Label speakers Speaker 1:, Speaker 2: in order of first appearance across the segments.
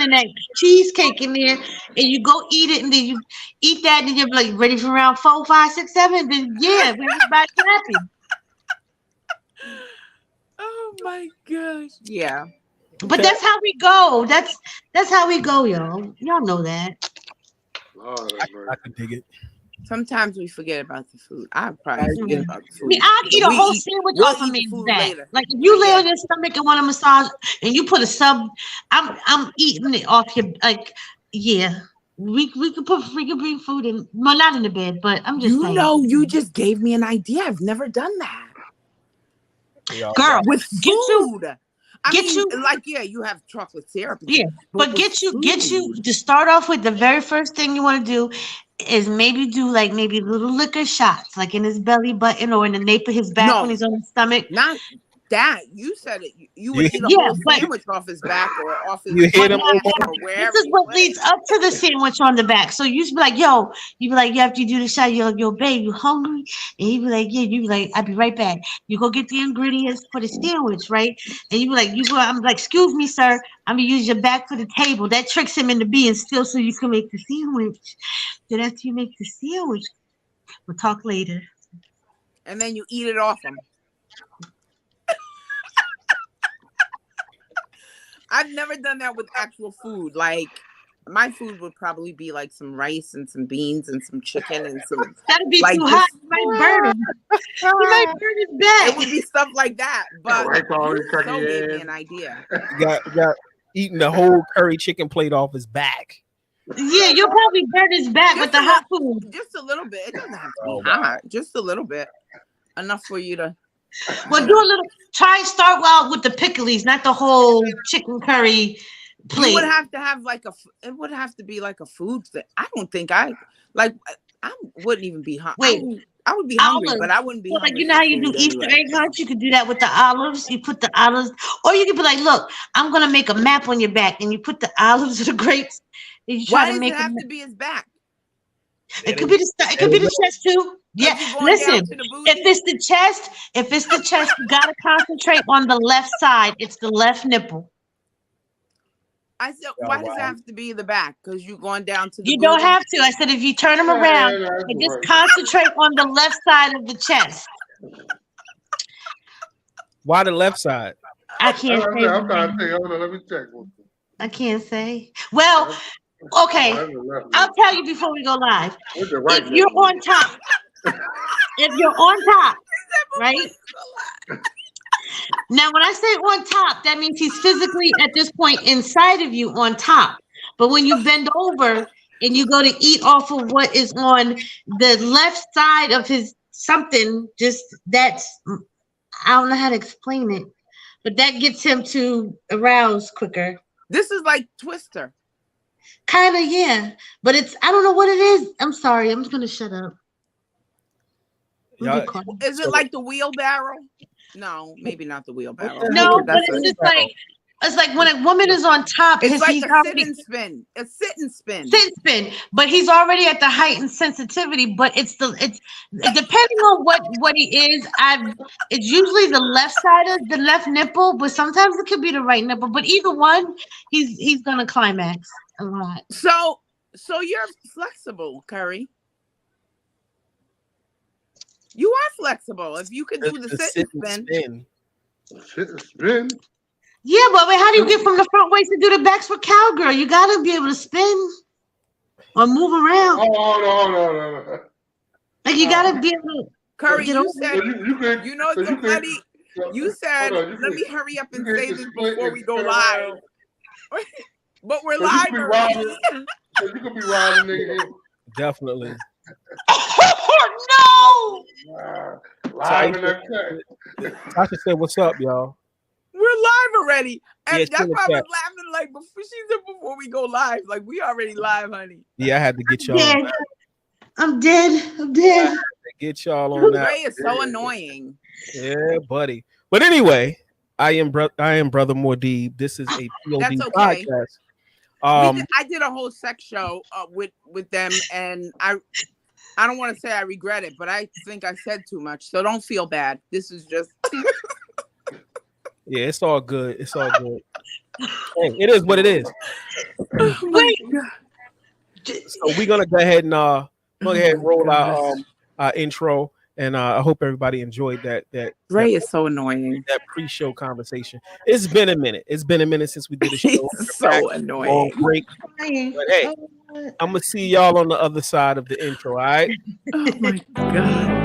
Speaker 1: and that cheesecake in there, and you go eat it, and then you eat that, and then you're like ready for round 4, 5, 6, 7. Then yeah, everybody's happy.
Speaker 2: Oh my gosh. Yeah.
Speaker 1: But that's how we go. That's how we go, y'all. Y'all know that.
Speaker 3: Oh,
Speaker 4: I can dig it.
Speaker 2: Sometimes we forget about the food. I probably forget
Speaker 1: Mhm.
Speaker 2: about the
Speaker 1: I mean,
Speaker 2: food.
Speaker 1: I'll eat
Speaker 2: But
Speaker 1: a whole sandwich
Speaker 2: we'll
Speaker 1: off a
Speaker 2: eat the
Speaker 1: man's
Speaker 2: food
Speaker 1: back.
Speaker 2: later.
Speaker 1: Like if you lay on
Speaker 2: Yeah.
Speaker 1: your stomach and want a massage, and you put a sub, I'm eating it off your like. Yeah, we could bring food in. Well, not in the bed, but I'm just
Speaker 2: You
Speaker 1: saying.
Speaker 2: know, you just gave me an idea. I've never done that.
Speaker 4: We all
Speaker 1: Girl,
Speaker 4: got
Speaker 2: With
Speaker 1: get you,
Speaker 2: food. I
Speaker 1: get
Speaker 2: mean,
Speaker 1: you.
Speaker 2: like, yeah, you have chocolate syrup and stuff,
Speaker 1: Yeah,
Speaker 2: but
Speaker 1: but
Speaker 2: with
Speaker 1: get you
Speaker 2: food.
Speaker 1: to start off with the very first thing you want to do is maybe do like maybe little liquor shots, like in his belly button or in the nape of his back when
Speaker 2: No,
Speaker 1: he's on his stomach.
Speaker 2: not that. You said it. You would
Speaker 4: you.
Speaker 2: eat a
Speaker 1: Yeah,
Speaker 2: whole
Speaker 1: but
Speaker 2: sandwich off his back or off his
Speaker 4: You hit
Speaker 1: But
Speaker 4: him
Speaker 1: now,
Speaker 2: kneecap
Speaker 4: over.
Speaker 1: now,
Speaker 2: or
Speaker 1: this
Speaker 2: wherever
Speaker 1: is
Speaker 2: you
Speaker 1: what
Speaker 2: put it.
Speaker 1: leads up to the sandwich on the back. So you just be like, yo, you be like, you have to do the shot. Yo, babe, you hungry? And he be like, yeah. You be like, I'll be right back. You go get the ingredients for the sandwich, right? And you be like, you go. I'm like, excuse me, sir. I'm gonna use your back for the table. That tricks him into being still, so you can make the sandwich. Then after you make the sandwich, we'll talk later.
Speaker 2: And then you eat it off him. I've never done that with actual food. Like my food would probably be like some rice and some beans and some chicken and some
Speaker 1: That'd be
Speaker 2: like
Speaker 1: too hot.
Speaker 2: just
Speaker 1: You might burn him. You might burn his
Speaker 2: it would
Speaker 1: back.
Speaker 2: be stuff like that.
Speaker 3: got
Speaker 2: But
Speaker 3: rice all
Speaker 2: you
Speaker 3: in turkey
Speaker 2: so gave me
Speaker 3: head.
Speaker 2: an idea.
Speaker 4: You got eating the whole curry chicken plate off his back.
Speaker 1: Yeah, you'll probably burn his back with
Speaker 2: Just
Speaker 1: the
Speaker 2: a
Speaker 1: hot
Speaker 2: little,
Speaker 1: food.
Speaker 2: just a little bit. It doesn't have to be
Speaker 4: Oh wow.
Speaker 2: hot. Just a little bit, enough for you to,
Speaker 1: Well,
Speaker 2: you
Speaker 1: do a
Speaker 2: know.
Speaker 1: little. Try and start out with the pickles, not the whole chicken curry
Speaker 2: You would
Speaker 1: plate.
Speaker 2: have to have like it would have to be like a food thing. I don't think I like. I wouldn't even be hungry.
Speaker 1: Wait,
Speaker 2: I would be hungry, but
Speaker 1: olives.
Speaker 2: I wouldn't be
Speaker 1: So, like
Speaker 2: hungry
Speaker 1: you know
Speaker 2: for
Speaker 1: how you do
Speaker 2: food
Speaker 1: Easter
Speaker 2: anyway.
Speaker 1: egg hunts? You could do that with the olives. You put the olives, or you could be like, "Look, I'm gonna make a map on your back," and you put the olives or the grapes, and you try
Speaker 2: Why
Speaker 1: to
Speaker 2: does it
Speaker 1: make a
Speaker 2: have
Speaker 1: map.
Speaker 2: to be his back?
Speaker 1: It
Speaker 4: There
Speaker 1: could
Speaker 4: they,
Speaker 1: be it
Speaker 4: there
Speaker 1: could be
Speaker 4: they
Speaker 1: the
Speaker 4: go.
Speaker 1: chest too. Yeah,
Speaker 2: Cause you're going down
Speaker 1: listen.
Speaker 2: to the
Speaker 1: If
Speaker 2: booty.
Speaker 1: it's the chest, you gotta concentrate on the left side. It's the left nipple.
Speaker 2: I said,
Speaker 4: Oh
Speaker 2: why does it
Speaker 4: wow.
Speaker 2: have to be the back? Cause you're going down to the
Speaker 1: You don't
Speaker 2: booty.
Speaker 1: have to. I said if you turn them around
Speaker 3: Man, that's
Speaker 1: and just
Speaker 3: right.
Speaker 1: concentrate on the left side of the chest.
Speaker 4: Why the left side?
Speaker 1: I can't say.
Speaker 3: I'm trying to tell you. Hold on, let me check.
Speaker 1: I can't say. Well,
Speaker 3: No,
Speaker 1: okay.
Speaker 3: that's the left
Speaker 1: I'll
Speaker 3: nipple.
Speaker 1: tell you before we go live.
Speaker 3: What's the right
Speaker 1: If you're
Speaker 3: nipple?
Speaker 1: on top, if you're on top, right? Now, when I say on top, that means he's physically at this point inside of you on top. But when you bend over and you go to eat off of what is on the left side of his something, just that's, I don't know how to explain it, but that gets him to arouse quicker.
Speaker 2: This is like Twister.
Speaker 1: Kind of, yeah. But it's, I don't know what it is. I'm sorry. I'm just going to shut up. I'm gonna
Speaker 4: Y'all,
Speaker 1: be quiet.
Speaker 2: Is it
Speaker 4: so
Speaker 2: like the wheelbarrow? No, maybe not the
Speaker 4: what
Speaker 2: wheelbarrow.
Speaker 4: the
Speaker 2: No,
Speaker 4: heck
Speaker 1: No,
Speaker 2: because
Speaker 4: is
Speaker 1: but
Speaker 2: that's a.
Speaker 1: it's
Speaker 4: this
Speaker 1: just
Speaker 4: about?
Speaker 1: like, it's like when a woman is on top,
Speaker 2: It's
Speaker 1: because
Speaker 2: like
Speaker 1: he's
Speaker 2: a sit
Speaker 1: already
Speaker 2: and spin. A sit and spin.
Speaker 1: sit spin, but he's already at the heightened sensitivity. But it's depending on what he is. It's usually the left side of the left nipple, but sometimes it could be the right nipple. But either one, he's gonna climax a lot.
Speaker 2: So you're flexible, Curry. You are flexible. If you could do the
Speaker 4: The
Speaker 2: sit
Speaker 4: sit
Speaker 2: and
Speaker 4: and
Speaker 2: spin,
Speaker 4: spin.
Speaker 3: Shit, spin.
Speaker 1: Yeah, but wait, how do you get from the front waist to do the backs with cowgirl? You gotta be able to spin or move around.
Speaker 3: Oh, no.
Speaker 1: Like you gotta be able to
Speaker 2: Curry,
Speaker 1: get
Speaker 2: you
Speaker 1: over.
Speaker 2: said,
Speaker 3: You can,
Speaker 2: you know, it's
Speaker 3: so
Speaker 2: so
Speaker 3: you can,
Speaker 2: funny.
Speaker 3: so,
Speaker 2: You said,
Speaker 3: hold on,
Speaker 2: let me hurry up
Speaker 3: you
Speaker 2: and
Speaker 3: can
Speaker 2: say
Speaker 3: hit
Speaker 2: this
Speaker 3: the split
Speaker 2: before
Speaker 3: and
Speaker 2: we go
Speaker 3: spin
Speaker 2: live.
Speaker 3: around.
Speaker 2: But we're
Speaker 3: So you can
Speaker 2: live
Speaker 3: be
Speaker 2: already.
Speaker 3: riding, so you can be riding nigga here.
Speaker 4: Definitely.
Speaker 1: Oh
Speaker 4: So
Speaker 3: Live in that cut.
Speaker 4: Tasha said, "What's up, y'all?"
Speaker 2: We're live already. And
Speaker 4: Yeah,
Speaker 2: that's
Speaker 4: chill
Speaker 2: why I
Speaker 4: the
Speaker 2: was
Speaker 4: chat.
Speaker 2: laughing like before she said before we go live. Like we already live, honey.
Speaker 4: Yeah, I had to get
Speaker 1: no!
Speaker 4: y'all.
Speaker 1: Dead. I'm dead. I'm
Speaker 4: I had
Speaker 1: dead.
Speaker 4: to get y'all on that.
Speaker 2: Ray is so annoying.
Speaker 4: Yeah, buddy. But anyway, I am brother Mordeeb. This is a P.O.D.
Speaker 2: That's okay.
Speaker 4: podcast. Um,
Speaker 2: I did a whole sex show with them, and I don't want to say I regret it, but I think I said too much. So don't feel bad. This is just
Speaker 4: yeah, it's all good. It's all good. Hey, it is what it is.
Speaker 2: Oh my
Speaker 1: Wait.
Speaker 2: God.
Speaker 4: So we're gonna go ahead and
Speaker 2: Oh
Speaker 4: roll
Speaker 2: my
Speaker 4: our intro, and I hope everybody enjoyed
Speaker 2: Ray is so annoying.
Speaker 4: that pre-show conversation. It's been a minute. It's been a minute since we did a show.
Speaker 2: He's
Speaker 4: We're back
Speaker 2: so
Speaker 4: from a long
Speaker 2: annoying.
Speaker 4: break, but hey, I'm gonna see y'all on the other side of the intro. All right.
Speaker 2: Oh my God.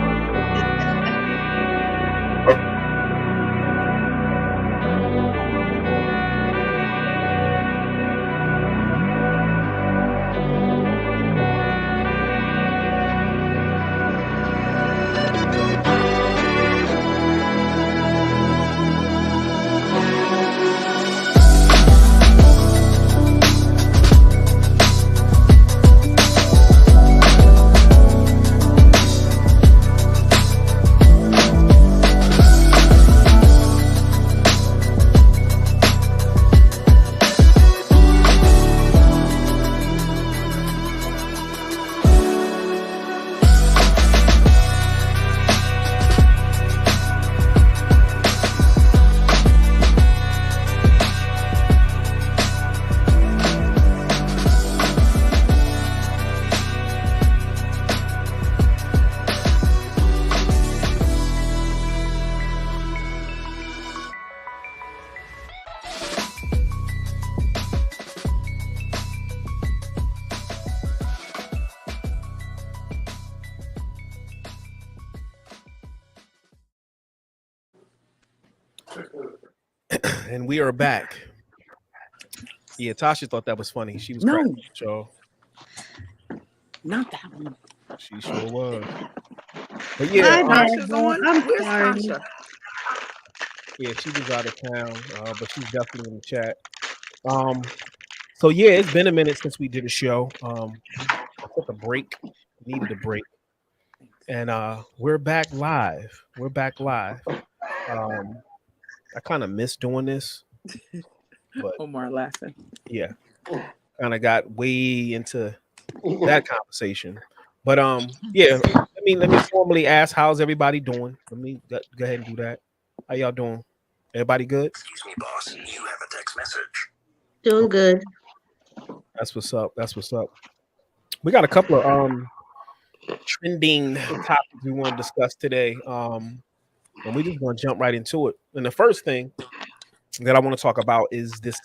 Speaker 4: And we are back. Yeah, Tasha thought that was funny. She was
Speaker 2: No.
Speaker 4: cracking. So
Speaker 2: Not that one.
Speaker 4: she sure was. But
Speaker 1: My
Speaker 4: yeah,
Speaker 1: bad,
Speaker 2: Tasha's
Speaker 1: bro.
Speaker 2: on.
Speaker 1: I'm
Speaker 2: Where's
Speaker 1: sorry.
Speaker 2: Tasha?
Speaker 4: yeah, she was out of town, but she's definitely in the chat. So yeah, it's been a minute since we did a show. I took a break, needed a break, and we're back live. We're back live. I kind of miss doing this, but
Speaker 2: Omar laughing.
Speaker 4: yeah, kind of got way into that conversation. But yeah, let me formally ask, how's everybody doing? Let me go ahead and do that. How y'all doing? Everybody good?
Speaker 5: Excuse me, boss. You have a text message.
Speaker 1: Doing good.
Speaker 4: That's what's up. That's what's up. We got a couple of trending topics we want to discuss today. And we just want to jump right into it. And the first thing that I want to talk about is this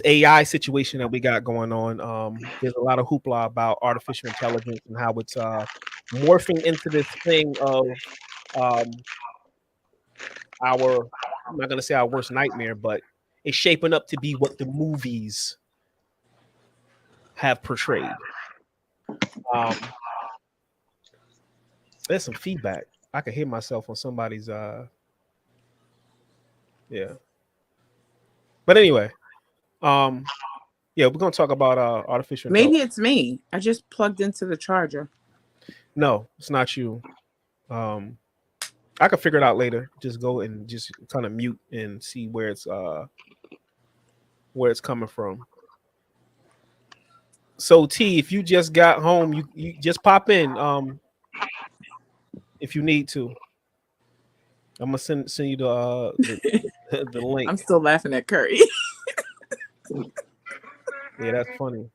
Speaker 4: AI situation that we got going on. There's a lot of hoopla about artificial intelligence and how it's morphing into this thing of our, I'm not gonna say our worst nightmare, but it's shaping up to be what the movies have portrayed. There's some feedback. I can hear myself on somebody's yeah. But anyway, yeah, we're gonna talk about artificial
Speaker 2: Maybe
Speaker 4: intelligence.
Speaker 2: it's me. I just plugged into the charger.
Speaker 4: No, it's not you. I can figure it out later. Just go and just kind of mute and see where it's coming from. So T, if you just got home, you just pop in. If you need to. I'm gonna send you the link.
Speaker 2: I'm still laughing at Curry.
Speaker 4: Yeah, that's funny.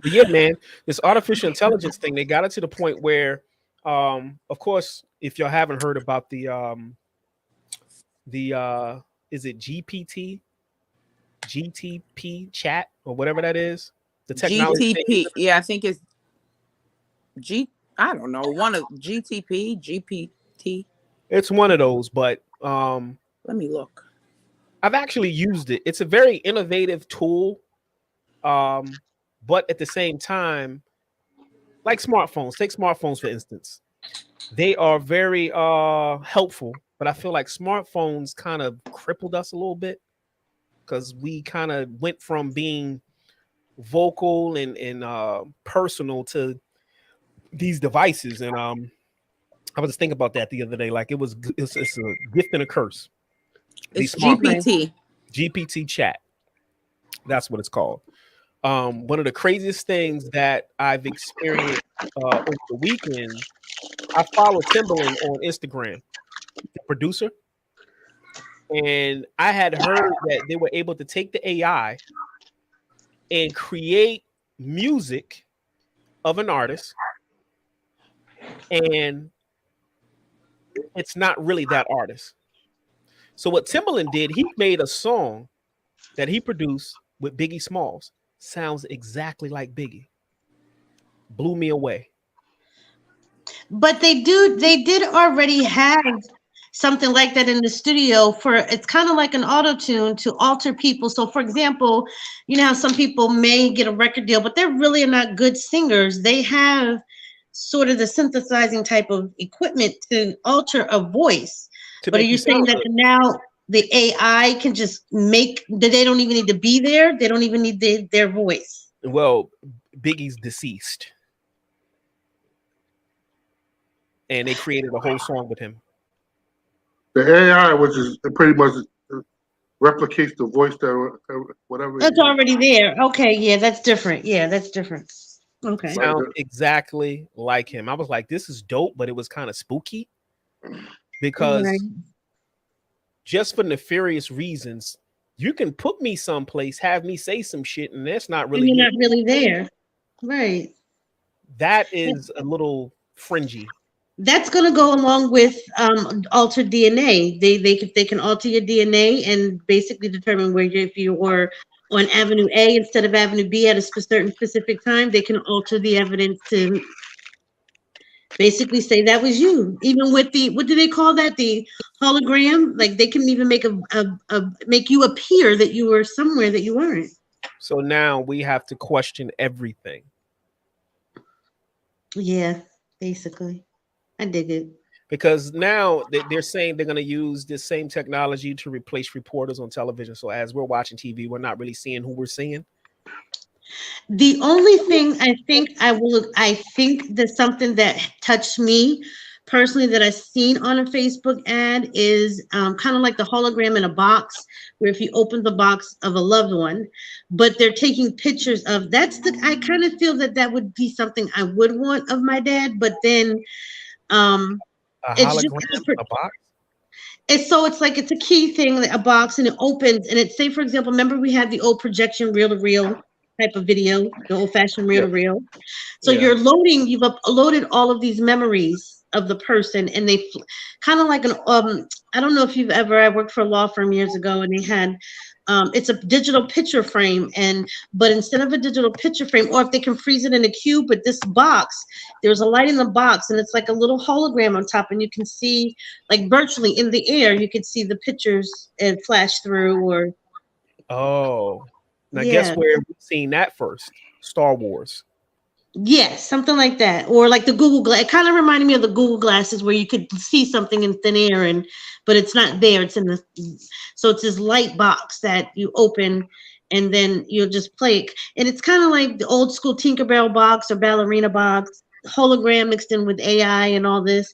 Speaker 4: But yeah, man, this artificial intelligence thing, they got it to the point where, of course, if y'all haven't heard about the is it GTP chat or whatever that is, the technology.
Speaker 2: GTP. Yeah, I think it's I don't know. One of GTP, GPT.
Speaker 4: It's one of those, but
Speaker 2: Let me look.
Speaker 4: I've actually used it. It's a very innovative tool, but at the same time, like smartphones. Take smartphones for instance. They are very helpful, but I feel like smartphones kind of crippled us a little bit because we kind of went from being vocal and personal to these devices. And I was just thinking about that the other day. Like it's a gift and a curse.
Speaker 2: It's GPT.
Speaker 4: GPT chat. That's what it's called. One of the craziest things that I've experienced over the weekend, I follow Timberland on Instagram, the producer. And I had heard that they were able to take the AI and create music of an artist, and it's not really that artist. So what Timbaland did, he made a song that he produced with Biggie Smalls. Sounds exactly like Biggie. Blew me away.
Speaker 1: But they did already have something like that in the studio for it's kind of like an auto tune to alter people. So for example, you know how some people may get a record deal, but they're really not good singers. They have sort of the synthesizing type of equipment to alter a voice.
Speaker 4: To
Speaker 1: But are
Speaker 4: make
Speaker 1: you
Speaker 4: you
Speaker 1: saying
Speaker 4: sound
Speaker 1: that
Speaker 4: good.
Speaker 1: now the AI can just make that they don't even need to be there? They don't even need their voice.
Speaker 4: Well, Biggie's deceased, and they created a whole song with him.
Speaker 3: The AI, which is it pretty much replicates the voice that whatever it
Speaker 1: That's
Speaker 3: is.
Speaker 1: already there. Okay, yeah, that's different. Yeah, that's different. Okay.
Speaker 3: Like
Speaker 4: Sounds exactly like him. I was like, this is dope, but it was kind of spooky
Speaker 1: Right.
Speaker 4: because just for nefarious reasons, you can put me someplace, have me say some shit, and that's not
Speaker 1: And
Speaker 4: really
Speaker 1: you're
Speaker 4: me.
Speaker 1: not really there. Right.
Speaker 4: That is a little fringy.
Speaker 1: That's going to go along with altered DNA. They can alter your DNA and basically determine where if you were on Avenue A instead of Avenue B at a certain specific time. They can alter the evidence to basically say that was you. Even with the what do they call that? The hologram. Like they can even make a make you appear that you were somewhere that you weren't.
Speaker 4: So now we have to question everything.
Speaker 1: Yeah, basically. I dig it.
Speaker 4: Because now they're saying they're going to use this same technology to replace reporters on television. So as we're watching TV, we're not really seeing who we're seeing.
Speaker 1: The only thing I think there's something that touched me personally that I've seen on a Facebook ad is kind of like the hologram in a box, where if you open the box of a loved one, but they're taking pictures of I kind of feel that that would be something I would want of my dad, but then um,
Speaker 4: A
Speaker 1: it's just
Speaker 4: hologram in a box.
Speaker 1: it's like it's a key thing, like a box, and it opens, and it say for example, remember we had the old projection reel to reel type of video, the old fashioned reel
Speaker 3: Yeah.
Speaker 1: to reel. So
Speaker 4: Yeah.
Speaker 1: you've uploaded all of these memories of the person, and they kind of like an I don't know if you've ever. I worked for a law firm years ago, and they had it's a digital picture frame, but instead of a digital picture frame, or if they can freeze it in a cube, but this box, there's a light in the box, and it's like a little hologram on top, and you can see like virtually in the air, you can see the pictures and flash through, or
Speaker 4: Oh, now guess
Speaker 1: yeah.
Speaker 4: where we've seen that first? Star Wars.
Speaker 1: Yes, something like that. Or like the Google Glass. It kind of reminded me of the Google glasses where you could see something in thin air but it's not there. It's in the so it's this light box that you open and then you'll just play it. And it's kind of like the old school Tinkerbell box or ballerina box, hologram mixed in with AI and all this.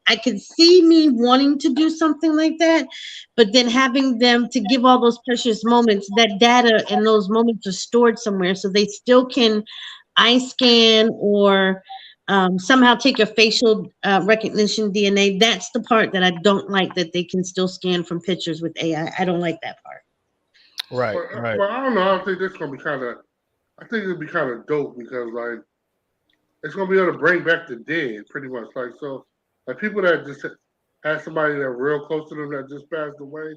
Speaker 1: I could see me wanting to do something like that, but then having them to give all those precious moments, that data and those moments are stored somewhere so they still can eye scan or somehow take your facial recognition DNA. That's the part that I don't like, that they can still scan from pictures with AI. I don't like that part.
Speaker 4: Right, right.
Speaker 3: Well, I don't know. I think this gonna be kind of. I think it'll be kind of dope because like it's gonna be able to bring back the dead, pretty much. Like so, like people that just had somebody that real close to them that just passed away,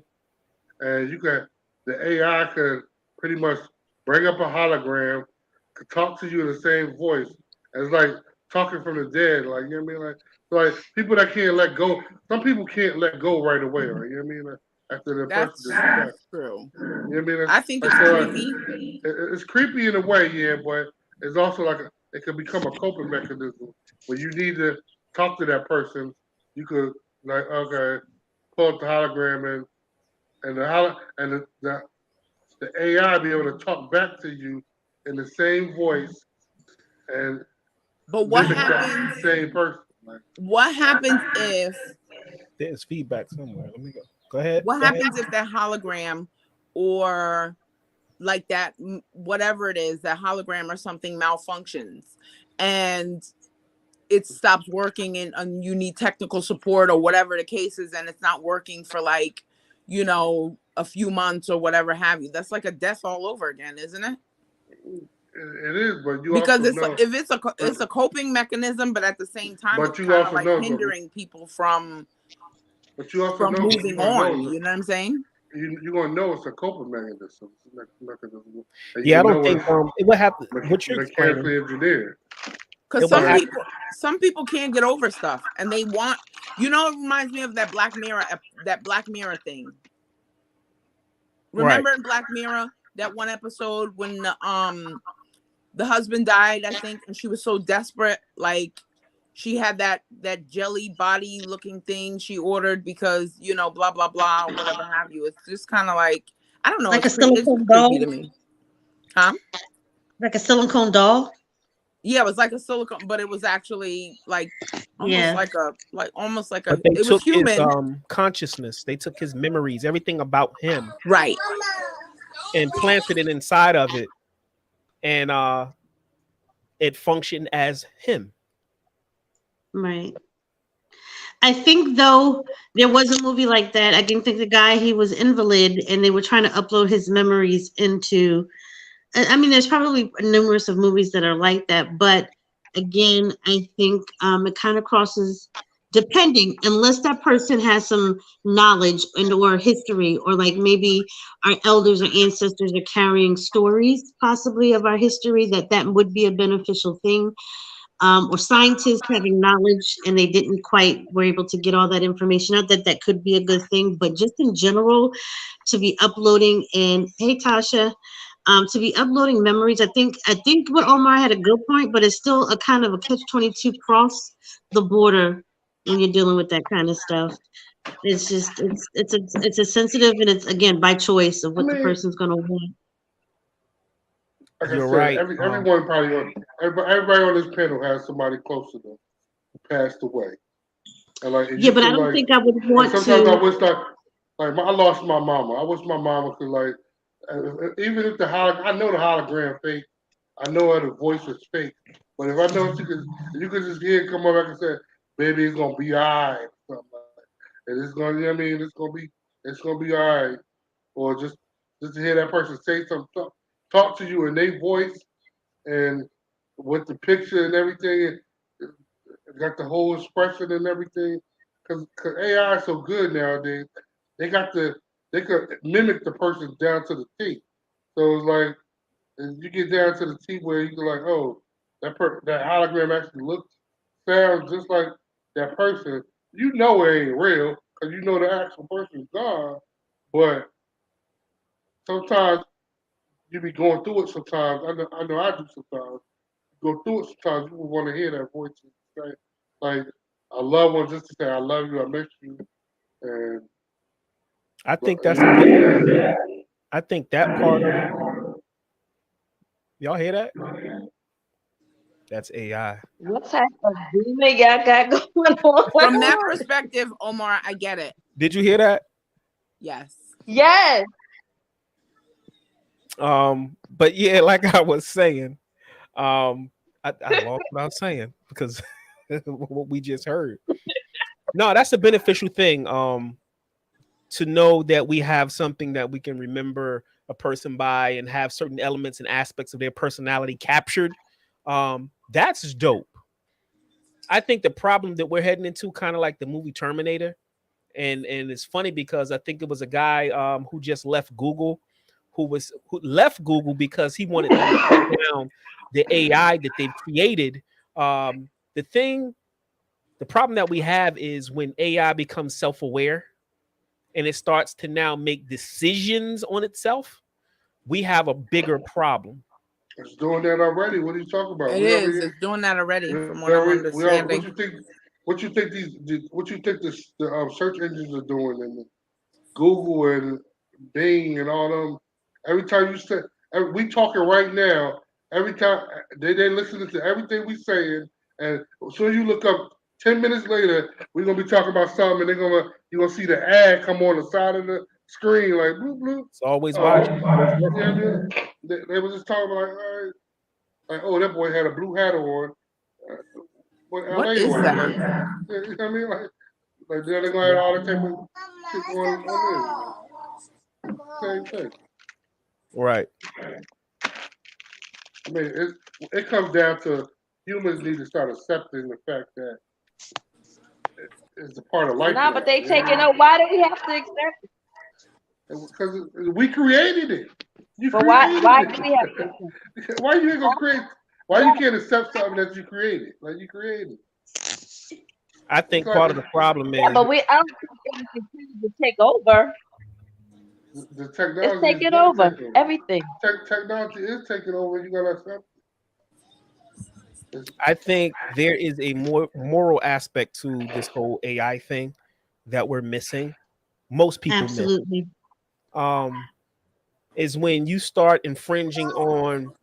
Speaker 3: and the AI could pretty much bring up a hologram, could talk to you in the same voice. And it's like talking from the dead, like you know what I mean? Like people that can't let go. Some people can't let go right away, right? You know what I mean? Like, after the person just passed.
Speaker 2: That's true.
Speaker 3: You know what I mean?
Speaker 2: I think
Speaker 3: Like
Speaker 2: it's
Speaker 3: so,
Speaker 2: creepy.
Speaker 3: it's creepy in a way, yeah, but it's also like it can become a coping mechanism when you need to talk to that person. You could like okay, pull up the hologram and the AI be able to talk back to you in the same voice and
Speaker 2: But what
Speaker 3: mimic that
Speaker 2: happens?
Speaker 3: same person. Like,
Speaker 2: What happens if?
Speaker 4: There's feedback somewhere. Let me go. Go ahead.
Speaker 2: What
Speaker 4: Go ahead.
Speaker 2: happens if that hologram or like that whatever it is, that hologram or something malfunctions and it stops working and you need technical support or whatever the case is, and it's not working for like you know, a few months or whatever have you. That's like a death all over again, isn't it?
Speaker 3: It is, but you
Speaker 2: Because
Speaker 3: also
Speaker 2: it's like
Speaker 3: know,
Speaker 2: if it's a coping mechanism, but at the same time,
Speaker 3: but
Speaker 2: it's
Speaker 3: you
Speaker 2: kind of
Speaker 3: also
Speaker 2: like
Speaker 3: know,
Speaker 2: hindering people from
Speaker 3: but you also know,
Speaker 2: moving on. You know what I'm saying?
Speaker 3: you're gonna know it's a coping mechanism, and you
Speaker 4: Yeah, I
Speaker 3: can
Speaker 4: don't
Speaker 3: know
Speaker 4: think
Speaker 3: it's
Speaker 4: what happened. What you're explaining,
Speaker 3: mechanically engineered.
Speaker 2: Because
Speaker 4: it what happened.
Speaker 2: some people can't get over stuff, and they want, you know, it reminds me of that Black Mirror thing.
Speaker 4: Right.
Speaker 2: Remember in Black Mirror that one episode when the husband died, I think, and she was so desperate, like she had that jelly body looking thing she ordered because, you know, blah blah blah or whatever have you. It's just kind of like, I don't know,
Speaker 1: Like a
Speaker 2: it's
Speaker 1: silicone
Speaker 2: creepy to
Speaker 1: doll?
Speaker 2: me. Huh?
Speaker 1: Like a silicone doll?
Speaker 2: Yeah, it was like a silicone, but it was actually like
Speaker 1: Yeah.
Speaker 2: almost like
Speaker 4: But
Speaker 2: a,
Speaker 4: they
Speaker 2: it was
Speaker 4: took his
Speaker 2: human.
Speaker 4: consciousness. They took his memories, everything about him,
Speaker 2: Right.
Speaker 4: and planted it inside of it, and it functioned as him.
Speaker 1: Right. I think though there was a movie like that. I can think the guy, he was invalid and they were trying to upload his memories into, I mean, there's probably numerous of movies that are like that, but again, I think it kind of crosses, depending, unless that person has some knowledge and or history, or like maybe our elders or ancestors are carrying stories possibly of our history, that would be a beneficial thing. Or scientists having knowledge and they didn't quite were able to get all that information out, that could be a good thing. But just in general, to be uploading, and hey Tasha, to be uploading memories, I think what Omar had a good point, but it's still a kind of a catch-22 cross the border when you're dealing with that kind of stuff. It's just it's a sensitive, and it's again by choice of
Speaker 3: I
Speaker 1: what the
Speaker 3: mean,
Speaker 1: person's gonna want.
Speaker 3: like I
Speaker 4: You're
Speaker 3: said,
Speaker 4: right.
Speaker 3: everyone probably everybody on this panel has somebody close to them who passed away, and like
Speaker 1: Yeah,
Speaker 3: you
Speaker 1: but I
Speaker 3: can
Speaker 1: don't
Speaker 3: like,
Speaker 1: think I would
Speaker 3: and
Speaker 1: want
Speaker 3: sometimes I
Speaker 1: to.
Speaker 3: wish I lost my mama. I wish my mama could like, even if I know the hologram fake, I know the voice is fake, but if I know you could just hear it come up back and say, "Baby, it's gonna be alright," something like that. And it's gonna, you know what I mean, it's gonna be alright, or just to hear that person say something, talk to you in their voice and with the picture and everything, it got the whole expression and everything. Because AI is so good nowadays, they got they could mimic the person down to the T. So it's like, and you get down to the T where you can like, oh, that hologram actually looks, sounds just like that person. You know it ain't real because you know the actual person's gone. But sometimes you be going through it. Sometimes I know I do. Sometimes you go through it. Sometimes you want to hear that voice and say, like, a loved one just to say, "I love you, I miss you," and
Speaker 4: I think that's the I think that part of it. Y'all hear that? That's AI.
Speaker 6: What type of demon y'all got going
Speaker 2: From that
Speaker 6: on?
Speaker 2: perspective, Omar, I get it.
Speaker 4: Did you hear that?
Speaker 2: Yes.
Speaker 6: Yes.
Speaker 4: But yeah, like I was saying, I lost what I was saying because what we just heard. No, that's a beneficial thing. To know that we have something that we can remember a person by and have certain elements and aspects of their personality captured. That's dope. I think the problem that we're heading into, kind of like the movie Terminator, and it's funny because I think it was a guy who just left Google, who left Google because he wanted them to take down the AI that they've created. The thing, the problem that we have is when AI becomes self-aware and it starts to now make decisions on itself, we have a bigger problem.
Speaker 3: it's doing that already. What are you talking about?
Speaker 2: It is. It's doing that already, from what I'm
Speaker 3: What
Speaker 2: understanding.
Speaker 3: you think? What you think the search engines are doing, and Google and Bing and all them? Every time you say, we talking right now. Every time they listening to everything we saying, and so you look up 10 minutes later, we're gonna be talking about something, and you're gonna see the ad come on the side of the screen like bloop bloop.
Speaker 4: It's always
Speaker 3: Oh,
Speaker 4: watching, always
Speaker 3: yeah,
Speaker 4: listening.
Speaker 3: they were just talking about like, oh, that boy had a blue hat on. Uh, what
Speaker 2: What
Speaker 3: LA
Speaker 2: is
Speaker 3: was
Speaker 2: that?
Speaker 3: like, you know what I mean? Like they're gonna have all the type of shit going on there. same thing.
Speaker 4: Right.
Speaker 3: I mean, it comes down to humans need to start accepting the fact that it's a part of life
Speaker 6: No,
Speaker 3: now.
Speaker 6: but they taking over. Why do we have to accept it?
Speaker 3: Because we created it. You
Speaker 6: But why?
Speaker 3: created
Speaker 6: Why
Speaker 3: it.
Speaker 6: do we have to accept it?
Speaker 3: Why you ain't gonna create? Why you can't accept something that you created? Like you created.
Speaker 4: I
Speaker 3: It's
Speaker 4: think
Speaker 3: like
Speaker 4: part of the problem
Speaker 6: Yeah,
Speaker 4: is
Speaker 6: but I don't think it's going to continue to take over.
Speaker 3: the
Speaker 6: It's
Speaker 3: technology is
Speaker 6: taking
Speaker 3: going to
Speaker 6: over
Speaker 3: take over.
Speaker 6: everything.
Speaker 3: Technology is taking over. You gotta accept it.
Speaker 4: I think there is a more moral aspect to this whole AI thing that we're missing. Most people miss.
Speaker 1: Absolutely.
Speaker 4: Is when you start infringing on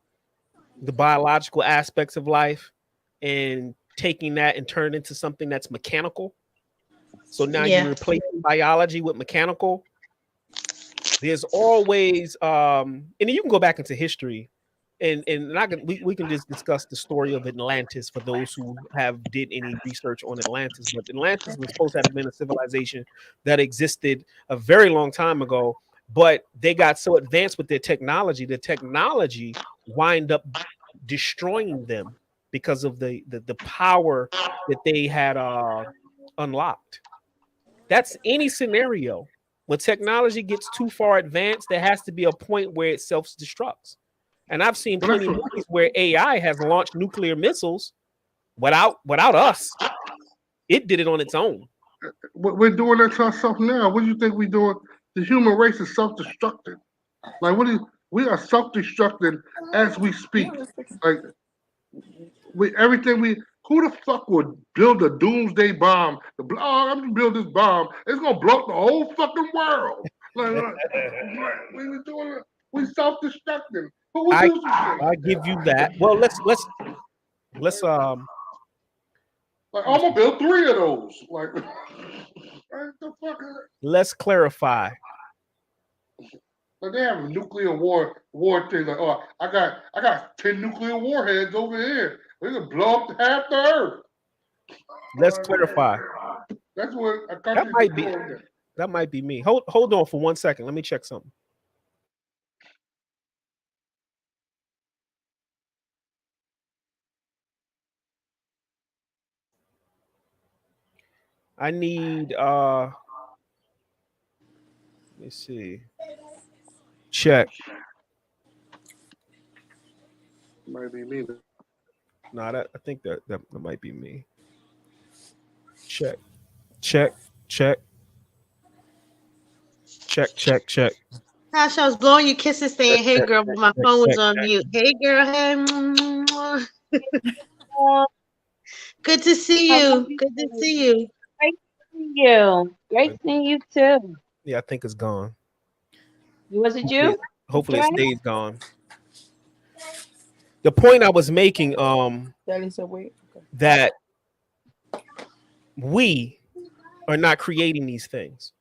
Speaker 4: the biological aspects of life and taking that and turn it into something that's mechanical. So now
Speaker 1: Yeah.
Speaker 4: you're replacing biology with mechanical. There's always and you can go back into history and we can just discuss the story of Atlantis for those who have did any research on Atlantis. But Atlantis was supposed to have been a civilization that existed a very long time ago, but they got so advanced with their technology, the technology wind up destroying them because of the power that they had unlocked. That's any scenario. When technology gets too far advanced, there has to be a point where it self-destructs. And I've seen
Speaker 3: Well, that's
Speaker 4: plenty of
Speaker 3: what,
Speaker 4: movies where AI has launched nuclear missiles without us. It did it on its own.
Speaker 3: we're doing that to ourselves now. What do you think we're doing? The human race is self-destructing. Like, we are self-destructing as we speak. Like, everything who the fuck would build a doomsday bomb? I'm gonna build this bomb. It's gonna blow up the whole fucking world. We were doing it. We self-destructing. Who would
Speaker 4: I
Speaker 3: do some
Speaker 4: I
Speaker 3: shit like
Speaker 4: give you
Speaker 3: that?
Speaker 4: that. Well, let's
Speaker 3: Like, I'm gonna build 3 of those. Like, what the fuck is it?
Speaker 4: let's clarify.
Speaker 3: Like they have a nuclear war thing. Like, oh, I got 10 nuclear warheads over here. We're gonna blow up half the earth.
Speaker 4: Let's clarify.
Speaker 3: That's what a
Speaker 4: That
Speaker 3: country
Speaker 4: might be
Speaker 3: doing.
Speaker 4: that might be me. Hold on for 1 second. Let me check something. I need let me see. Check.
Speaker 3: Might be me.
Speaker 4: No, that I think that might be me. Check. Check. Check. Check. Check. Check.
Speaker 1: Gosh, I was blowing you kisses saying, hey, girl, but my phone was on mute. Hey, girl. Hey. Good to see
Speaker 6: I love
Speaker 1: you.
Speaker 6: you
Speaker 1: Good to
Speaker 6: too.
Speaker 1: see you.
Speaker 6: Great seeing you. Great seeing you too.
Speaker 4: Yeah, I think it's gone.
Speaker 6: Was it
Speaker 4: Hopefully,
Speaker 6: you?
Speaker 4: hopefully it
Speaker 6: Dre?
Speaker 4: stays gone. The point I was making,
Speaker 2: Daddy said, wait. Okay.
Speaker 4: that we are not creating these things.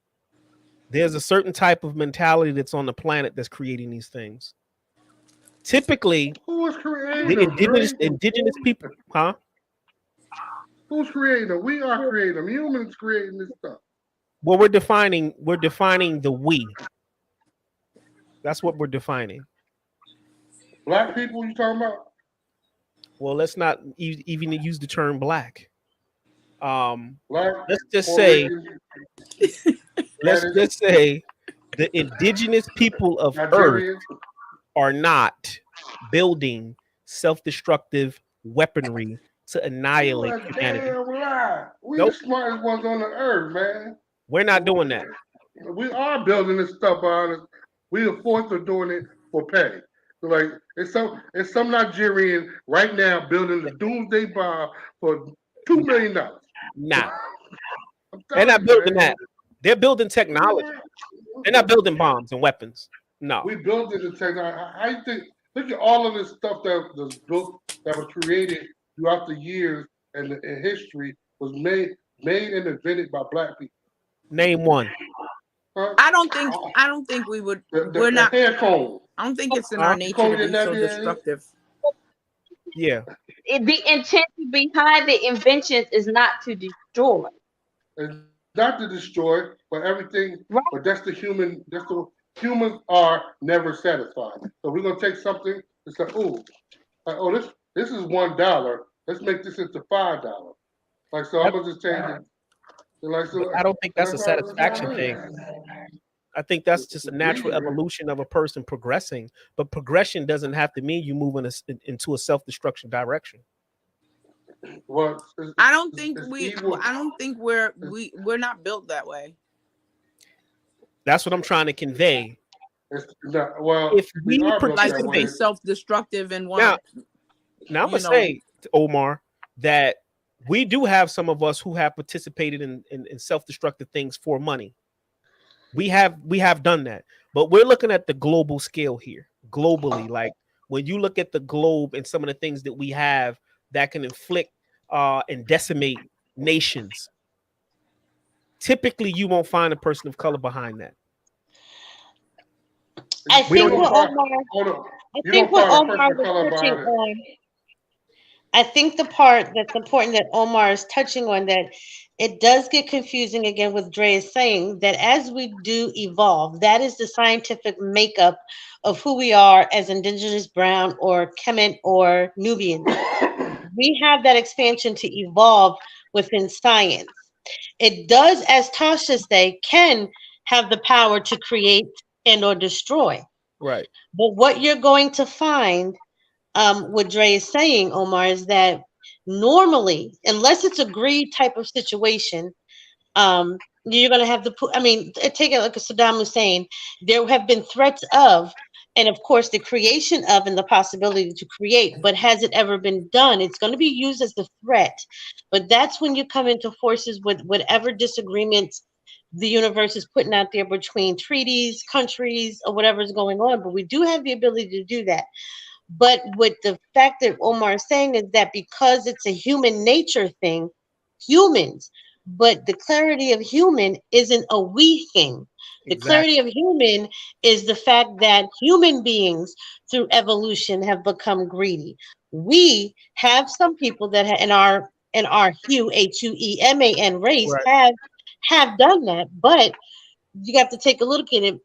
Speaker 4: There's a certain type of mentality that's on the planet that's creating these things. Typically,
Speaker 3: Who is
Speaker 4: the
Speaker 3: creative?
Speaker 4: indigenous people, huh?
Speaker 3: Who's creative? We are creative. Humans creating this stuff.
Speaker 4: Well, we're defining the we. That's what we're defining.
Speaker 3: Black people, you talking about?
Speaker 4: Well, let's not even use the term black.
Speaker 3: Black,
Speaker 4: Let's just
Speaker 3: Puerto
Speaker 4: say,
Speaker 3: Rican, Spanish,
Speaker 4: the indigenous people of Earth
Speaker 3: Nigerian.
Speaker 4: are not building self-destructive weaponry to
Speaker 3: You
Speaker 4: annihilate
Speaker 3: a
Speaker 4: humanity.
Speaker 3: damn lie. We
Speaker 4: Nope,
Speaker 3: the smartest ones on the earth, man.
Speaker 4: we're not doing that.
Speaker 3: We are building this stuff on us. We are forced to doing it for pay. So like it's some Nigerian right now building the doomsday bomb for $2 million.
Speaker 4: Nah,
Speaker 3: I'm
Speaker 4: they're
Speaker 3: telling
Speaker 4: not
Speaker 3: you,
Speaker 4: building
Speaker 3: man.
Speaker 4: that. They're building technology. They're not building bombs and weapons. No.
Speaker 3: We built it in technology. I think look at all of this stuff that was built that was created throughout the years and in history was made and invented by black people.
Speaker 4: Name one.
Speaker 3: Huh?
Speaker 2: I don't think we would. We're
Speaker 3: The
Speaker 2: not.
Speaker 3: hair comb.
Speaker 2: I don't think it's in
Speaker 4: Huh?
Speaker 2: our nature
Speaker 3: Comb
Speaker 2: to
Speaker 3: your
Speaker 2: be so
Speaker 3: nappy ass.
Speaker 2: destructive.
Speaker 4: Yeah.
Speaker 6: The intention behind the inventions is not to destroy.
Speaker 3: It's not to destroy, but everything.
Speaker 6: Right.
Speaker 3: But that's the human. humans are never satisfied. So we're gonna take something and say, this is $1. Let's make this into $5. Like so, I'm
Speaker 4: That,
Speaker 3: gonna just change it. Like so,
Speaker 4: but I don't think
Speaker 3: and
Speaker 4: that's a
Speaker 3: that's how
Speaker 4: satisfaction
Speaker 3: it
Speaker 4: thing.
Speaker 3: is.
Speaker 4: I think that's just a natural
Speaker 3: Greedy, man.
Speaker 4: evolution of a person progressing. But progression doesn't have to mean you move into a self-destruction direction.
Speaker 3: Well,
Speaker 2: I don't think
Speaker 3: it's
Speaker 2: we.
Speaker 3: evil.
Speaker 2: I don't think we're not built that way.
Speaker 4: That's what I'm trying to convey.
Speaker 3: It's not, well,
Speaker 4: If
Speaker 3: we
Speaker 4: we
Speaker 3: are built
Speaker 2: Like
Speaker 3: that
Speaker 2: to
Speaker 3: way.
Speaker 2: be
Speaker 4: participate
Speaker 2: self-destructive and
Speaker 4: now,
Speaker 2: want
Speaker 4: now I'm
Speaker 2: you
Speaker 4: gonna
Speaker 2: know.
Speaker 4: say to Omar that we do have some of us who have participated in self-destructive things for money. We have done that, but we're looking at the global scale here. Globally, like when you look at the globe and some of the things that we have that can inflict and decimate nations, typically you won't find a person of color behind that.
Speaker 1: I
Speaker 4: We
Speaker 1: think
Speaker 4: don't.
Speaker 1: what Omar,
Speaker 3: Hold on.
Speaker 1: I
Speaker 3: You
Speaker 1: think
Speaker 3: don't
Speaker 1: what
Speaker 3: find a person
Speaker 1: Omar
Speaker 3: of
Speaker 1: was
Speaker 3: color
Speaker 1: touching
Speaker 3: behind it.
Speaker 1: on. I think the part that's important that Omar is touching on, that it does get confusing again with Dre is saying that as we do evolve, that is the scientific makeup of who we are as indigenous brown or Kemet or Nubians. We have that expansion to evolve within science. It does, as Tasha say, can have the power to create and or destroy.
Speaker 4: Right.
Speaker 1: But what you're going to find, what Dre is saying, Omar, is that normally, unless it's a greed type of situation, you're going to have I mean, take it like a Saddam Hussein. There have been threats of, and of course, the creation of, and the possibility to create. But has it ever been done? It's going to be used as the threat. But that's when you come into forces with whatever disagreements the universe is putting out there between treaties, countries, or whatever is going on. But we do have the ability to do that. But with the fact that Omar is saying is that because it's a human nature thing, humans, but the clarity of human isn't a we thing. The
Speaker 4: Exactly.
Speaker 1: clarity of human is the fact that human beings through evolution have become greedy. We have some people that in our Hueman race
Speaker 4: Right.
Speaker 1: have done that, but you have to take a look at it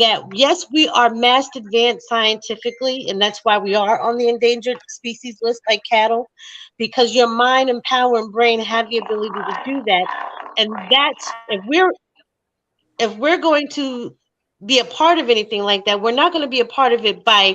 Speaker 1: that yes, we are mass advanced scientifically, and that's why we are on the endangered species list like cattle, because your mind and power and brain have the ability to do that. And that's if we're going to be a part of anything like that, we're not going to be a part of it by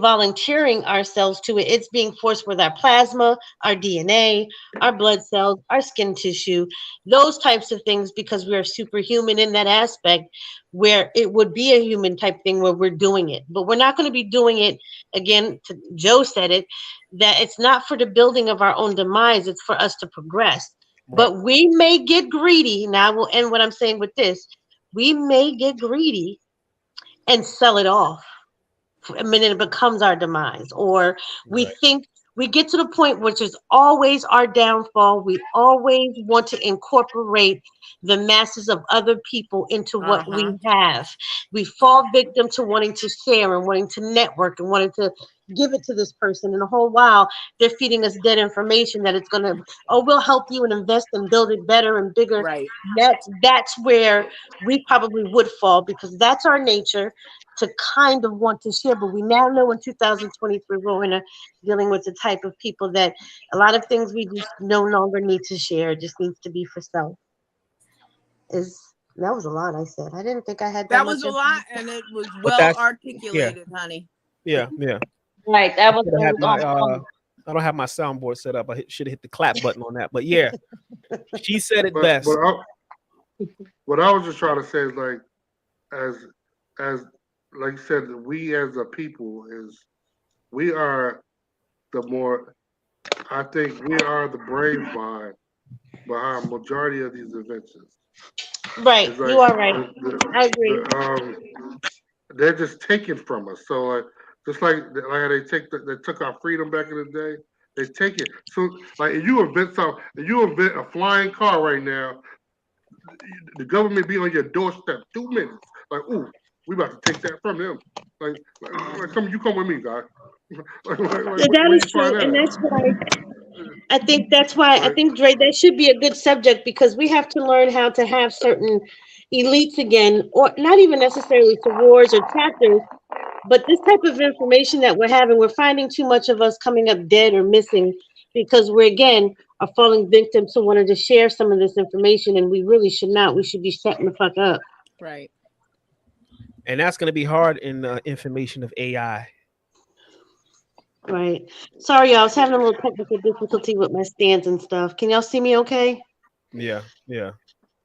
Speaker 1: volunteering ourselves to it. It's being forced with our plasma, our DNA, our blood cells, our skin tissue, those types of things, because we are superhuman in that aspect where it would be a human type thing where we're doing it. But we're not going to be doing it again. Joe said it, that it's not for the building of our own demise, it's for us to progress.
Speaker 4: Right.
Speaker 1: But we may get greedy. Now I will end what I'm saying with this. We may get greedy and sell it off. I mean, it becomes our demise. Or we
Speaker 4: Right.
Speaker 1: think we get to the point which is always our downfall. We always want to incorporate the masses of other people into what
Speaker 2: Uh-huh.
Speaker 1: we have. We fall victim to wanting to share and wanting to network and wanting to give it to this person. And the whole while they're feeding us dead information that it's gonna, oh, we'll help you and invest and build it better and bigger.
Speaker 2: Right.
Speaker 1: That's where we probably would fall, because that's our nature to kind of want to share. But we now know in 2023 we're dealing with the type of people that a lot of things we just no longer need to share. It just needs to be for self. Is That was a lot I said. I didn't think I had that
Speaker 2: That
Speaker 1: much
Speaker 2: was a lot,
Speaker 1: information.
Speaker 2: and it was
Speaker 4: But
Speaker 2: well
Speaker 4: that's yeah,
Speaker 2: articulated, honey.
Speaker 4: yeah, yeah.
Speaker 6: Right. That was
Speaker 4: Should have
Speaker 6: it
Speaker 4: had
Speaker 6: was
Speaker 4: my
Speaker 6: on point.
Speaker 4: I don't have my soundboard set up. I should have hit the clap button on that. But yeah, she said it
Speaker 3: But
Speaker 4: best.
Speaker 3: what I was just trying to say is like as as like you said, we as a people is we are the more I think we are the brains behind majority of these inventions.
Speaker 1: Right,
Speaker 3: It's
Speaker 1: you
Speaker 3: like
Speaker 1: are right. I agree.
Speaker 3: they're just taken from us. So like just like how they took our freedom back in the day, they take it. So like if you invent a flying car right now, the government be on your doorstep 2 minutes. Like, ooh, we about to take that from them. Come with me, guy.
Speaker 1: That
Speaker 3: Where
Speaker 1: is
Speaker 3: you
Speaker 1: true,
Speaker 3: find that
Speaker 1: and
Speaker 3: at?
Speaker 1: that's why I
Speaker 3: Like,
Speaker 1: think, Dre, that should be a good subject, because we have to learn how to have certain elites again, or not even necessarily to wars or chapters, but this type of information that we're having, we're finding too much of us coming up dead or missing because we're again are falling victim to wanting to share some of this information, and we really should not. We should be shutting the fuck up.
Speaker 2: Right.
Speaker 4: And that's going to be hard in the information of AI.
Speaker 1: Right. Sorry, y'all. I was having a little technical difficulty with my stands and stuff. Can y'all see me okay?
Speaker 4: Yeah, yeah.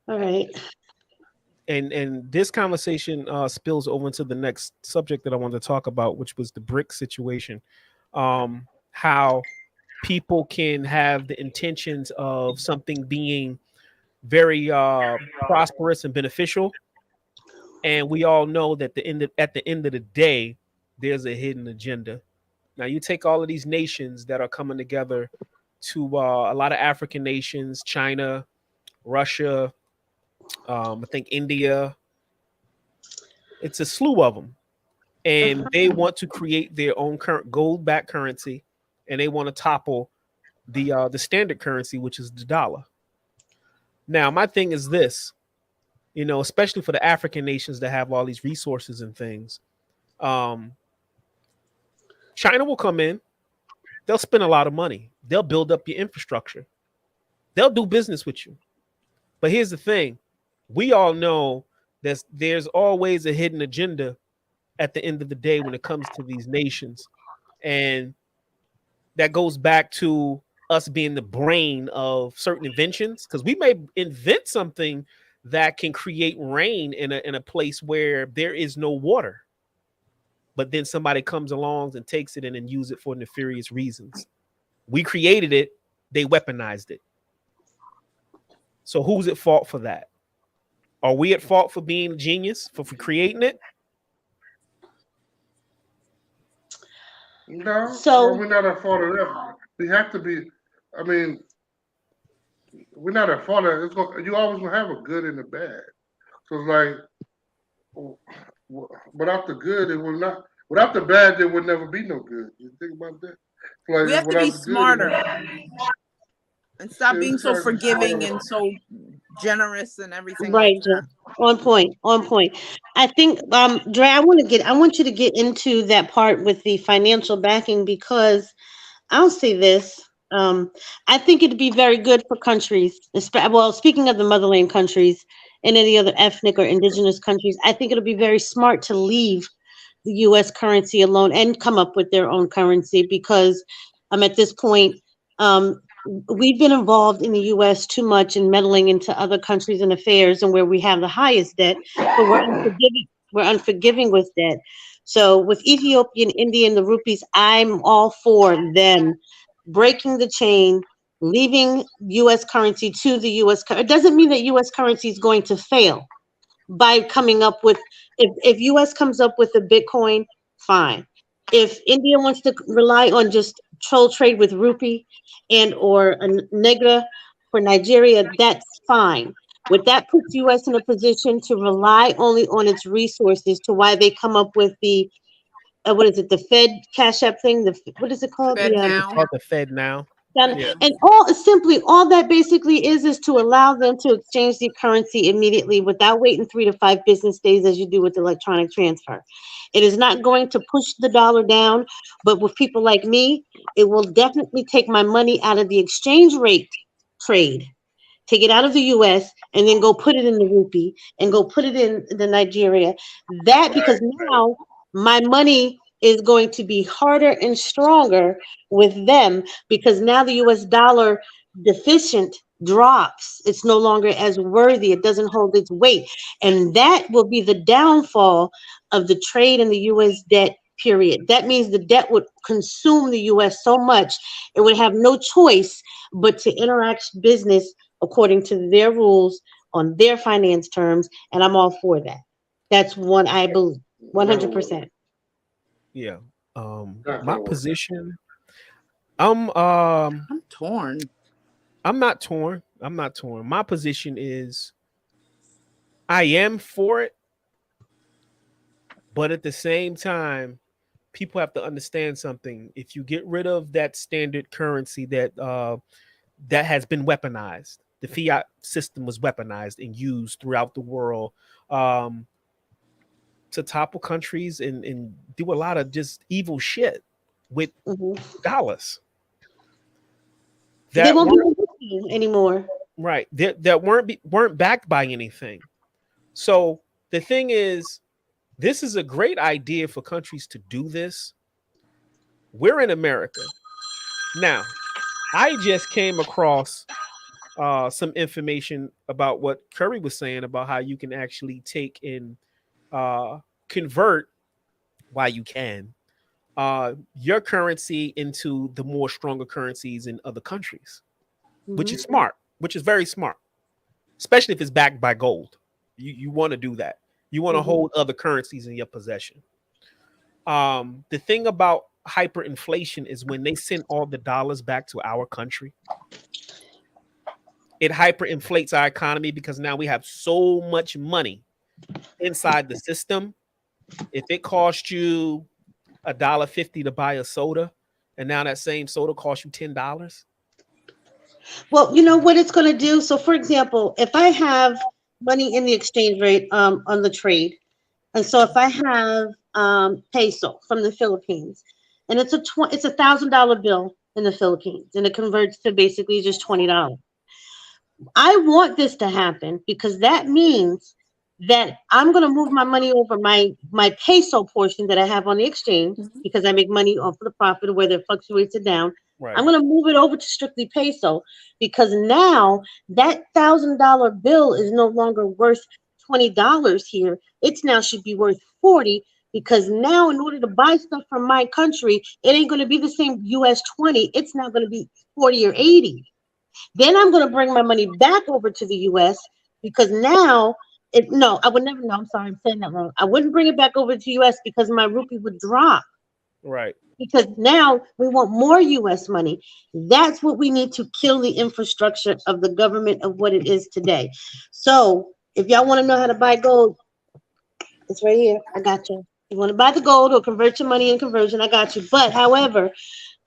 Speaker 1: All right.
Speaker 4: And this conversation spills over into the next subject that I wanted to talk about, which was the brick situation. How people can have the intentions of something being very prosperous and beneficial, and we all know that at the end of the day, there's a hidden agenda. Now, you take all of these nations that are coming together to a lot of African nations, China, Russia, I think India. It's a slew of them, and they want to create their own current gold-backed currency, and they want to topple the standard currency, which is the dollar. Now, my thing is this, especially for the African nations that have all these resources and things. China will come in, they'll spend a lot of money, they'll build up your infrastructure, they'll do business with you. But here's the thing, we all know that there's always a hidden agenda at the end of the day when it comes to these nations. And that goes back to us being the brain of certain inventions, because we may invent something that can create rain in a place where there is no water, but then somebody comes along and takes it in and use it for nefarious reasons. We created it, they weaponized it. So who's at fault for that? Are we at fault for being a genius, for creating it?
Speaker 3: No,
Speaker 1: So
Speaker 3: well, we're not at fault of that. We have to be. I mean, we're not at fault of it. You always gonna have a good and a bad. So it's like, without the good, it will not. Without the bad, there would never be no good. You think about that? Like,
Speaker 2: We have to be
Speaker 3: without the good,
Speaker 2: smarter and stop
Speaker 3: yeah, we
Speaker 2: being so
Speaker 3: try to be
Speaker 2: forgiving
Speaker 3: smarter.
Speaker 2: and so generous and everything like
Speaker 1: right, Jeff.
Speaker 2: that.
Speaker 1: On point. On point. I think, Dre, I want you to get into that part with the financial backing because I'll say this. I think it'd be very good for countries. Well, speaking of the motherland countries and any other ethnic or indigenous countries, I think it'll be very smart to leave the U.S. currency alone and come up with their own currency because at this point, um, we've been involved in the U.S. too much in meddling into other countries and affairs and where we have the highest debt, but we're unforgiving. We're unforgiving with debt. So with Ethiopian, Indian, the rupees, I'm all for them breaking the chain, leaving U.S. currency to the U.S. It doesn't mean that U.S. currency is going to fail by coming up with if US comes up with a Bitcoin, fine. If India wants to rely on just troll trade with rupee and or a negra for Nigeria, that's fine. What that puts US in a position to rely only on its resources to why they come up with the what is it, the Fed Cash App thing? What is it called?
Speaker 2: Fed
Speaker 4: It's
Speaker 2: now.
Speaker 4: called the Fed now. Yeah.
Speaker 1: And all that basically is to allow them to exchange the currency immediately without waiting 3 to 5 business days as you do with electronic transfer. It is not going to push the dollar down, but with people like me, it will definitely take my money out of the exchange rate trade, take it out of the US and then go put it in the rupee and go put it in the Nigeria. That because now my money is going to be harder and stronger with them because now the US dollar deficient drops. It's no longer as worthy. It doesn't hold its weight. And that will be the downfall of the trade and the US debt period. That means the debt would consume the US so much it would have no choice but to interact business according to their rules on their finance terms, and I'm all for that. That's one I believe
Speaker 3: Never will.
Speaker 1: 100%.
Speaker 4: Yeah.
Speaker 3: Not
Speaker 4: My
Speaker 3: gonna work.
Speaker 4: position, I'm um
Speaker 2: I'm torn.
Speaker 4: I'm not torn. I'm not torn. My position is I am for it, but at the same time, people have to understand something. If you get rid of that standard currency that has been weaponized, the fiat system was weaponized and used throughout the world to topple countries and do a lot of just evil shit with
Speaker 1: Mhm.
Speaker 4: dollars
Speaker 1: They
Speaker 4: that
Speaker 1: won't be
Speaker 4: weren't
Speaker 1: with you anymore.
Speaker 4: right, that weren't backed by anything. So the thing is, this is a great idea for countries to do this. We're in America now. I just came across some information about what Curry was saying about how you can actually take and convert, while you can, your currency into the more stronger currencies in other countries, which
Speaker 1: Mhm.
Speaker 4: is smart, which is very smart, especially if it's backed by gold. You want to do that. You want to
Speaker 1: Mhm.
Speaker 4: hold other currencies in your possession. The thing about hyperinflation is when they send all the dollars back to our country, it hyperinflates our economy because now we have so much money inside the system. If it cost you $1.50 to buy a soda, and now that same soda costs you $10.
Speaker 1: Well, you know what it's going to do. So, for example, if I have money in the exchange rate on the trade, and so if I have peso from the Philippines, and it's $1,000 bill in the Philippines, and it converts to basically just $20. I want this to happen because that means that I'm going to move my money over my peso portion that I have on the exchange
Speaker 2: Mhm.
Speaker 1: because I make money off of the profit, whether it fluctuates or down. I'm
Speaker 4: Right.
Speaker 1: going to move it over to strictly peso because now that $1,000 bill is no longer worth $20 here. It's now should be worth 40 because now in order to buy stuff from my country, it ain't going to be the same US 20. It's now going to be 40 or 80. Then I'm going to bring my money back over to the US because now no, I would never. No, I'm sorry, I'm saying that wrong. I wouldn't bring it back over to US because my rupee would drop
Speaker 4: Right.
Speaker 1: because now we want more US money. That's what we need to kill the infrastructure of the government of what it is today. So if y'all want to know how to buy gold, it's right here. I got you. You want to buy the gold or convert your money in conversion, I got you. But however,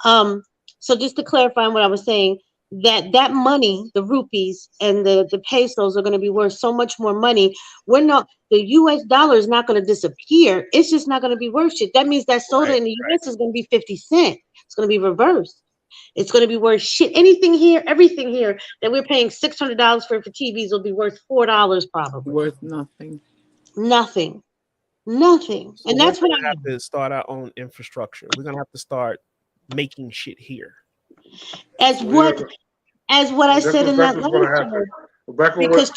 Speaker 1: um, so just to clarify on what I was saying, that money, the rupees and the pesos are going to be worth so much more money. We're not the US dollar is not going to disappear. It's just not going to be worth shit. That means that soda
Speaker 4: Right.
Speaker 1: in the US is going to be 50 cents. It's going to be reversed. It's going to be worth shit. Anything here, everything here that we're paying $600 for TVs will be worth $4 probably.
Speaker 2: Worth nothing.
Speaker 1: Nothing. Nothing.
Speaker 4: So
Speaker 1: And
Speaker 4: we're
Speaker 1: that's what
Speaker 4: gonna
Speaker 1: I
Speaker 4: have to start our own infrastructure. We're gonna have to start making shit here.
Speaker 1: as
Speaker 3: Well, yeah,
Speaker 1: what I said in
Speaker 3: that's
Speaker 1: that
Speaker 3: what's going
Speaker 1: last
Speaker 3: to happen.
Speaker 1: show
Speaker 3: Back on what?
Speaker 1: because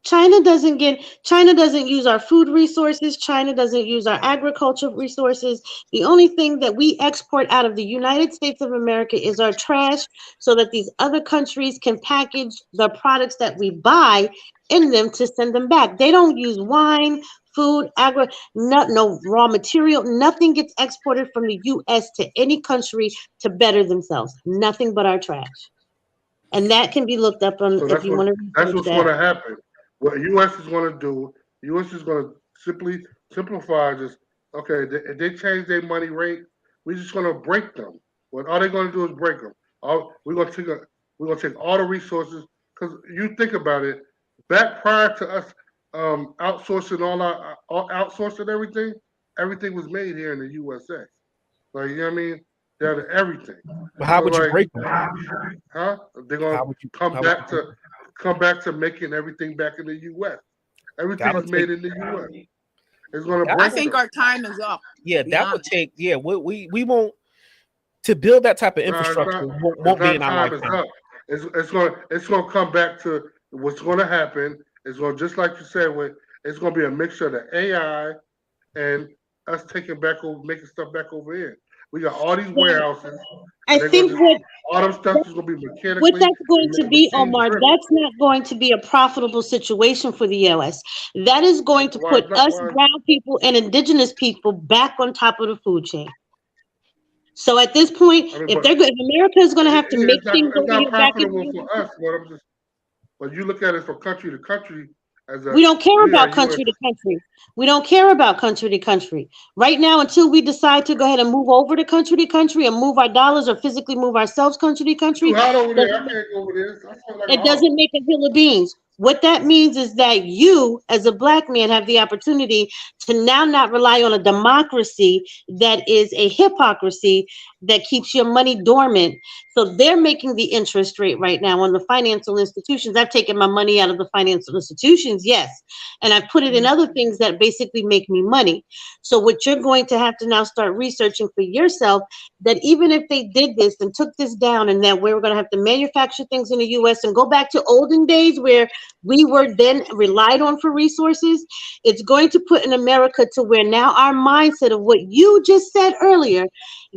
Speaker 1: China doesn't use our food resources. China doesn't use our agricultural resources. The only thing that we export out of the United States of America is our trash so that these other countries can package the products that we buy in them to send them back. They don't use wine, food, no raw material. Nothing gets exported from the US to any country to better themselves. Nothing but our trash. And that can be looked up on
Speaker 3: So
Speaker 1: if you want to
Speaker 3: that's
Speaker 1: research
Speaker 3: what's
Speaker 1: that.
Speaker 3: going to happen. What U.S. is going to do, U.S. is going to simply simplify this. Okay, if they change their money rate, we're just going to break them. What all they're going to do is break them. We're going to take all the resources because you think about it. Back prior to us outsourcing outsourcing everything, everything was made here in the USA. Like you know what I mean? They had everything.
Speaker 4: But how
Speaker 3: So
Speaker 4: would you
Speaker 3: like,
Speaker 4: break them?
Speaker 3: huh? They're
Speaker 4: How
Speaker 3: gonna
Speaker 4: would you?
Speaker 3: come
Speaker 4: How would you
Speaker 3: back
Speaker 4: break
Speaker 3: to
Speaker 4: them?
Speaker 3: come back to making everything back in the U.S. Everything
Speaker 4: That'll
Speaker 3: is made
Speaker 4: take.
Speaker 3: in the U.S. It's gonna
Speaker 4: That
Speaker 2: I
Speaker 3: break
Speaker 4: would.
Speaker 2: think
Speaker 3: them.
Speaker 2: our time is up, to
Speaker 4: Yeah,
Speaker 2: be
Speaker 4: that would
Speaker 2: honest.
Speaker 4: take. Yeah, we won't to build that type of
Speaker 3: No,
Speaker 4: infrastructure.
Speaker 3: it's
Speaker 4: Won't be
Speaker 3: not
Speaker 4: in our
Speaker 3: time. It's
Speaker 4: lifetime.
Speaker 3: up. It's gonna come back to what's gonna happen. It's gonna just like you said. It's gonna be a mixture of the AI and us taking back over, making stuff back over here. We got all these
Speaker 1: Well,
Speaker 3: warehouses,
Speaker 1: I
Speaker 3: and they're gonna
Speaker 1: think
Speaker 3: just all them stuff is gonna be
Speaker 1: what
Speaker 3: mechanically
Speaker 1: that's going
Speaker 3: and
Speaker 1: to be,
Speaker 3: machine
Speaker 1: Omar,
Speaker 3: driven.
Speaker 1: that's not going to be a profitable situation for the US. That is going to
Speaker 3: Why
Speaker 1: put
Speaker 3: is not?
Speaker 1: us
Speaker 3: Why?
Speaker 1: brown people and indigenous people back on top of the food chain. So at this point,
Speaker 3: I mean,
Speaker 1: if
Speaker 3: but
Speaker 1: if America is going to have to make
Speaker 3: it's not
Speaker 1: things over
Speaker 3: it's not
Speaker 1: here back in
Speaker 3: profitable
Speaker 1: the
Speaker 3: for
Speaker 1: US,
Speaker 3: us. What I'm just, but you look at it from country to country, as
Speaker 1: We
Speaker 3: a
Speaker 1: don't care
Speaker 3: we are
Speaker 1: about
Speaker 3: U.S.
Speaker 1: country to country. We don't care about country to country. Right now, until we decide to go ahead and move over to country and move our dollars or physically move ourselves country to
Speaker 3: It's too
Speaker 1: country,
Speaker 3: hot over there. I
Speaker 1: doesn't
Speaker 3: can't go over there. I feel like a
Speaker 1: it
Speaker 3: hog.
Speaker 1: doesn't make a hill of beans. What that means is that you, as a black man, have the opportunity to now not rely on a democracy that is a hypocrisy that keeps your money dormant. So they're making the interest rate right now on the financial institutions. I've taken my money out of the financial institutions, yes, and I've put it in other things that basically make me money. So what you're going to have to now start researching for yourself, that even if they did this and took this down, and that we're going to have to manufacture things in the US and go back to olden days where we were then relied on for resources, it's going to put in America to where now our mindset of what you just said earlier,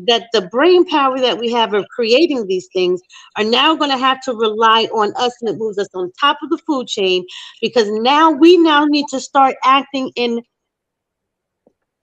Speaker 1: that the brain power that we have of creating these things are now going to have to rely on us, and it moves us on top of the food chain, because now we now need to start acting in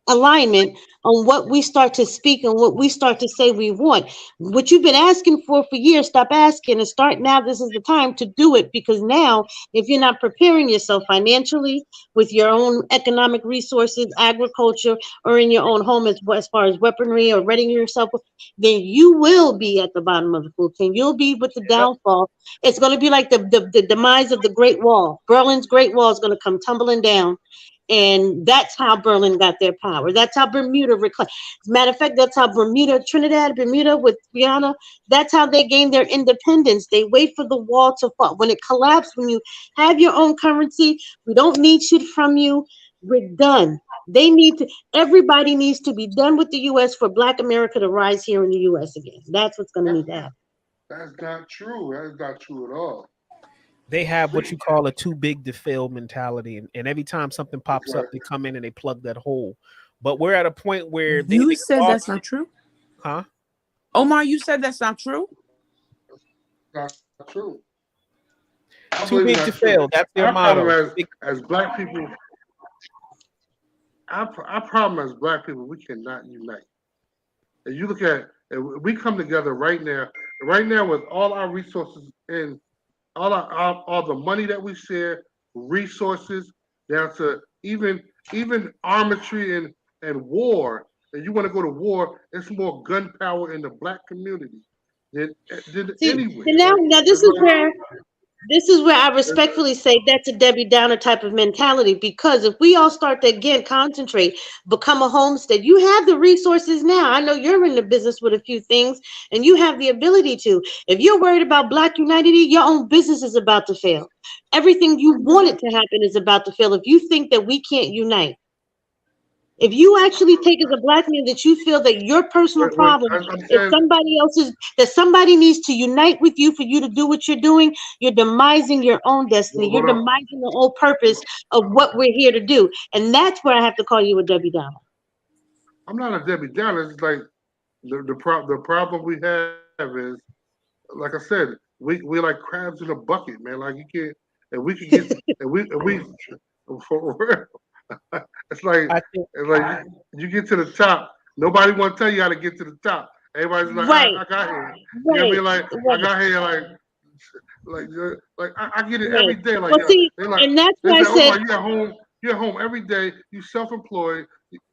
Speaker 1: alignment on what we start to speak and what we start to say we want. What you've been asking for years, stop asking and start now. This is the time to do it, because now, if you're not preparing yourself financially with your own economic resources, agriculture, or in your own home as far as weaponry or readying yourself, then you will be at the bottom of the food chain. You'll be with the
Speaker 4: Yep.
Speaker 1: downfall. It's going to be like the demise of the Great Wall. Berlin's Great Wall is going to come tumbling down. And that's how Berlin got their power. That's how Bermuda reclaimed. As a matter of fact, that's how Trinidad, Bermuda with Guyana, that's how they gained their independence. They wait for the wall to fall. When it collapsed, when you have your own currency, we don't need shit from you. We're done. Everybody needs to be done with the US for Black America to rise here in the US again. That's what's going to need to happen.
Speaker 3: That's not true. That is not true at all.
Speaker 4: They have what you call a too big to fail mentality, and every time something
Speaker 3: That's
Speaker 4: pops
Speaker 3: right.
Speaker 4: up, they come in and they plug that hole. But we're at a point where
Speaker 2: You
Speaker 4: they
Speaker 2: said
Speaker 4: lost
Speaker 2: that's not
Speaker 4: it,
Speaker 2: true.
Speaker 4: huh?
Speaker 2: Omar, you said that's not true.
Speaker 3: Not true. I
Speaker 4: Too
Speaker 3: believe it's
Speaker 4: big
Speaker 3: not
Speaker 4: to
Speaker 3: true.
Speaker 4: fail. That's their
Speaker 3: Our problem
Speaker 4: motto. Too big.
Speaker 3: as black people, our problem as black people, we cannot unite. And you look at, and we come together right now with all our resources and all the money that we share, resources down to even armatry and war. And you want to go to war, it's more gunpowder in the black community than
Speaker 1: See,
Speaker 3: anywhere.
Speaker 1: and now,
Speaker 3: Like
Speaker 1: now
Speaker 3: it's like
Speaker 1: this is where I respectfully say that's a Debbie Downer type of mentality, because if we all start to again concentrate, become a homestead, you have the resources now. I know you're in the business with a few things and you have the ability to. If you're worried about Black unity, your own business is about to fail. Everything you wanted to happen is about to fail if you think that we can't unite. If you actually take as a black man that you feel that your personal
Speaker 3: when
Speaker 1: problem
Speaker 3: I'm
Speaker 1: is
Speaker 3: saying,
Speaker 1: somebody else's, that somebody needs to unite with you for you to do what you're doing, you're demising your own destiny.
Speaker 3: well,
Speaker 1: You're
Speaker 3: hold on.
Speaker 1: demising the whole purpose of what we're here to do. And that's where I have to call you a Debbie Downer.
Speaker 3: I'm not a Debbie Downer. It's like the problem we have is, like I said, we like crabs in a bucket, man. Like you can't, and we can get, and we for real.
Speaker 4: I think
Speaker 3: It's like you get to the top. Nobody want to tell you how to get to the top. Everybody's like,
Speaker 1: Right,
Speaker 3: I got here. You know what I
Speaker 1: right,
Speaker 3: mean? Like I
Speaker 1: right,
Speaker 3: got here. Like I get it
Speaker 1: right.
Speaker 3: every day. Like
Speaker 1: Well, see,
Speaker 3: they like
Speaker 1: and that's
Speaker 3: they
Speaker 1: why I
Speaker 3: say, oh
Speaker 1: said,
Speaker 3: my, you at home. You're at home every day. You self-employed.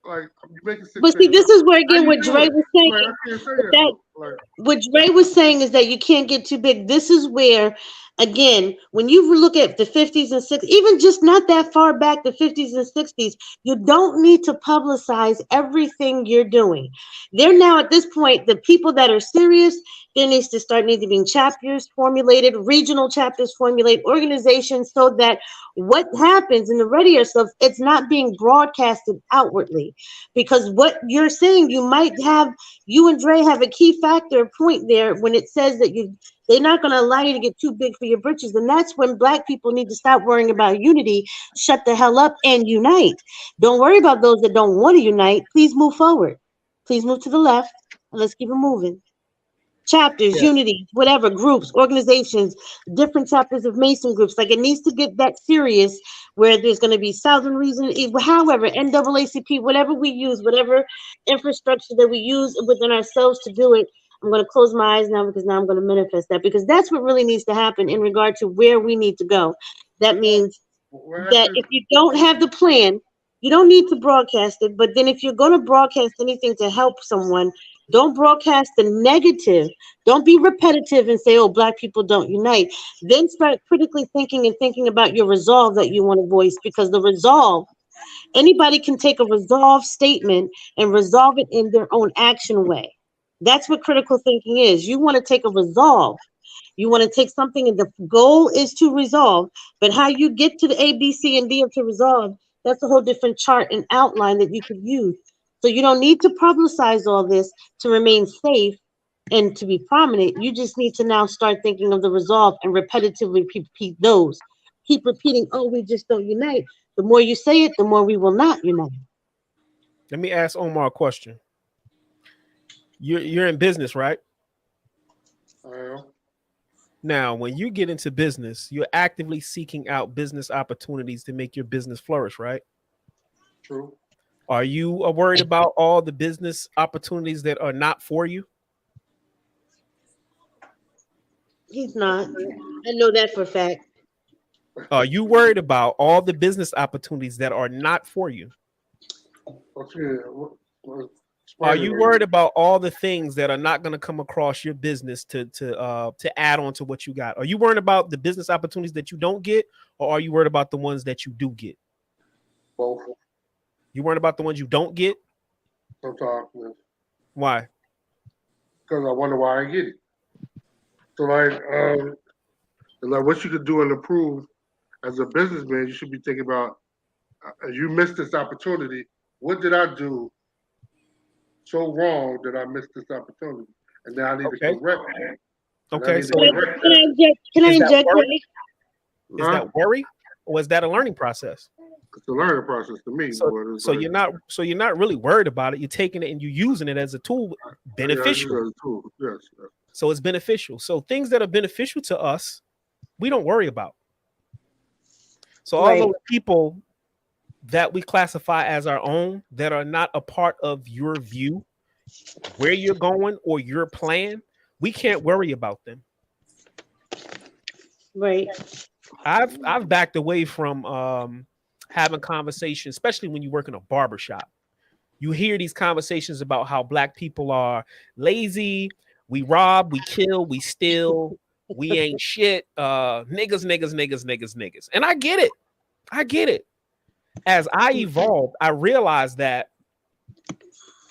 Speaker 3: Like you making six
Speaker 1: but see,
Speaker 3: figures.
Speaker 1: this is where
Speaker 3: How
Speaker 1: again
Speaker 3: you
Speaker 1: what
Speaker 3: do
Speaker 1: Dre
Speaker 3: it?
Speaker 1: was
Speaker 3: I'm
Speaker 1: saying,
Speaker 3: like I can't say
Speaker 1: but
Speaker 3: that
Speaker 1: that
Speaker 3: though. Like
Speaker 1: what Dre was saying is that you can't get too big. This is where, again, when you look at the 50s and 60s, even just not that far back, the 50s and 60s, you don't need to publicize everything you're doing. They're now at this point, the people that are serious, there needs to be chapters formulated, regional chapters formulated, organizations, so that what happens in the radio stuff, it's not being broadcasted outwardly. Because what you're saying, you and Dre have a key factor point there when it says that they're not going to allow you to get too big for your britches. And that's when black people need to stop worrying about unity, shut the hell up and unite. Don't worry about those that don't want to unite. Please move forward. Please move to the left and let's keep it moving. Chapters,
Speaker 4: yeah.
Speaker 1: unity, whatever, groups, organizations, different chapters of Mason groups. Like it needs to get that serious where there's going to be Southern Reason, however, NAACP, whatever we use, whatever infrastructure that we use within ourselves to do it. I'm going to close my eyes now because now I'm going to manifest that, because that's what really needs to happen in regard to where we need to go. That means
Speaker 3: What
Speaker 1: that
Speaker 3: happened?
Speaker 1: if you don't have the plan, you don't need to broadcast it. But then if you're going to broadcast anything to help someone, don't broadcast the negative. Don't be repetitive and say, oh, black people don't unite. Then start critically thinking and thinking about your resolve that you want to voice, because the resolve, anybody can take a resolve statement and resolve it in their own action way. That's what critical thinking is. You want to take a resolve. You want to take something and the goal is to resolve, but how you get to the A, B, C, and D of to resolve, that's a whole different chart and outline that you could use. So you don't need to publicize all this to remain safe and to be prominent. You just need to now start thinking of the resolve and repetitively repeat those. Keep repeating, oh, we just don't unite. The more you say it, the more we will not unite.
Speaker 4: Let me ask Omar a question. You're in business, right?
Speaker 3: Uh,
Speaker 4: Now, when you get into business, you're actively seeking out business opportunities to make your business flourish, right?
Speaker 3: true.
Speaker 4: Are you worried about all the business opportunities that are not for you?
Speaker 1: He's not. I know that for a fact.
Speaker 4: Are you worried about all the business opportunities that are not for you?
Speaker 3: Okay.
Speaker 4: Are
Speaker 3: Explain it.
Speaker 4: you worried about all the things that are not going to come across your business to add on to what you got? Are you worried about the business opportunities that you don't get, or are you worried about the ones that you do get?
Speaker 3: Both.
Speaker 4: You worried about the ones you don't get?
Speaker 3: Sometimes, yes.
Speaker 4: Why?
Speaker 3: Because I wonder why I get it. So like what you could do and improve as a businessman, you should be thinking about you missed this opportunity. What did I do so wrong that I missed this opportunity? And now I need to
Speaker 4: Okay.
Speaker 3: correct that. And I
Speaker 4: Okay.
Speaker 3: need
Speaker 4: So
Speaker 3: to
Speaker 1: Can
Speaker 3: correct
Speaker 1: I
Speaker 3: that.
Speaker 1: inject? Can I
Speaker 4: is that
Speaker 1: inject?
Speaker 4: worry? Is
Speaker 3: Huh?
Speaker 4: that worry, or is that a learning process?
Speaker 3: It's a learning process to me.
Speaker 4: So,
Speaker 3: But it's
Speaker 4: so
Speaker 3: like,
Speaker 4: you're not really worried about it. You're taking it and you're using it as a tool,
Speaker 3: yeah, I use it
Speaker 4: beneficial.
Speaker 3: as a tool. Yes. Yes.
Speaker 4: So it's beneficial. So things that are beneficial to us, we don't worry about. So all
Speaker 1: Right.
Speaker 4: those people that we classify as our own that are not a part of your view, where you're going or your plan, we can't worry about them.
Speaker 1: Right.
Speaker 4: I've backed away from having conversations, especially when you work in a barbershop. You hear these conversations about how black people are lazy, we rob, we kill, we steal, we ain't shit, niggas. And I get it. I get it. As I evolved, I realized that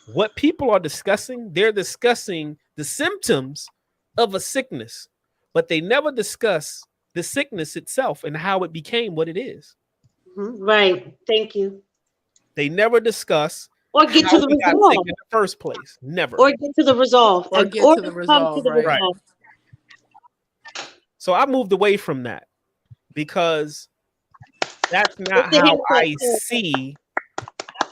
Speaker 4: what people are discussing, they're discussing the symptoms of a sickness, but they never discuss the sickness itself and how it became what it is.
Speaker 1: Right. Thank you.
Speaker 4: They never discuss
Speaker 1: Or get to
Speaker 4: how
Speaker 1: the
Speaker 4: we got sick
Speaker 1: resolve.
Speaker 4: in the first place. Never.
Speaker 1: Or get to the resolve.
Speaker 2: Or get
Speaker 1: Or
Speaker 2: to the
Speaker 1: come to
Speaker 2: resolve,
Speaker 1: the
Speaker 2: right?
Speaker 4: Right.
Speaker 1: resolve.
Speaker 4: So I moved away from that because that's
Speaker 1: What's
Speaker 4: not
Speaker 1: the
Speaker 4: how
Speaker 1: haircut?
Speaker 4: I see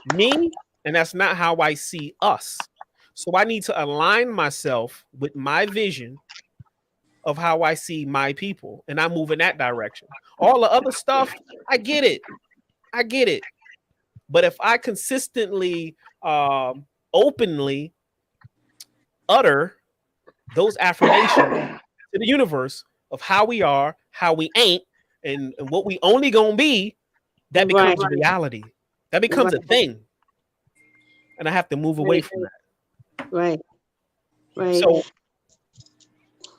Speaker 4: me, and that's not how I see us. So I need to align myself with my vision of how I see my people, and I move in that direction. All the other stuff, I get it. I get it. But if I consistently, openly utter those affirmations to the universe of how we are, how we ain't, and what we only gonna be, that
Speaker 1: Right.
Speaker 4: becomes reality. That becomes a
Speaker 1: Right.
Speaker 4: thing. And I have to move away
Speaker 1: Right.
Speaker 4: from that.
Speaker 1: Right. Right.
Speaker 4: So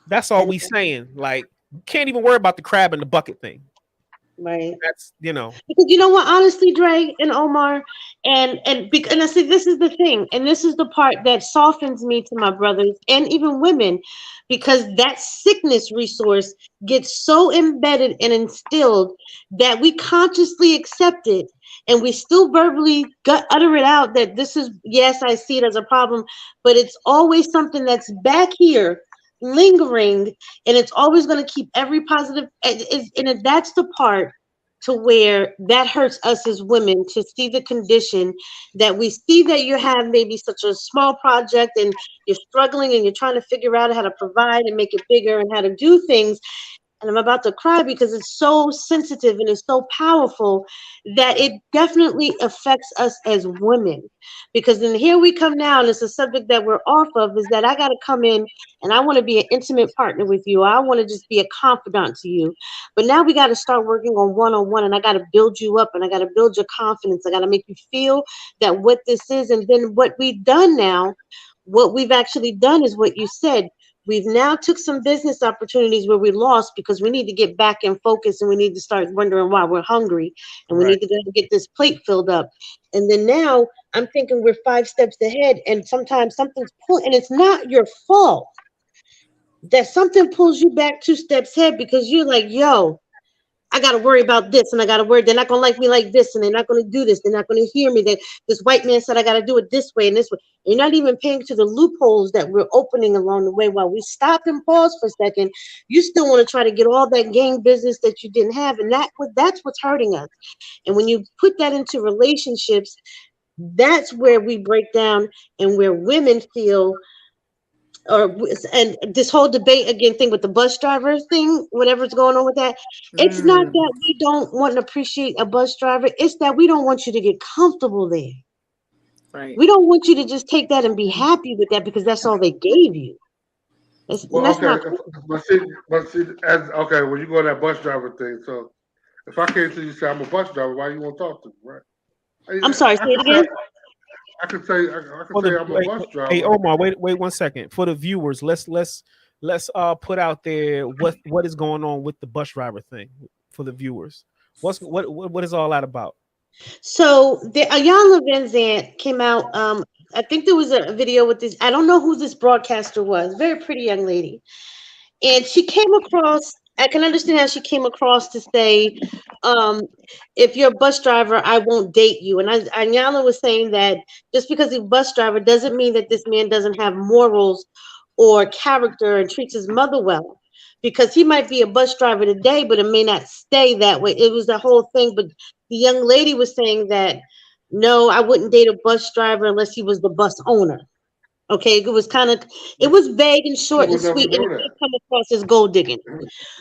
Speaker 4: that's all
Speaker 1: And
Speaker 4: we saying. Like, can't even worry about the crab in the bucket thing.
Speaker 1: right.
Speaker 4: That's,
Speaker 1: Because you know what, honestly, Dre and Omar, and I see this is the thing, and this is the part that softens me to my brothers and even women, because that sickness resource gets so embedded and instilled that we consciously accept it, and we still verbally utter it out that this is, yes, I see it as a problem, but it's always something that's back here lingering, and it's always going to keep every positive, and that's the part to where that hurts us as women, to see the condition that we see that you have maybe such a small project and you're struggling and you're trying to figure out how to provide and make it bigger and how to do things. and I'm about to cry because it's so sensitive and it's so powerful that it definitely affects us as women. Because then here we come now, and it's a subject that we're off of, is that I got to come in and I want to be an intimate partner with you. I want to just be a confidant to you. But now we got to start working on one, and I got to build you up, and I got to build your confidence. I got to make you feel that what this is. And then what we've done now, what we've actually done is what you said. We've now took some business opportunities where we lost because we need to get back in focus, and we need to start wondering why we're hungry, and we
Speaker 4: Right.
Speaker 1: need to go and get this plate filled up. And then now I'm thinking we're 5 steps ahead, and sometimes something's and it's not your fault that something pulls you back 2 steps ahead because you're like, yo, I got to worry about this, and I got to worry. They're not going to like me like this, and they're not going to do this. They're not going to hear me. That this white man said I got to do it this way and this way. You're not even paying to the loopholes that we're opening along the way. While we stop and pause for a second, you still want to try to get all that gang business that you didn't have, and that's what's hurting us. And when you put that into relationships, that's where we break down, and where women feel, and this whole debate again thing with the bus driver thing, whatever's going on with that, it's not
Speaker 2: Mm,
Speaker 1: that we don't want to appreciate a bus driver, it's that we don't want you to get comfortable there.
Speaker 2: right.
Speaker 1: We don't want you to just take that and be happy with that because that's all they gave you. And
Speaker 3: Well,
Speaker 1: that's not
Speaker 3: okay,
Speaker 1: cool.
Speaker 3: but see, as okay, when you go on that bus driver thing, so if I came to you and say I'm a bus driver, why you won't talk to me, right?
Speaker 1: I'm sorry,
Speaker 3: I,
Speaker 1: say
Speaker 3: I
Speaker 1: it
Speaker 3: can say
Speaker 1: again.
Speaker 3: I can
Speaker 4: For
Speaker 3: say
Speaker 4: the
Speaker 3: I'm a bus
Speaker 4: hey
Speaker 3: driver.
Speaker 4: Omar, wait 1 second. For the viewers, let's put out there what is going on with the bus driver thing for the viewers. What is all that about?
Speaker 1: So Ayanna Van Zant came out. I think there was a video with this. I don't know who this broadcaster was. Very pretty young lady, and she came across. I can understand how she came across to say, um, if you're a bus driver, I won't date you. And Ayanna was saying that just because he's a bus driver doesn't mean that this man doesn't have morals or character and treats his mother well. Because he might be a bus driver today, but it may not stay that way. It was the whole thing. But the young lady was saying that no, I wouldn't date a bus driver unless he was the bus owner. Okay, it was kind of, it
Speaker 3: But
Speaker 1: was vague and short
Speaker 3: people
Speaker 1: and
Speaker 3: never
Speaker 1: sweet, and
Speaker 3: know
Speaker 1: it
Speaker 3: that.
Speaker 1: did come across as gold digging.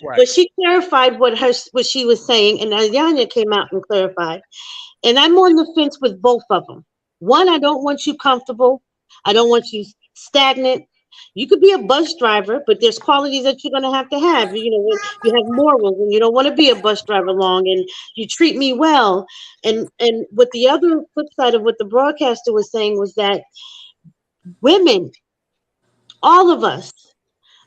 Speaker 4: Right.
Speaker 1: But she clarified what she was saying, and Ayanya came out and clarified. And I'm on the fence with both of them. One, I don't want you comfortable. I don't want you stagnant. You could be a bus driver, but there's qualities that you're going to have to have. You know, when you have morals, and you don't want to be a bus driver long, and you treat me well. And what the other flip side of what the broadcaster was saying was that women, all of us,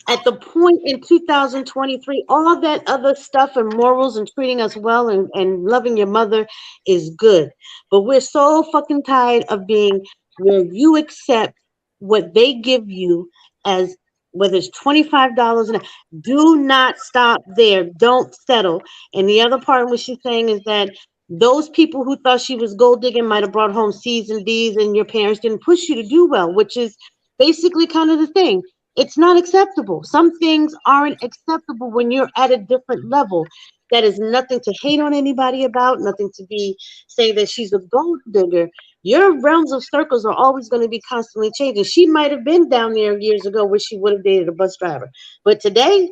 Speaker 1: at the point in 2023, all that other stuff and morals and treating us well and loving your mother is good. But we're so fucking tired of being where you accept what they give you as whether it's $25 an hour. Do not stop there. Don't settle. And the other part what she's saying is that those people who thought she was gold digging might have brought home C's and D's, and your parents didn't push you to do well, which is basically kind of the thing. It's not acceptable. Some things aren't acceptable when you're at a different level. That is nothing to hate on anybody about, nothing to be saying that she's a gold digger. Your realms of circles are always going to be constantly changing. She might have been down there years ago where she would have dated a bus driver, but today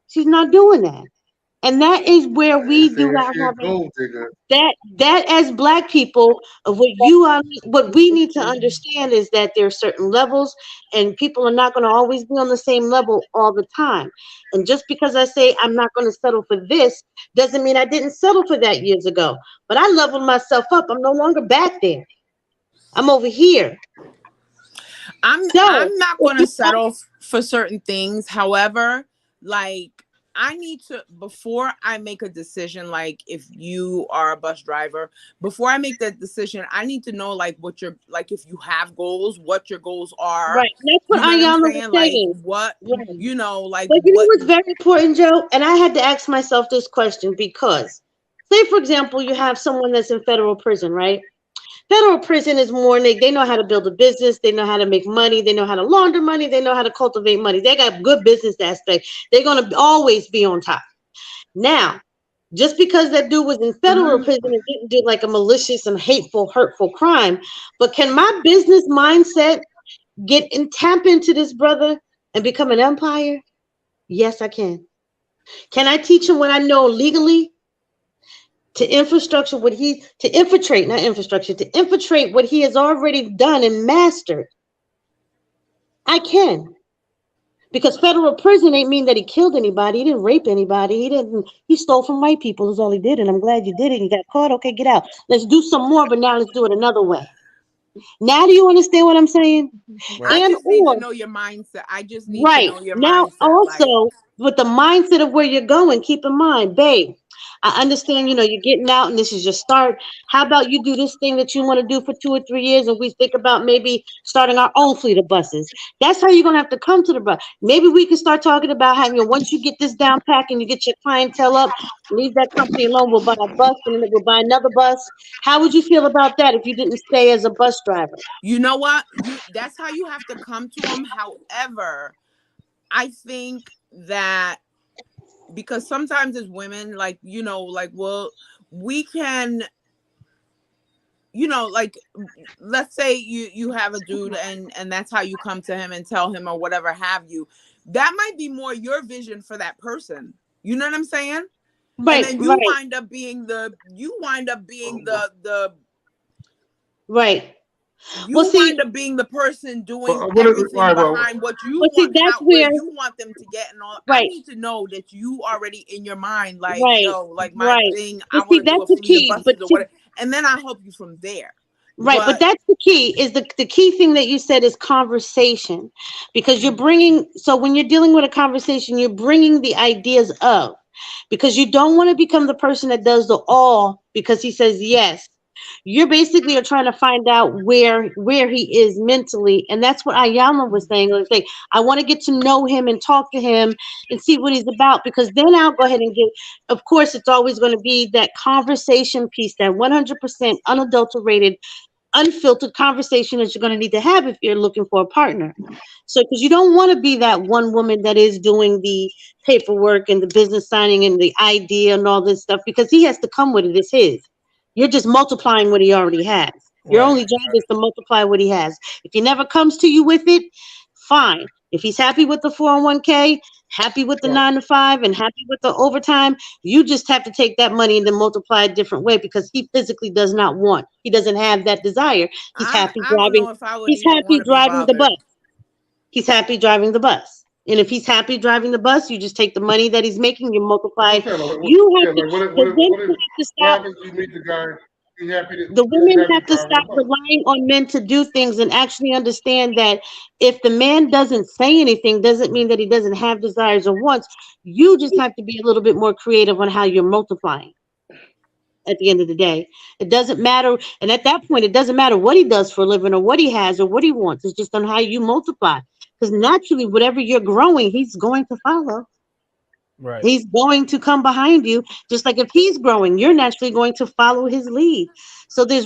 Speaker 1: she's not doing that. And that is where
Speaker 3: They
Speaker 1: we
Speaker 3: say
Speaker 1: do
Speaker 3: if
Speaker 1: our
Speaker 3: she a gold digger,
Speaker 1: that as black people of what we need to understand is that there are certain levels, and people are not going to always be on the same level all the time. And just because I say I'm not going to settle for this doesn't mean I didn't settle for that years ago, but I leveled myself up. I'm no longer back there. I'm over here. So
Speaker 2: I'm not
Speaker 1: if
Speaker 2: gonna
Speaker 1: you
Speaker 2: settle for certain things. However, like I need to before I make a decision, like if you are a bus driver, before I make that decision, I need to know like what your like if you have goals, what your goals are.
Speaker 1: right, that's what
Speaker 2: You get what I'm
Speaker 1: Ayana was
Speaker 2: saying? Like
Speaker 1: saying.
Speaker 2: what
Speaker 1: Right.
Speaker 2: like
Speaker 1: But you know
Speaker 2: what
Speaker 1: what's very important, Joe? And I had to ask myself this question because, say, for example, you have someone that's in federal prison, right? Federal prison is more, they know how to build a business, they know how to make money, they know how to launder money, they know how to cultivate money. They got good business aspect. They're going to always be on top. Now, just because that dude was in federal prison and didn't do like a malicious and hateful, hurtful crime, but can my business mindset get and tap into this brother and become an empire? Yes, I can. Can I teach him what I know legally to infrastructure what he to infiltrate, not infrastructure, to infiltrate what he has already done and mastered? I can. Because federal prison ain't mean that he killed anybody. He didn't rape anybody. He stole from white people is all he did. And I'm glad you did it. You got caught. Okay, get out. Let's do some more, but now let's do it another way. Now do you understand what I'm saying?
Speaker 2: I
Speaker 4: Right.
Speaker 1: And
Speaker 2: just need to
Speaker 1: or
Speaker 2: know your mindset. I just need to
Speaker 1: right.
Speaker 2: know your
Speaker 1: Now
Speaker 2: mindset. Like,
Speaker 1: also with the mindset of where you're going, keep in mind, babe, I understand, you're getting out and this is your start. How about you do this thing that you want to do for 2 or 3 years and we think about maybe starting our own fleet of buses. That's how you're gonna have to come to the bus. Maybe we can start talking about how, once you get this down pack and you get your clientele up, leave that company alone. We'll buy a bus and then we'll buy another bus. How would you feel about that if you didn't stay as a bus driver?
Speaker 2: you know what? That's how you have to come to them. However, I think that because sometimes as women, like, like, well, we can, like, let's say you have a dude and that's how you come to him and tell him or whatever have you. That might be more your vision for that person. You know what I'm saying? And
Speaker 1: Right,
Speaker 2: then you
Speaker 1: right,
Speaker 2: wind up being the
Speaker 1: right. Well,
Speaker 2: you
Speaker 1: see,
Speaker 2: wind up being the person doing
Speaker 3: But
Speaker 2: everything
Speaker 3: well,
Speaker 2: behind what you
Speaker 1: well, see,
Speaker 2: want,
Speaker 1: that's
Speaker 2: how where
Speaker 1: where,
Speaker 2: you want them to get and all. I
Speaker 1: right,
Speaker 2: need to know that you already in your mind, like,
Speaker 1: right,
Speaker 2: yo, like my
Speaker 1: right.
Speaker 2: thing,
Speaker 1: But
Speaker 2: I
Speaker 1: see,
Speaker 2: want to do
Speaker 1: that's
Speaker 2: a
Speaker 1: the
Speaker 2: fleet of
Speaker 1: key. But
Speaker 2: buses or
Speaker 1: see,
Speaker 2: whatever, and then I'll help you from there.
Speaker 1: right, but
Speaker 2: But
Speaker 1: that's the key. Is the key thing that you said is conversation, because you're bringing. So when you're dealing with a conversation, you're bringing the ideas of, because you don't want to become the person that does the all because he says yes. You basically are trying to find out where he is mentally, and that's what Ayala was saying. Like, I want to get to know him and talk to him and see what he's about, because then I'll go ahead and get. Of course, it's always going to be that conversation piece, that 100% unadulterated, unfiltered conversation that you're going to need to have if you're looking for a partner. So, because you don't want to be that one woman that is doing the paperwork and the business signing and the idea and all this stuff, because he has to come with it. It's his. You're just multiplying what he already has. Your
Speaker 4: Right.
Speaker 1: only job is to multiply what he has. If he never comes to you with it, fine. If he's happy with the 401k, happy with the
Speaker 3: well,
Speaker 1: 9 to 5, and happy with the overtime, you just have to take that money and then multiply a different way, because he physically does not want. He doesn't have that desire. He's happy
Speaker 2: I don't
Speaker 1: driving.
Speaker 2: know if I would
Speaker 1: He's
Speaker 2: even want
Speaker 1: happy
Speaker 2: to be
Speaker 1: driving the bus.
Speaker 2: bothered.
Speaker 1: He's happy driving the bus. And if he's happy driving the bus, you just take the money that he's making, you multiply
Speaker 3: that's
Speaker 1: it.
Speaker 3: what I'm saying. Like,
Speaker 1: You
Speaker 3: yeah,
Speaker 1: have to,
Speaker 3: like
Speaker 1: the women have to
Speaker 3: what
Speaker 1: stop.
Speaker 3: happens? You meet the guy. He's happy.
Speaker 1: The
Speaker 3: He's
Speaker 1: women
Speaker 3: happy
Speaker 1: have to
Speaker 3: driving the
Speaker 1: stop
Speaker 3: bus.
Speaker 1: relying on men to do things and actually understand that if the man doesn't say anything, doesn't mean that he doesn't have desires or wants. You just have to be a little bit more creative on how you're multiplying. At the end of the day, it doesn't matter. And at that point, it doesn't matter what he does for a living or what he has or what he wants. It's just on how you multiply. Because naturally, whatever you're growing, he's going to follow.
Speaker 4: Right.
Speaker 1: He's going to come behind you. Just like if he's growing, you're naturally going to follow his lead. So this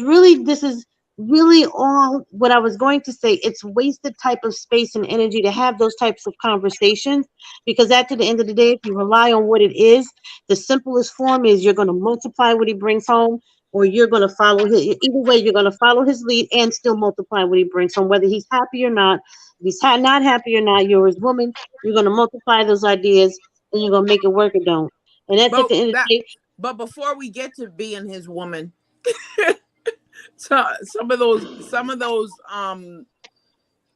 Speaker 1: is really all what I was going to say. It's wasted type of space and energy to have those types of conversations, because at the end of the day, if you rely on what it is, the simplest form is you're going to multiply what he brings home, or you're going to follow his. Either way, you're going to follow his lead and still multiply what he brings home, whether he's happy or not. If he's not happy or not, you're his woman. You're going to multiply those ideas and you're gonna make it work or don't. And that's at
Speaker 2: But
Speaker 1: the end of
Speaker 2: that
Speaker 1: the day.
Speaker 2: but before we get to being his woman, so some of those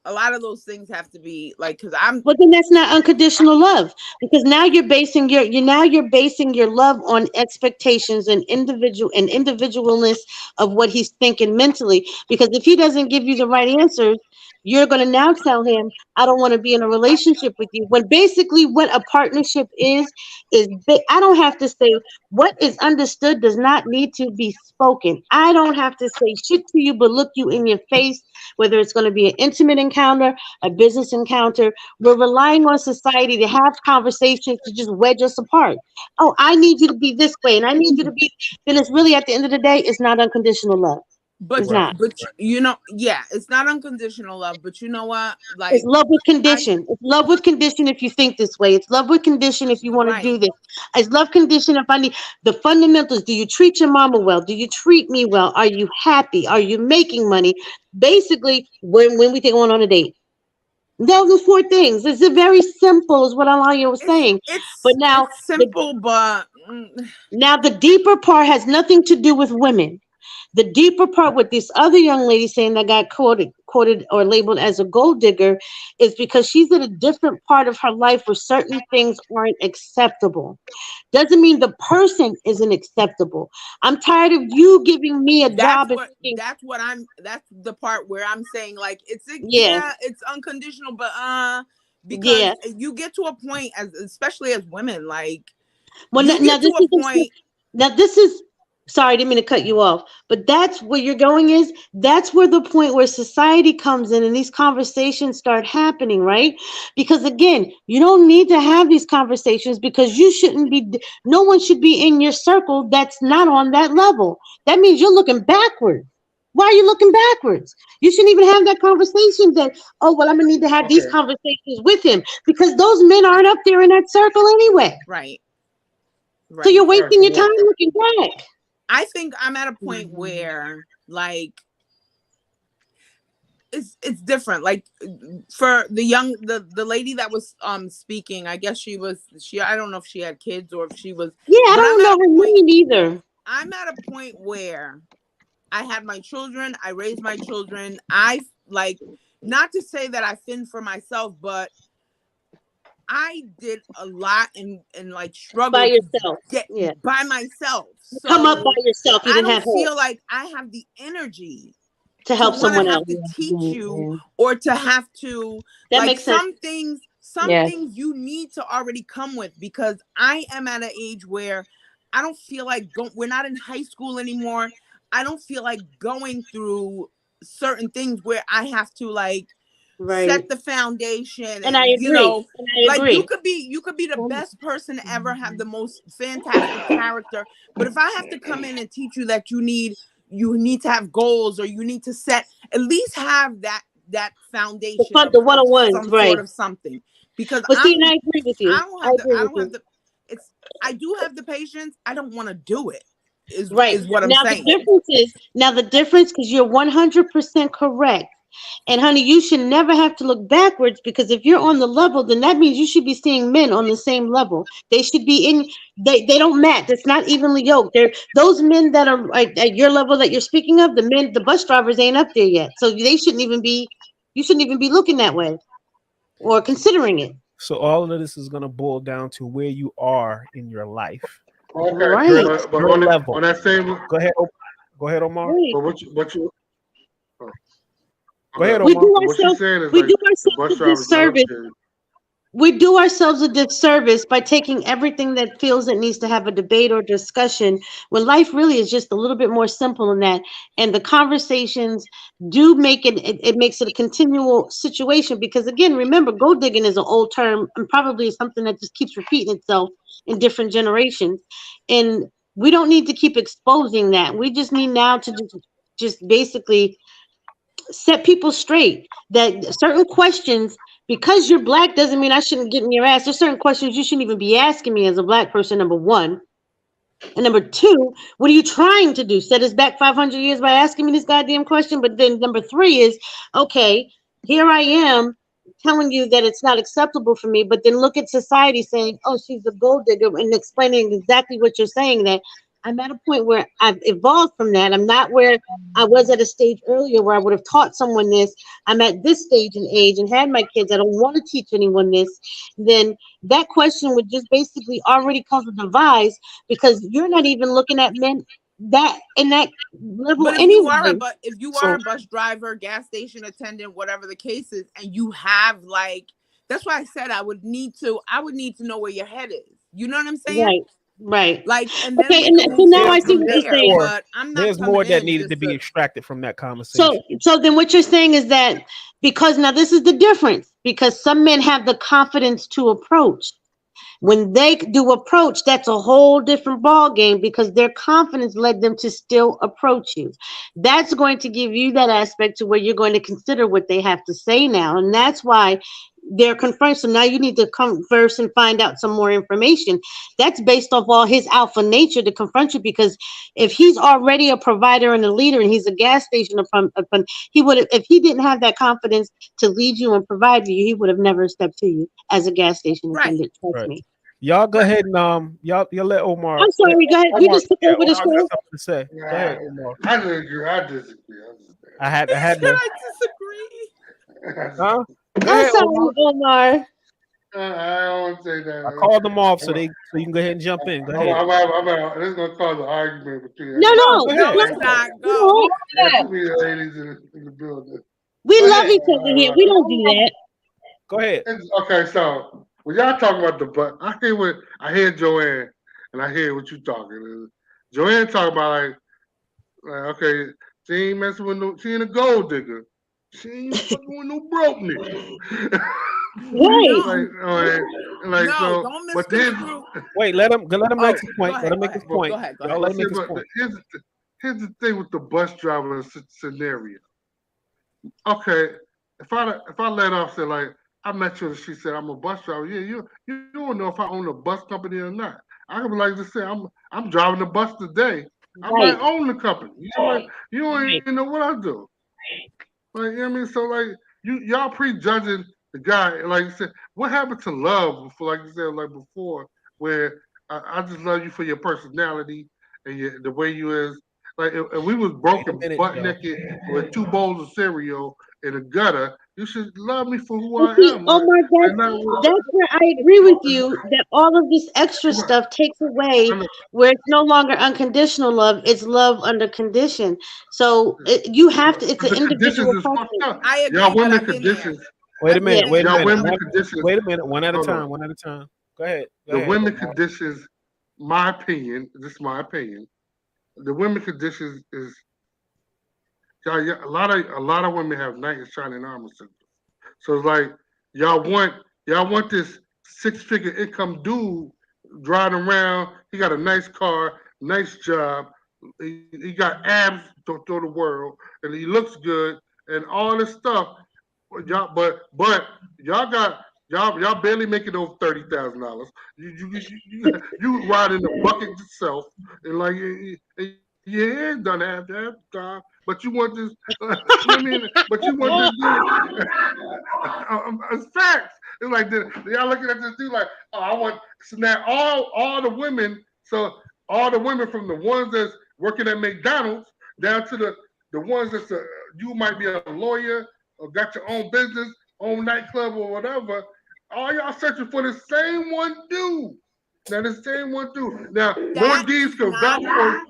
Speaker 2: a lot of those things have to be like, because I'm
Speaker 1: But then that's not unconditional love, because now you're basing your love on expectations and individualness of what he's thinking mentally. Because if he doesn't give you the right answers, you're going to now tell him, I don't want to be in a relationship with you. When basically what a partnership I don't have to say what is understood does not need to be spoken. I don't have to say shit to you, but look you in your face, whether it's going to be an intimate encounter, a business encounter. We're relying on society to have conversations to just wedge us apart. Oh, I need you to be this way, and I need you to be. Then it's really at the end of the day, it's not unconditional love.
Speaker 2: but
Speaker 1: It's
Speaker 4: Right.
Speaker 1: not.
Speaker 2: yeah, it's not unconditional love, but you know what,
Speaker 1: It's
Speaker 2: like,
Speaker 1: love with
Speaker 2: I
Speaker 1: condition. It's love with condition if you think this way. It's love with condition if you want to
Speaker 2: right.
Speaker 1: do this. It's love condition if I need the fundamentals. Do you treat your mama well? Do you treat me well? Are you happy? Are you making money? Basically, when we take one on a date. Those are four things. It's very simple, is what Alanya was saying. But now
Speaker 2: It's simple, but
Speaker 1: the deeper part has nothing to do with women. The deeper part with this other young lady saying that got quoted or labeled as a gold digger is because she's in a different part of her life where certain things aren't acceptable. Doesn't mean the person isn't acceptable. I'm tired of you giving me a job and thinking,
Speaker 2: that's the part where I'm saying like
Speaker 1: yeah,
Speaker 2: yeah, it's unconditional, but because
Speaker 1: yeah.
Speaker 2: you get to a point, as especially as women, like
Speaker 1: Well,
Speaker 2: you
Speaker 1: now
Speaker 2: get to
Speaker 1: this
Speaker 2: a
Speaker 1: is
Speaker 2: point.
Speaker 1: now this is sorry, I didn't mean to cut you off, but that's where you're going is that's where the point where society comes in and these conversations start happening, right? Because again, you don't need to have these conversations because you shouldn't be. No one should be in your circle that's not on that level. That means you're looking backwards. Why are you looking backwards? You shouldn't even have that conversation that, oh, well, I'm going to need to have these
Speaker 3: Okay.
Speaker 1: conversations with him because those men aren't up there in that circle anyway.
Speaker 2: Right.
Speaker 1: So you're
Speaker 3: All right.
Speaker 1: wasting your time looking back.
Speaker 2: I think I'm at a point where like it's different. Like for the lady that was speaking, I guess she I don't know if she had kids or if she was,
Speaker 1: Yeah, I
Speaker 2: but I'm
Speaker 1: don't
Speaker 2: at
Speaker 1: know
Speaker 2: a
Speaker 1: her
Speaker 2: point
Speaker 1: name either.
Speaker 2: I'm at a point where I had my children, I raised my children. I like, not to say that I fend for myself, but I did a lot and like
Speaker 1: By
Speaker 2: struggled to
Speaker 1: yourself.
Speaker 2: get
Speaker 1: Yeah.
Speaker 2: by myself.
Speaker 1: Come up by
Speaker 2: So
Speaker 1: yourself. You
Speaker 2: I
Speaker 1: didn't
Speaker 2: don't
Speaker 1: have help
Speaker 2: feel like I have the energy
Speaker 1: to
Speaker 2: to
Speaker 1: help
Speaker 2: want to
Speaker 1: someone
Speaker 2: have
Speaker 1: else.
Speaker 2: to teach
Speaker 1: Yeah,
Speaker 2: you,
Speaker 1: yeah.
Speaker 2: or to have to
Speaker 1: That
Speaker 2: like
Speaker 1: makes sense.
Speaker 2: some
Speaker 6: Yes.
Speaker 2: things you need to already come with, because I am at an age where I don't feel like we're not in high school anymore. I don't feel like going through certain things where I have to like
Speaker 1: Right.
Speaker 2: set the foundation,
Speaker 1: And I
Speaker 2: and
Speaker 1: agree. And I
Speaker 2: like you
Speaker 1: agree.
Speaker 2: could be the best person ever, have the most fantastic character, but if I have to come in and teach you that you need to have goals, or you need to set, at least have that foundation
Speaker 1: The
Speaker 2: of
Speaker 1: one-on-ones,
Speaker 2: some
Speaker 1: right.
Speaker 2: sort of something, because
Speaker 1: But see, and I agree with you. I agree
Speaker 2: I
Speaker 1: with
Speaker 2: don't have
Speaker 1: you.
Speaker 2: the it's I do have the patience, I don't want to do it,
Speaker 1: Right.
Speaker 2: is what I'm
Speaker 1: Now
Speaker 2: saying.
Speaker 1: the difference, because you're 100% correct. And honey, you should never have to look backwards because if you're on the level, then that means you should be seeing men on the same level. They should be in. They don't match. It's not evenly yoked. They're those men that are at your level that you're speaking of. The bus drivers ain't up there yet, so they shouldn't even be. You shouldn't even be looking that way or considering it.
Speaker 4: So all of this is going to boil down to where you are in your life,
Speaker 3: Okay.
Speaker 1: Right.
Speaker 3: But
Speaker 4: your
Speaker 3: on
Speaker 4: level.
Speaker 3: that same,
Speaker 4: Go ahead. Go ahead, Omar.
Speaker 1: Right.
Speaker 3: but what you oh,
Speaker 4: Go ahead,
Speaker 3: okay.
Speaker 1: We
Speaker 4: Omar.
Speaker 1: do
Speaker 3: But what she's
Speaker 1: ourselves.
Speaker 3: saying is
Speaker 1: We
Speaker 3: like
Speaker 1: do
Speaker 3: the
Speaker 1: ourselves
Speaker 3: bus
Speaker 1: a
Speaker 3: driver's not up
Speaker 1: disservice.
Speaker 3: there.
Speaker 1: We do ourselves a disservice by taking everything that feels it needs to have a debate or discussion when life really is just a little bit more simple than that. And the conversations do make it makes it a continual situation because again, remember, gold digging is an old term and probably something that just keeps repeating itself in different generations. And we don't need to keep exposing that. We just need now to just basically set people straight that certain questions, because you're black doesn't mean I shouldn't get in your ass. There's certain questions you shouldn't even be asking me as a black person, number one. And number two, what are you trying to do? Set us back 500 years by asking me this goddamn question? But then number three is, okay, here I am telling you that it's not acceptable for me, but then look at society saying, oh, she's a gold digger and explaining exactly what you're saying, that I'm at a point where I've evolved from that. I'm not where I was at a stage earlier where I would have taught someone this. I'm at this stage in age and had my kids. I don't want to teach anyone this. Then that question would just basically already cause a divide because you're not even looking at men that in that level
Speaker 2: But
Speaker 1: anyway.
Speaker 2: if you are
Speaker 4: So
Speaker 2: a bus driver, gas station attendant, whatever the case is, and you have like, that's why I said I would need to know where your head is. You know what I'm saying?
Speaker 1: Right, right.
Speaker 2: Like, and then
Speaker 1: Okay,
Speaker 2: we
Speaker 1: and
Speaker 2: can
Speaker 1: so
Speaker 2: move
Speaker 1: now I
Speaker 2: forward
Speaker 1: see
Speaker 2: from
Speaker 1: what you're
Speaker 2: there.
Speaker 1: saying.
Speaker 2: But I'm not
Speaker 4: there's
Speaker 2: coming
Speaker 4: more that
Speaker 2: in
Speaker 4: needed to
Speaker 2: just
Speaker 4: be
Speaker 2: to.
Speaker 4: extracted from that
Speaker 1: So,
Speaker 4: conversation.
Speaker 1: so then what you're saying is that because now this is the difference because some men have the confidence to approach. When they do approach, that's a whole different ball game because their confidence led them to still approach you. That's going to give you that aspect to where you're going to consider what they have to say now, and that's why they're confirmed. So now you need to converse and find out some more information. That's based off all his alpha nature to confront you. Because if he's already a provider and a leader, and he's a gas station he would have, if he didn't have that confidence to lead you and provide for you, he would have never stepped to you as a gas station
Speaker 2: Right.
Speaker 1: attendant. Trust
Speaker 4: Right.
Speaker 1: me.
Speaker 4: Y'all go ahead and y'all let Omar.
Speaker 1: I'm sorry. Go ahead. We
Speaker 4: Omar,
Speaker 1: just took
Speaker 4: yeah,
Speaker 1: over the
Speaker 4: Omar got
Speaker 1: show.
Speaker 4: something to say. Go ahead, Omar.
Speaker 3: I disagree. I disagree.
Speaker 4: I had
Speaker 2: He
Speaker 4: to.
Speaker 2: said I disagree.
Speaker 4: Huh? Go
Speaker 1: I'm
Speaker 4: ahead,
Speaker 1: sorry,
Speaker 4: Omar.
Speaker 1: Omar.
Speaker 3: I don't want to say that.
Speaker 4: I called them off so you can go ahead and jump in. Go ahead.
Speaker 3: This is gonna cause an argument between.
Speaker 1: No,
Speaker 2: No,
Speaker 1: no,
Speaker 2: no,
Speaker 1: no.
Speaker 2: it's not.
Speaker 1: You know
Speaker 2: Go.
Speaker 1: what?
Speaker 3: There's too many ladies in the building.
Speaker 1: We
Speaker 2: Go
Speaker 1: love
Speaker 2: ahead.
Speaker 1: each other here. We don't do that.
Speaker 4: Go ahead.
Speaker 3: Okay, so when y'all talking about the butt, I hear Joanne, and I hear what you talking. Joanne talking about like okay, she ain't messing with she ain't a gold digger. She ain't fucking with no broke nigga.
Speaker 1: Right.
Speaker 3: Like
Speaker 2: No,
Speaker 3: so,
Speaker 2: don't
Speaker 3: but then
Speaker 2: misconstrue.
Speaker 4: Wait, let him
Speaker 2: Oh,
Speaker 4: make his
Speaker 2: go
Speaker 4: point.
Speaker 2: ahead.
Speaker 4: Let him
Speaker 2: Go
Speaker 4: make his
Speaker 2: ahead.
Speaker 4: point.
Speaker 2: Go ahead. Go
Speaker 4: Y'all
Speaker 2: ahead.
Speaker 4: let him make his point.
Speaker 3: Here's the thing with the bus driver scenario. Okay, if I let off say like I met you and she said I'm a bus driver, yeah, you don't know if I own a bus company or not. I could be like to say I'm driving the bus today. I
Speaker 1: Right.
Speaker 3: might own the company. You don't
Speaker 1: Right.
Speaker 3: even know what I do. Like, you know what I mean? So like y'all prejudging the guy. Like you said, what happened to love before, like you said, like before, where I just love you for your personality and the way you is. Like if we was broken
Speaker 4: minute,
Speaker 3: butt
Speaker 4: Joe.
Speaker 3: naked with 2 bowls of cereal in a gutter, you should love me for who
Speaker 1: And
Speaker 3: I
Speaker 1: see,
Speaker 3: am.
Speaker 1: Omar,
Speaker 3: Not
Speaker 1: that's where I agree with you that all of this extra stuff takes away where it's no longer unconditional love, it's love under condition. So you have to, it's an
Speaker 3: the conditions
Speaker 1: individual
Speaker 3: is fucked
Speaker 1: person.
Speaker 3: up.
Speaker 2: I agree,
Speaker 3: Y'all
Speaker 2: but
Speaker 3: women
Speaker 2: I've been there.
Speaker 3: conditions.
Speaker 4: Wait a
Speaker 2: I've been
Speaker 4: minute. Wait a
Speaker 2: there.
Speaker 3: Y'all
Speaker 4: minute.
Speaker 3: women conditions.
Speaker 4: Wait a minute. One at a
Speaker 3: Hold on.
Speaker 4: time. One at a time. Go ahead. Go
Speaker 3: The
Speaker 4: ahead,
Speaker 3: women
Speaker 4: Omar.
Speaker 3: conditions, my opinion, this is my opinion. The women conditions is a lot of women have knight in shining armor syndrome. So it's like y'all want this 6-figure income dude driving around. He got a nice car, nice job. He got abs through the world, and he looks good, and all this stuff. But y'all got y'all barely making over $30,000. You ride in the bucket yourself, and like your hair done half the time, but you want this. You know what I mean? But you want this dude. It's facts. It's like y'all looking at this dude like, oh, I want. So now all the women, so all the women from the ones that's working at McDonald's down to the ones that's you might be a lawyer or got your own business, own nightclub or whatever. All y'all searching for the same one dude. Now the same one dude. Now more
Speaker 2: That's
Speaker 3: D's can
Speaker 2: not.
Speaker 3: vouch for.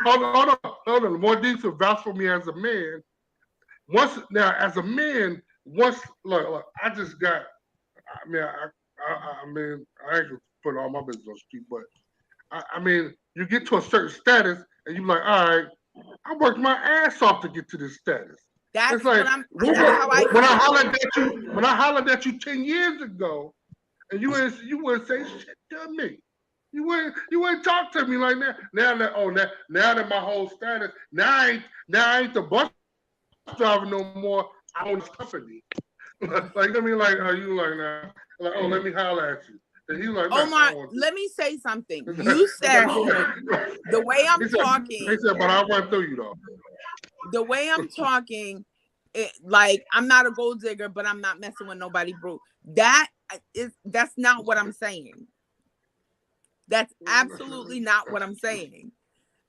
Speaker 3: Hold on. More D's can vouch for me as a man. As a man, look, I just got. I mean, I ain't gonna put all my business on the street, but I mean, you get to a certain status, and you're like, all right, I worked my ass off to get to this status.
Speaker 2: That's
Speaker 3: It's like
Speaker 2: that's how I
Speaker 3: when I
Speaker 2: feel.
Speaker 3: hollered at you 10 years ago, and you wouldn't say shit to me. You wouldn't talk to me like that. Now that my whole status, now I ain't the bus driver no more. I own this company. Like I mean, like are you like now? Like oh, let me holler at you. And he's like, nah,
Speaker 2: Omar,
Speaker 3: I don't want
Speaker 2: let me say something.
Speaker 3: this.
Speaker 2: You said
Speaker 3: Like,
Speaker 2: the way I'm
Speaker 3: he
Speaker 2: talking,
Speaker 3: said, but I'll run through you though.
Speaker 2: the way I'm talking, like I'm not a gold digger, but I'm not messing with nobody broke. That's not what I'm saying. That's absolutely not what I'm saying.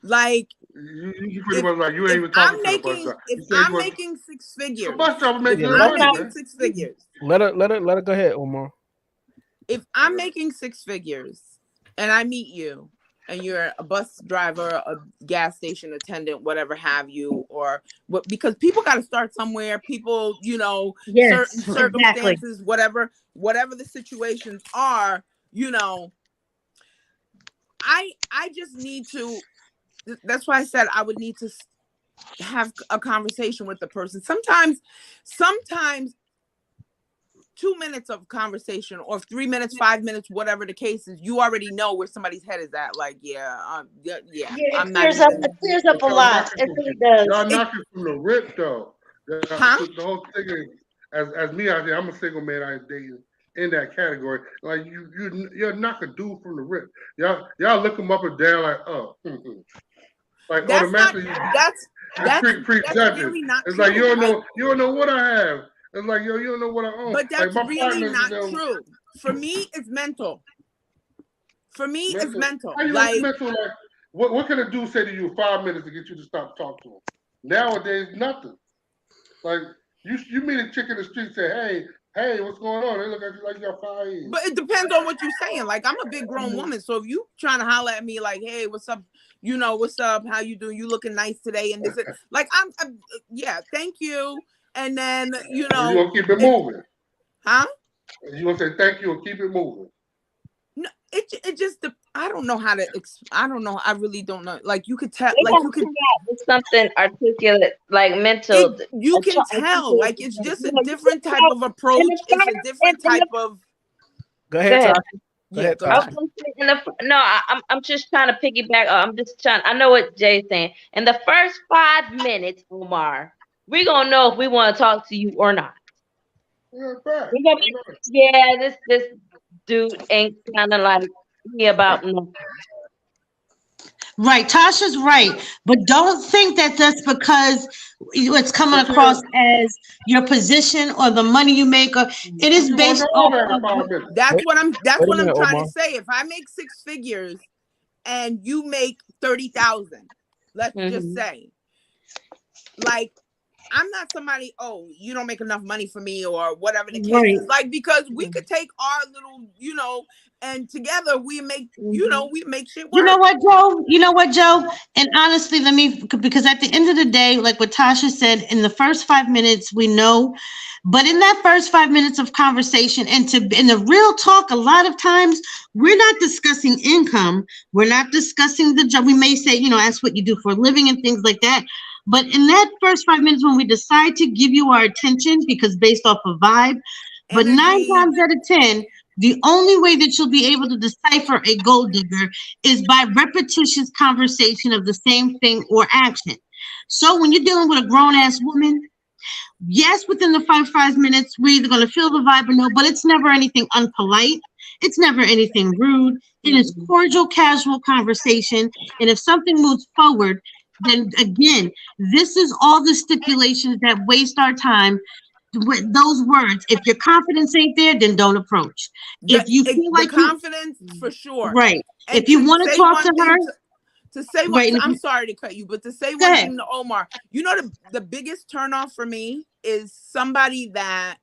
Speaker 2: Like
Speaker 3: You pretty much like you ain't
Speaker 2: if
Speaker 3: even
Speaker 2: I'm
Speaker 3: talking to the bus
Speaker 2: making
Speaker 3: driver.
Speaker 2: if
Speaker 3: You say
Speaker 2: I'm
Speaker 3: you
Speaker 2: making six
Speaker 3: the
Speaker 2: figures,
Speaker 3: bus driver make
Speaker 2: if
Speaker 3: good
Speaker 2: I'm
Speaker 3: money,
Speaker 2: making
Speaker 3: man.
Speaker 2: 6 figures,
Speaker 4: Let her go ahead, Omar.
Speaker 2: if I'm making 6 figures and I meet you and you're a bus driver, a gas station attendant, whatever have you, or what, because people got to start somewhere. People,
Speaker 1: Yes,
Speaker 2: certain
Speaker 1: exactly.
Speaker 2: circumstances, whatever the situations are, I just need to. That's why I said I would need to have a conversation with the person. Sometimes 2 minutes of conversation or 3 minutes, 5 minutes, whatever the case is, you already know where somebody's head is at. Like, yeah,
Speaker 1: Yeah,
Speaker 2: I'm
Speaker 1: it
Speaker 2: not
Speaker 1: clears up.
Speaker 2: even.
Speaker 1: It clears up a
Speaker 3: Y'all
Speaker 1: lot.
Speaker 3: knocking
Speaker 1: It
Speaker 3: from
Speaker 1: really does.
Speaker 3: y'all knocking from the rip though.
Speaker 2: Huh?
Speaker 3: The whole thing is as me out here, I'm a single man. I ain't dating in that category. Like you're knock a dude from the rip. Y'all look him up and down like like
Speaker 2: That's not
Speaker 3: automatically
Speaker 2: that's
Speaker 3: it's
Speaker 2: that's that's
Speaker 3: prejudging.
Speaker 2: really not
Speaker 3: It's like
Speaker 2: true. Like,
Speaker 3: you don't know what I have. It's like yo, you don't know what I own.
Speaker 2: but
Speaker 3: Like
Speaker 2: that's
Speaker 3: my
Speaker 2: really
Speaker 3: partners,
Speaker 2: not true. For me, it's mental. For me, it's
Speaker 3: mental.
Speaker 2: mental.
Speaker 3: How you know it's
Speaker 2: Like,
Speaker 3: mental? Like what can a dude say to you in 5 minutes to get you to stop talking to him? Nowadays, nothing. Like you meet a chick in the street, say, hey, what's going on? They look at you like you got 5 years.
Speaker 2: but it depends on what you're saying. Like, I'm a big grown woman, so if you trying to holler at me like, hey, what's up? You know, what's up? How you doing? You looking nice today? And this, like, I'm yeah, thank you. And then you
Speaker 3: You
Speaker 2: know,
Speaker 3: gonna keep it moving.
Speaker 2: huh?
Speaker 3: You gonna say thank you and keep it moving.
Speaker 2: No, it just I don't know how to. I don't know. I really don't know. Like, you could tell.
Speaker 6: They
Speaker 2: Like,
Speaker 6: gotta
Speaker 2: you could.
Speaker 6: figure out with something articulate, like mental.
Speaker 2: You can tell. Like, it's just a different type of approach. It's a different type of.
Speaker 4: Go
Speaker 6: Go
Speaker 4: ahead,
Speaker 6: ahead.
Speaker 4: Tasha. Go ahead,
Speaker 2: Go
Speaker 6: I was
Speaker 4: Tasha.
Speaker 6: gonna say no, I'm just trying to piggyback. I'm just trying. I know what Jay's saying. In the first 5 minutes, Omar, we're gonna know if we want to talk to you or not.
Speaker 3: Yeah, fact.
Speaker 6: We're gonna be, yeah, this dude ain't kind of like me about nothing.
Speaker 1: Right, Tasha's right, but don't think that that's because it's coming
Speaker 3: But
Speaker 1: across as your position or the money you make, or it is
Speaker 3: you want to
Speaker 1: based
Speaker 3: know all
Speaker 1: off
Speaker 3: that in
Speaker 1: of
Speaker 3: 5 minutes.
Speaker 2: That's what I'm. That's
Speaker 4: Wait a
Speaker 2: what I'm
Speaker 4: minute,
Speaker 2: trying
Speaker 4: Omar.
Speaker 2: to say. If I make 6 figures and you make 30,000, let's just
Speaker 6: Mhm.
Speaker 2: say, like, I'm not somebody. Oh, you don't make enough money for me, or whatever the case
Speaker 1: right.
Speaker 2: is. Like, because we could take our little, and together we make, we make shit
Speaker 1: You know
Speaker 2: work.
Speaker 1: what, Joe? You know what, Joe? And honestly, because at the end of the day, like what Tasha said, in the first 5 minutes, we know, but in that first 5 minutes of conversation in the real talk, a lot of times we're not discussing income. We're not discussing the job. We may say, ask what you do for a living and things like that. But in that first 5 minutes, when we decide to give you our attention, because based off of vibe, but nine
Speaker 2: Energy.
Speaker 1: times out of 10, the only way that you'll be able to decipher a gold digger is by repetitious conversation of the same thing or action. So when you're dealing with a grown ass woman, yes, within the 5 minutes, we're either going to feel the vibe or no, but it's never anything unpolite. It's never anything rude. It is cordial, casual conversation. And if something moves forward, then again, this is all the stipulations that waste our time with those words. If your confidence ain't there, then don't approach. If you feel
Speaker 2: The
Speaker 1: like you
Speaker 2: confidence for sure.
Speaker 1: right,
Speaker 2: And
Speaker 1: if you
Speaker 2: to
Speaker 1: want to
Speaker 2: say
Speaker 1: talk
Speaker 2: one
Speaker 1: to her,
Speaker 2: thing to say one,
Speaker 1: right,
Speaker 2: I'm sorry to cut you, but to say
Speaker 1: go
Speaker 2: one
Speaker 1: ahead.
Speaker 2: thing to Omar, the biggest turnoff for me is somebody that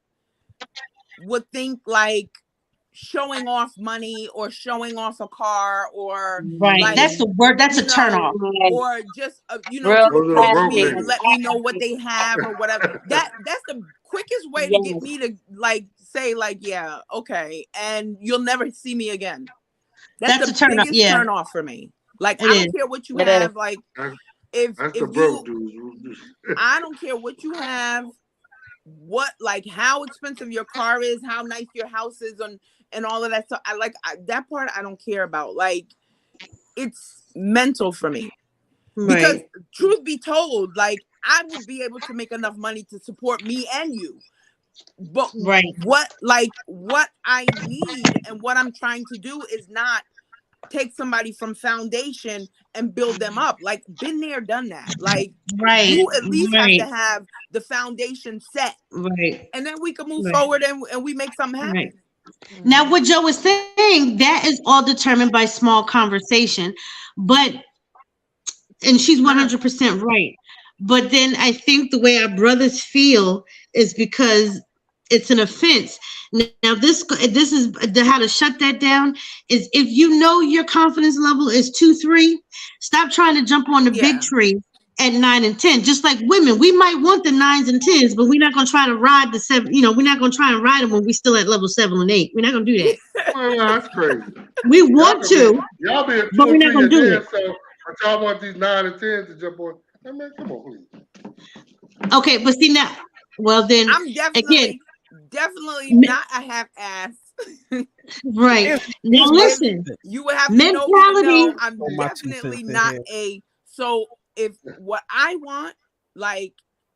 Speaker 2: would think like showing off money or showing off a car or
Speaker 1: Right,
Speaker 2: like,
Speaker 1: that's the word. That's a turnoff.
Speaker 6: Right.
Speaker 2: or just
Speaker 6: Real
Speaker 2: to
Speaker 3: Those are the
Speaker 2: approach
Speaker 3: broke
Speaker 2: me,
Speaker 6: flashy.
Speaker 3: niggas.
Speaker 2: let me know what they have or whatever. That's the quickest way to get
Speaker 6: Yes.
Speaker 2: me to like say like, yeah, okay, and you'll never see me again. That's
Speaker 1: That's
Speaker 2: the
Speaker 1: a turnoff.
Speaker 2: biggest
Speaker 1: Yeah,
Speaker 2: turn off for me. Like,
Speaker 1: it
Speaker 2: I
Speaker 1: is.
Speaker 2: don't care what you
Speaker 6: It is.
Speaker 2: have. Like,
Speaker 3: That's,
Speaker 2: if
Speaker 3: that's
Speaker 2: if
Speaker 3: the
Speaker 2: you,
Speaker 3: broke dudes.
Speaker 2: I don't care what you have, what, like, how expensive your car is, how nice your house is, and all of that stuff. That part I don't care about. Like, it's mental for me. Because
Speaker 1: Right,
Speaker 2: truth be told, like, I would be able to make enough money to support me and you. But
Speaker 1: right.
Speaker 2: what I need and what I'm trying to do is not take somebody from foundation and build them up. Like, been there, done that. Like,
Speaker 1: Right,
Speaker 2: you at least have
Speaker 1: right,
Speaker 2: to have the foundation set,
Speaker 1: right,
Speaker 2: and then we can move
Speaker 1: right,
Speaker 2: forward and we make something happen.
Speaker 1: right. Now, what Joe was saying, that is all determined by small conversation, but and she's 100% right. But then I think the way our brothers feel is because it's an offense. Now, this is how to shut that down is if you know your confidence level is 2, 3, stop trying to jump on the big
Speaker 2: Yeah.
Speaker 1: tree at 9 and 10. Just like women, we might want the 9s and 10s, but we're not gonna try to ride the 7. We're not gonna try and ride them when we're still at level 7 and 8. We're not gonna do that.
Speaker 3: Well, that's crazy.
Speaker 1: We want to,
Speaker 3: Y'all be at 2
Speaker 1: but
Speaker 3: or
Speaker 1: we're not
Speaker 3: 3
Speaker 1: gonna
Speaker 3: a
Speaker 1: do
Speaker 3: day
Speaker 1: it.
Speaker 3: or so. But y'all want these 9 and 10s to jump on. I mean, come on, please.
Speaker 1: Okay, but see now, well then
Speaker 2: I'm
Speaker 1: again,
Speaker 2: definitely not a half ass.
Speaker 1: right. Now
Speaker 4: Here's my
Speaker 1: listen,
Speaker 2: You would have to know me to
Speaker 1: mentality.
Speaker 2: know I'm
Speaker 4: Oh, my 2
Speaker 2: definitely
Speaker 4: cents in
Speaker 2: not
Speaker 4: here.
Speaker 2: a. So if what I want, like,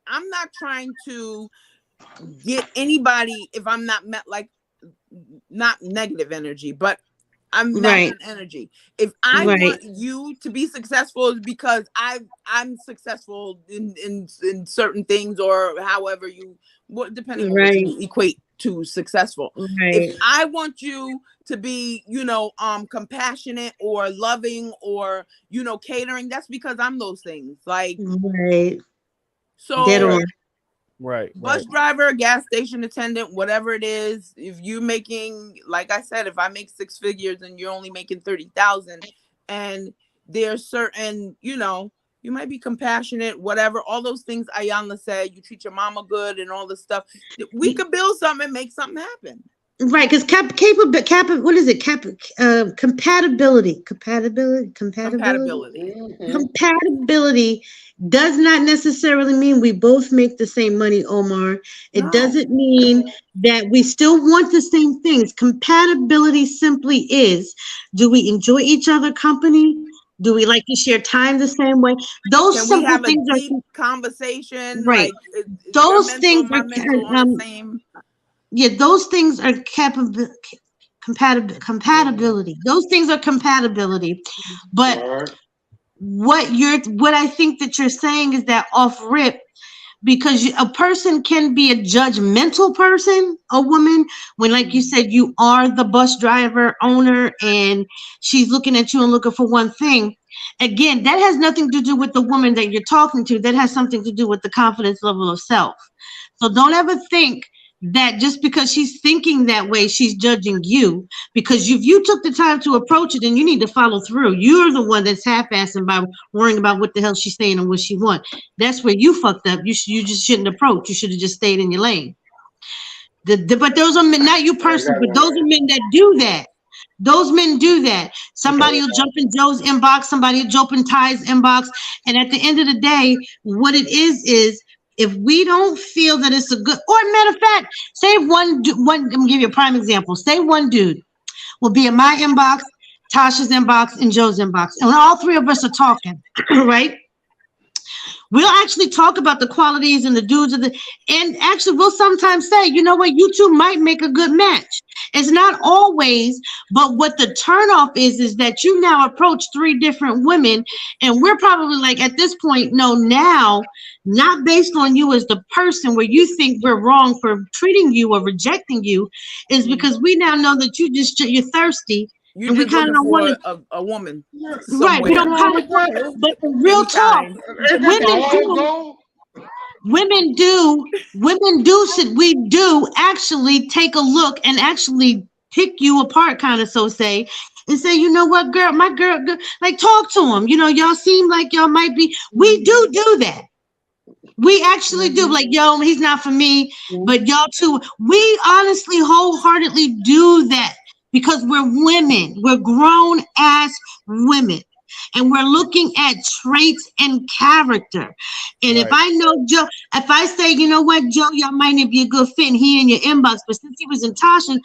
Speaker 2: I'm not trying to get anybody if I'm not met, like, not negative energy, but I'm matching energy. If I want you to be successful, is because I'm successful in certain things, or however you, depending on what you equate to successful. If I want you to be, compassionate or loving or, catering, that's because I'm those things. Like, so bus driver, gas station attendant, whatever it is, if you're making, like I said, if I make 6 figures and you're only making 30,000, and there's certain, you might be compassionate, whatever, all those things Ayanna said, you treat your mama good and all this stuff, we could build something and make something happen.
Speaker 1: Right, because what is it? Compatibility.
Speaker 2: Mm-hmm.
Speaker 1: Compatibility does not necessarily mean we both make the same money, Omar. It doesn't mean that we still want the same things. Compatibility simply is, do we enjoy each other company? Do we like to share time the same way? Those
Speaker 2: Can
Speaker 1: simple
Speaker 2: we have
Speaker 1: things
Speaker 2: a deep conversation?
Speaker 1: Right.
Speaker 2: Like,
Speaker 1: Those things
Speaker 2: my
Speaker 1: are
Speaker 2: mental on the same.
Speaker 1: Yeah, those things are compatibility. Those things are compatibility. But what I think that you're saying is that off rip, because a person can be a judgmental person, a woman, when, like you said, you are the bus driver owner and she's looking at you and looking for one thing. Again, that has nothing to do with the woman that you're talking to. That has something to do with the confidence level of self. So don't ever think that just because she's thinking that way, she's judging you. Because if you took the time to approach it, then you need to follow through. You're the one that's half-assing by worrying about what the hell she's saying and what she wants. That's where you fucked up. You just shouldn't approach. You should have just stayed in your lane. But those are men, not you personally, but those are men that do that. Those men do that. Somebody will jump in Joe's inbox, somebody will jump in Ty's inbox. And at the end of the day, what it is if we don't feel that it's a good, or matter of fact, say one, let me give you a prime example. Say one dude will be in my inbox, Tasha's inbox, and Joe's inbox. And all three of us are talking, right? We'll actually talk about the qualities and the dudes and actually we'll sometimes say, you know what, you two might make a good match. It's not always, but what the turnoff is that you now approach 3 different women, and we're probably like at this point, no, now, not based on you as the person where you think we're wrong for treating you or rejecting you, is because we now know that you're thirsty.
Speaker 2: You're just looking for a woman.
Speaker 1: Right, we don't kind of, but the real talk, we do actually take a look and actually pick you apart, kind of, so say, and say, you know what, girl, my girl, like, talk to him. Y'all seem like y'all might be. We do that. We actually do. Like, yo, he's not for me, but y'all too. We honestly, wholeheartedly do that because we're women. We're grown ass women. And we're looking at traits and character. And if I know Joe, if I say, you know what, Joe, y'all might not be a good fit, and he in your inbox, but since he was in Tasha,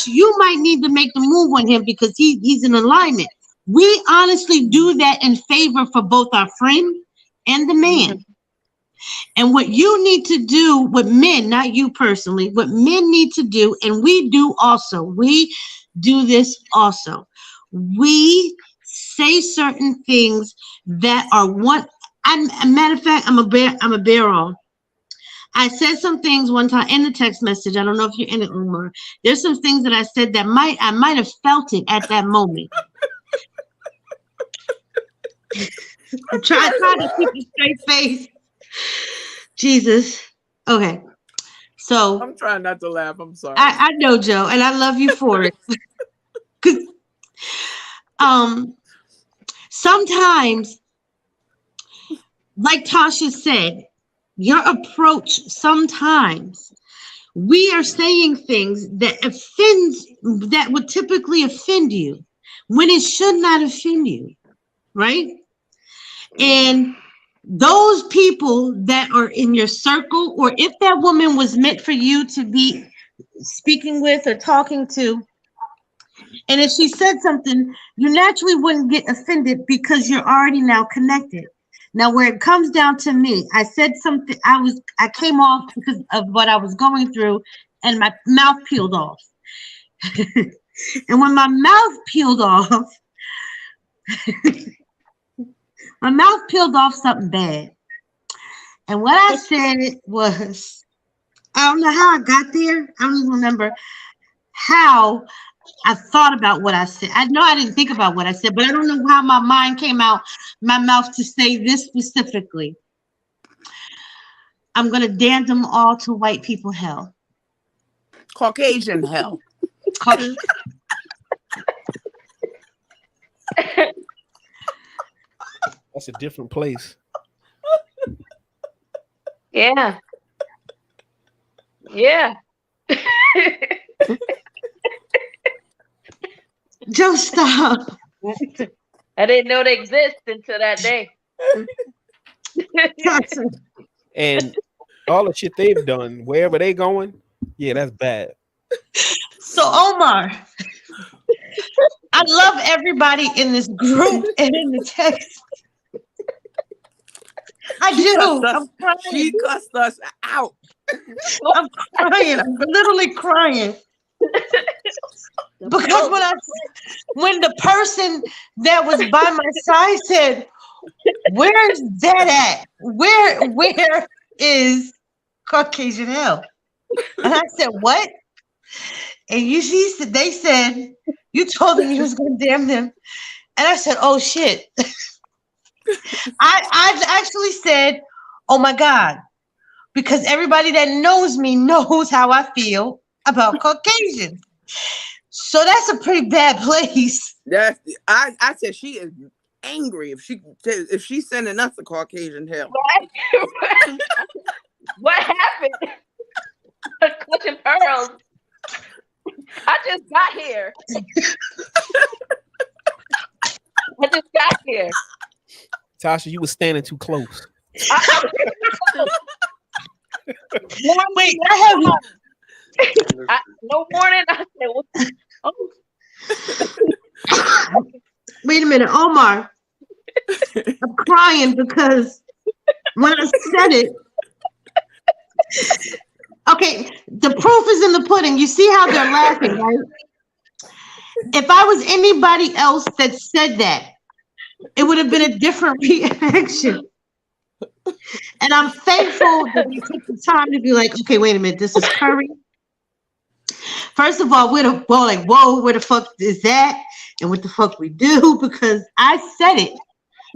Speaker 1: you might need to make the move on him because he's in alignment. We honestly do that in favor for both our friend and the man. And what you need to do with men, not you personally, what men need to do, and we do also, we do this also. We say certain things that are a matter of fact, I'm a bear on. I said some things one time in the text message. I don't know if you're in it, Umar. There's some things that I said that I might have felt it at that moment. I try to keep a straight face. Jesus. Okay. So
Speaker 2: I'm trying not to laugh. I'm sorry.
Speaker 1: I know, Joe, and I love you for it. Sometimes, like Tasha said, your approach, sometimes we are saying things that would typically offend you when it should not offend you, right? And those people that are in your circle, or if that woman was meant for you to be speaking with or talking to, and if she said something, you naturally wouldn't get offended because you're already now connected. Now, where it comes down to me, I said something. I came off because of what I was going through, and my mouth peeled off. And when my mouth peeled off, something bad. And what I said was, I don't know how I got there. I don't even remember how I thought about what I said. I know I didn't think about what I said, but I don't know how my mind came out my mouth to say this specifically. I'm gonna damn them all to white people hell.
Speaker 2: Caucasian hell.
Speaker 4: That's a different place.
Speaker 6: Yeah. Yeah.
Speaker 1: Joe, stop.
Speaker 6: I didn't know they exist until that day.
Speaker 4: And all the shit they've done, wherever they going, yeah, that's bad.
Speaker 1: So Omar, I love everybody in this group and in the text. I do. I'm crying.
Speaker 2: She cussed us out.
Speaker 1: I'm crying. I'm literally crying. Because when the person that was by my side said, "Where's that at? Where is Caucasian hell?" And I said, "What?" And they said, "You told them you was gonna damn them." And I said, "Oh shit." I actually said, "Oh my God," because everybody that knows me knows how I feel about Caucasians. So that's a pretty bad place.
Speaker 2: I said she is angry if she's sending us a Caucasian hell.
Speaker 6: What happened? Clutching pearls. I just got here.
Speaker 4: Tasha, you were standing too close.
Speaker 1: Wait, I have
Speaker 6: no warning. I said, oh.
Speaker 1: Wait a minute, Omar. I'm crying because when I said it, okay, the proof is in the pudding. You see how they're laughing, right? If I was anybody else that said that, it would have been a different reaction. And I'm thankful that you took the time to be like, okay, wait a minute, this is Curry. First of all, where the fuck is that? And what the fuck we do? Because I said it.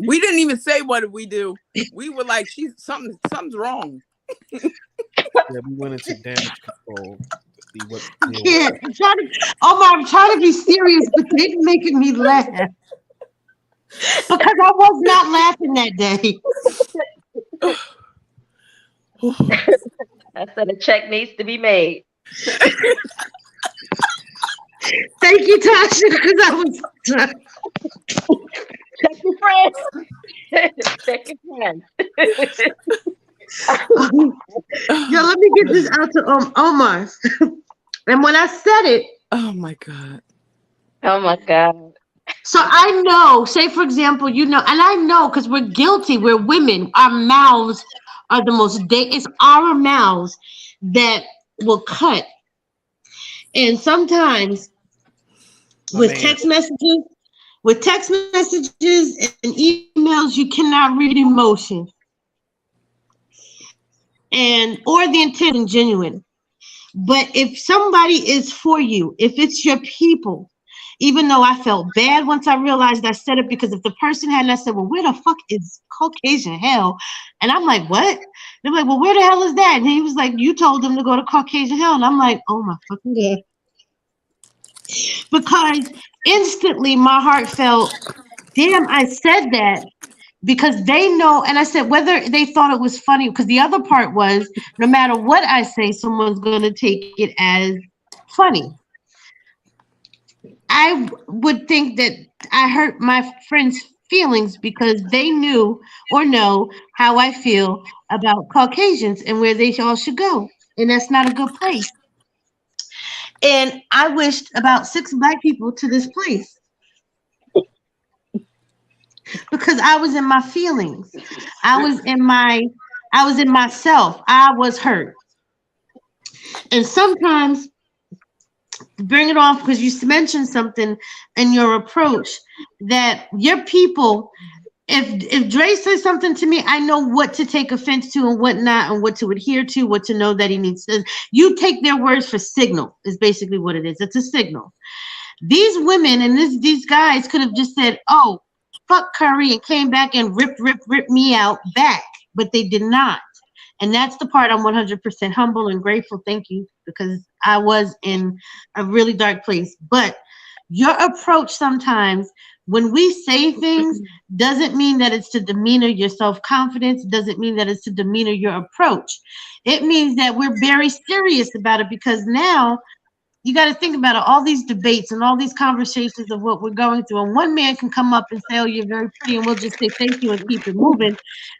Speaker 2: We didn't even say what did we do. We were like, something's wrong.
Speaker 4: Yeah, we went into damage control to see what.
Speaker 1: Yeah, I'm trying to be serious, but they're making me laugh. Because I was not laughing that day.
Speaker 6: I said a check needs to be made.
Speaker 1: Thank you, Tasha, because I was trying.
Speaker 6: Check your friends. Check your friends.
Speaker 1: Yo, let me get this out to Omar. And when I said it,
Speaker 2: oh my God.
Speaker 1: So I know, say for example, and I know because we're guilty, we're women, our mouths are the most, it's our mouths that will cut. And sometimes with text messages and emails, you cannot read emotion. Or the intent is genuine. But if somebody is for you, if it's your people, even though I felt bad once I realized I said it, because if the person hadn't, I said, well, where the fuck is Caucasian hell? And I'm like, what? They're like, well, where the hell is that? And he was like, you told them to go to Caucasian hell. And I'm like, oh my fucking God. Because instantly my heart felt, damn, I said that. Because they know, and I said whether they thought it was funny, because the other part was no matter what I say, someone's going to take it as funny. I would think that I hurt my friends' feelings because they knew or know how I feel about Caucasians and where they all should go. And that's not a good place. And I wished about 6 Black people to this place. because I was in my feelings. I was in my I was in myself. I was hurt. And sometimes bring it off because you mentioned something in your approach that your people, if Dre says something to me, I know what to take offense to and what not, and what to adhere to, what to know that he needs to. You take their words for signal, is basically what it is. It's a signal. These women and these guys could have just said, "Oh, fuck Curry," and came back and ripped me out back, but they did not. And that's the part I'm 100% humble and grateful. Thank you, because I was in a really dark place. But your approach sometimes, when we say things, doesn't mean that it's to demeanor your self confidence, doesn't mean that it's to demeanor your approach. It means that we're very serious about it because now you got to think about it, all these debates and all these conversations of what we're going through. And one man can come up and say, "Oh, you're very pretty," and we'll just say thank you and keep it moving.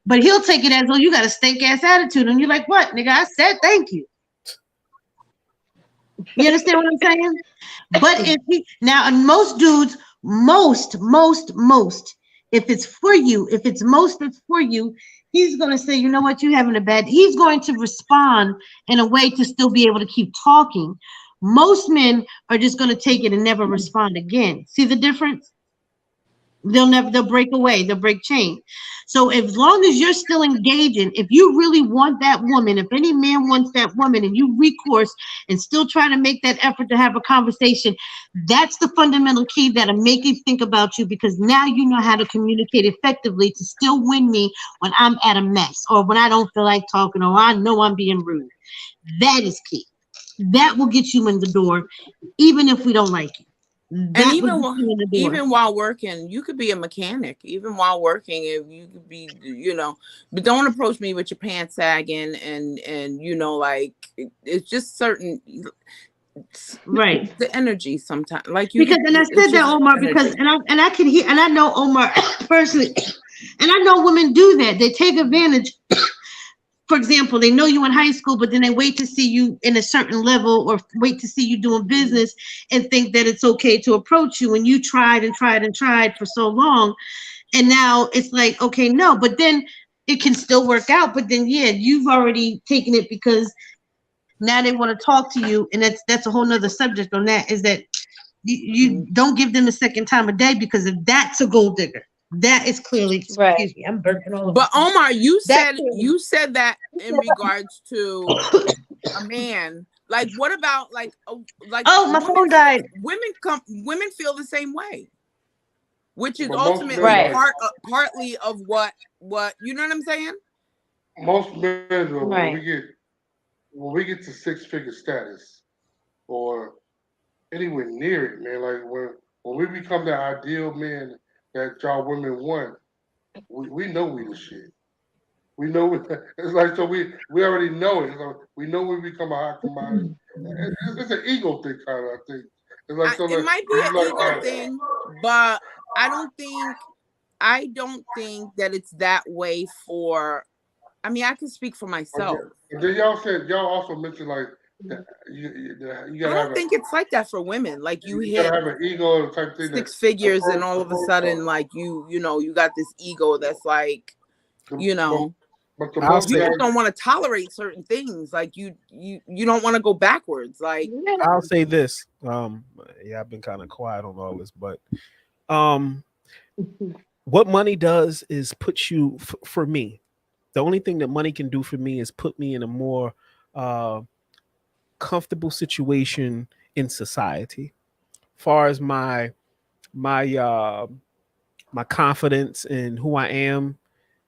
Speaker 1: But he'll take it as, "Oh, you got a stank ass attitude." And you're like, "What, nigga? I said thank you." You understand what I'm saying? But if he now, and most dudes, most, if it's for you, if it's most it's for you, he's gonna say, "You know what, you having a bad." He's going to respond in a way to still be able to keep talking. Most men are just gonna take it and never respond again. See the difference? They'll break away, they'll break chain. So as long as you're still engaging, if you really want that woman, if any man wants that woman and you recourse and still try to make that effort to have a conversation, that's the fundamental key that'll make you think about you, because now you know how to communicate effectively to still win me when I'm at a mess or when I don't feel like talking or I know I'm being rude. That is key. That will get you in the door even if we don't like you.
Speaker 2: And
Speaker 1: That
Speaker 2: even
Speaker 1: would get you in the door.
Speaker 2: even while working, you could be a mechanic. Even while working, if you could be, but don't approach me with your pants sagging and like it's just certain
Speaker 1: Right.
Speaker 2: the energy sometimes. Like
Speaker 1: Because, and I
Speaker 2: it's
Speaker 1: said that,
Speaker 2: just
Speaker 1: Omar, because
Speaker 2: energy.
Speaker 1: and I can hear, and I know Omar personally, and I know women do that. They take advantage. For example, they know you in high school, but then they wait to see you in a certain level or wait to see you doing business and think that it's okay to approach you. And you tried and tried and tried for so long. And now it's like, okay, no, but then it can still work out. But then, yeah, you've already taken it because now they want to talk to you. And that's a whole nother subject on that, is that you don't give them a second time a day, because if that's a gold digger, that is clearly,
Speaker 6: Right.
Speaker 1: excuse me, I'm burping all over.
Speaker 2: But Omar, you
Speaker 1: That
Speaker 2: said that in regards to a man. Like, what about like
Speaker 1: Oh, my phone died.
Speaker 2: Women feel the same way, which is
Speaker 3: But most
Speaker 2: ultimately
Speaker 3: men,
Speaker 6: Right.
Speaker 2: partly of what you know what I'm saying.
Speaker 3: most men, when
Speaker 6: Right.
Speaker 3: we get to 6-figure status or anywhere near it, man, like when we become the ideal man that y'all women want, we know we the shit. We know it's like, so we already know it. So we know we become a hot commodity. It's an ego thing, kind of. I think it's like, so
Speaker 2: It
Speaker 3: like
Speaker 2: might be
Speaker 3: you
Speaker 2: an
Speaker 3: like,
Speaker 2: ego thing, but I don't think that it's that way for. I mean, I can speak for myself.
Speaker 3: and then y'all also mentioned like that you
Speaker 2: I
Speaker 3: gotta have
Speaker 2: don't think it's like that for women. Like you
Speaker 3: you gotta
Speaker 2: hit
Speaker 3: have an ego type thing that
Speaker 2: 6 figures and all of a
Speaker 3: approach
Speaker 2: sudden like you got this ego that's like
Speaker 3: the, but the
Speaker 4: I'll
Speaker 3: most
Speaker 2: you
Speaker 4: say
Speaker 2: just
Speaker 3: guys,
Speaker 2: don't want to tolerate certain things. Like you don't want to go backwards. Like
Speaker 4: I'll say this. Yeah, I've been kind of quiet on all this, but um, what money does is put you for me. The only thing that money can do for me is put me in a more uh, comfortable situation in society. Far as my my confidence in who I am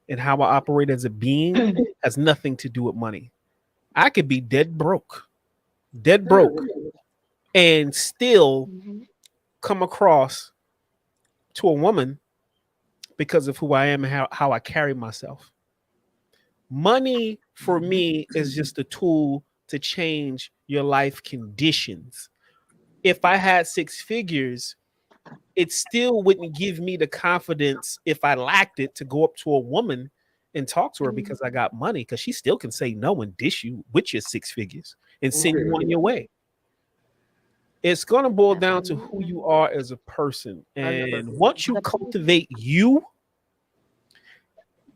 Speaker 4: and how I operate as a being has nothing to do with money. I could be dead broke, and still come across to a woman because of who I am and how I carry myself. Money for me is just a tool to change your life conditions. If I had 6 figures, it still wouldn't give me the confidence, if I lacked it, to go up to a woman and talk to her because I got money, because she still can say no and dish you with your 6 figures and send you on your way. It's going to boil down to who you are as a person. And once you cultivate you,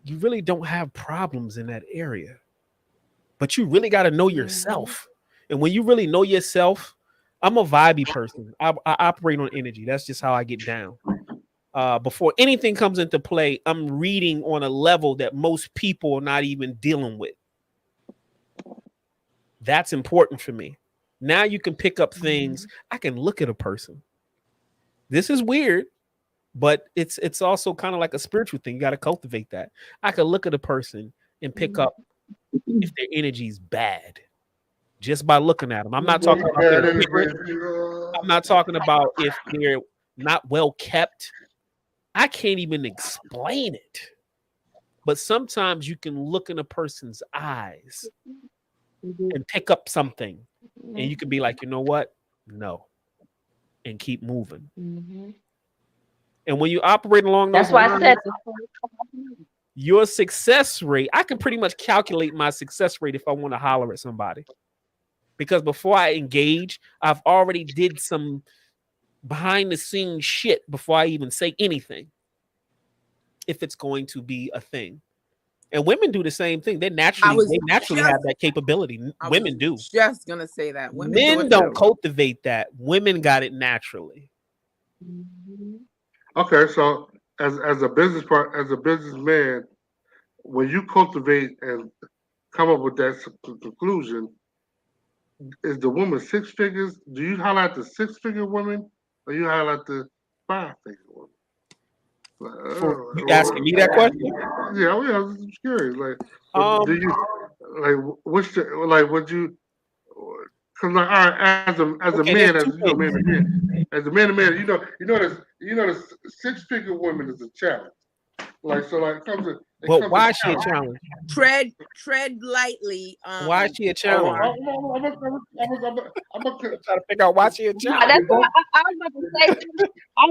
Speaker 4: you really don't have problems in that area. But you really got to know yourself. And when you really know yourself, I'm a vibey person. I operate on energy. That's just how I get down. Before anything comes into play, I'm reading on a level that most people are not even dealing with. That's important for me. Now you can pick up things. I can look at a person. This is weird, but it's also kind of like a spiritual thing. You got to cultivate that. I can look at a person and pick up if their energy is bad just by looking at them. I'm not talking about their appearance. I'm not talking about if they're not well kept. I can't even explain it. But sometimes you can look in a person's eyes and pick up something, and you can be like, you know what? No, and keep moving. And when you operate along those
Speaker 6: That's why I said
Speaker 4: your success rate, I can pretty much calculate my success rate if I want to holler at somebody. Because before I engage, I've already did some behind the scenes shit before I even say anything. If it's going to be a thing. And women do the same thing. They naturally have that capability. Women do.
Speaker 2: Just gonna say that.
Speaker 4: Men don't cultivate that. Women got it naturally.
Speaker 3: Okay, so as a businessman, when you cultivate and come up with that conclusion, is the woman 6 figures? Do you highlight the 6-figure women, or you highlight the 5-figure women?
Speaker 4: You asking me that question?
Speaker 3: Yeah, I was just curious. Like, do you would you? Because like, all right, as a man, as you know, man, the 6-figure woman is a challenge. Like, so like,
Speaker 4: but why is she a challenge?
Speaker 2: Tread lightly.
Speaker 4: Why is she a challenge?
Speaker 3: I'm gonna
Speaker 4: try to figure out why she a challenge.
Speaker 6: That's why I was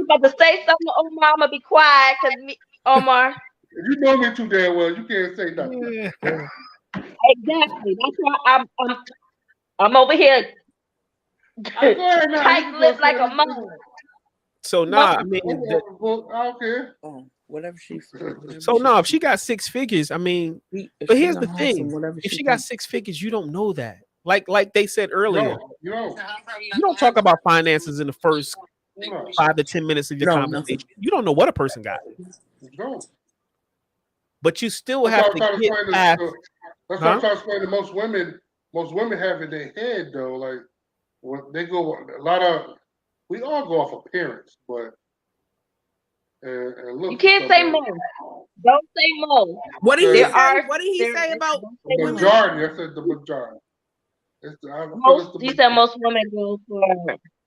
Speaker 6: about to say something. Omar, I'm gonna be quiet because Omar.
Speaker 3: You know me too damn well. You can't say nothing.
Speaker 6: Exactly. That's why I'm over here tight-lipped like a mouse.
Speaker 4: So I mean,
Speaker 3: I don't care.
Speaker 2: Whatever she feels.
Speaker 4: So if she got 6 figures, I mean, but here's the thing: if she got 6 figures, you don't know that. Like they said earlier, you don't talk about finances in the first 5 to 10 minutes of your conversation. You don't know what a person got. But you still have to get past.
Speaker 3: That's what I'm trying to explain to most women. Most women have in their head though, like when they go we all go off appearance, but and look.
Speaker 6: You can't say most. Don't say most.
Speaker 2: What did he say? What did he say about
Speaker 3: the majority? I said the majority.
Speaker 6: You said most women go for.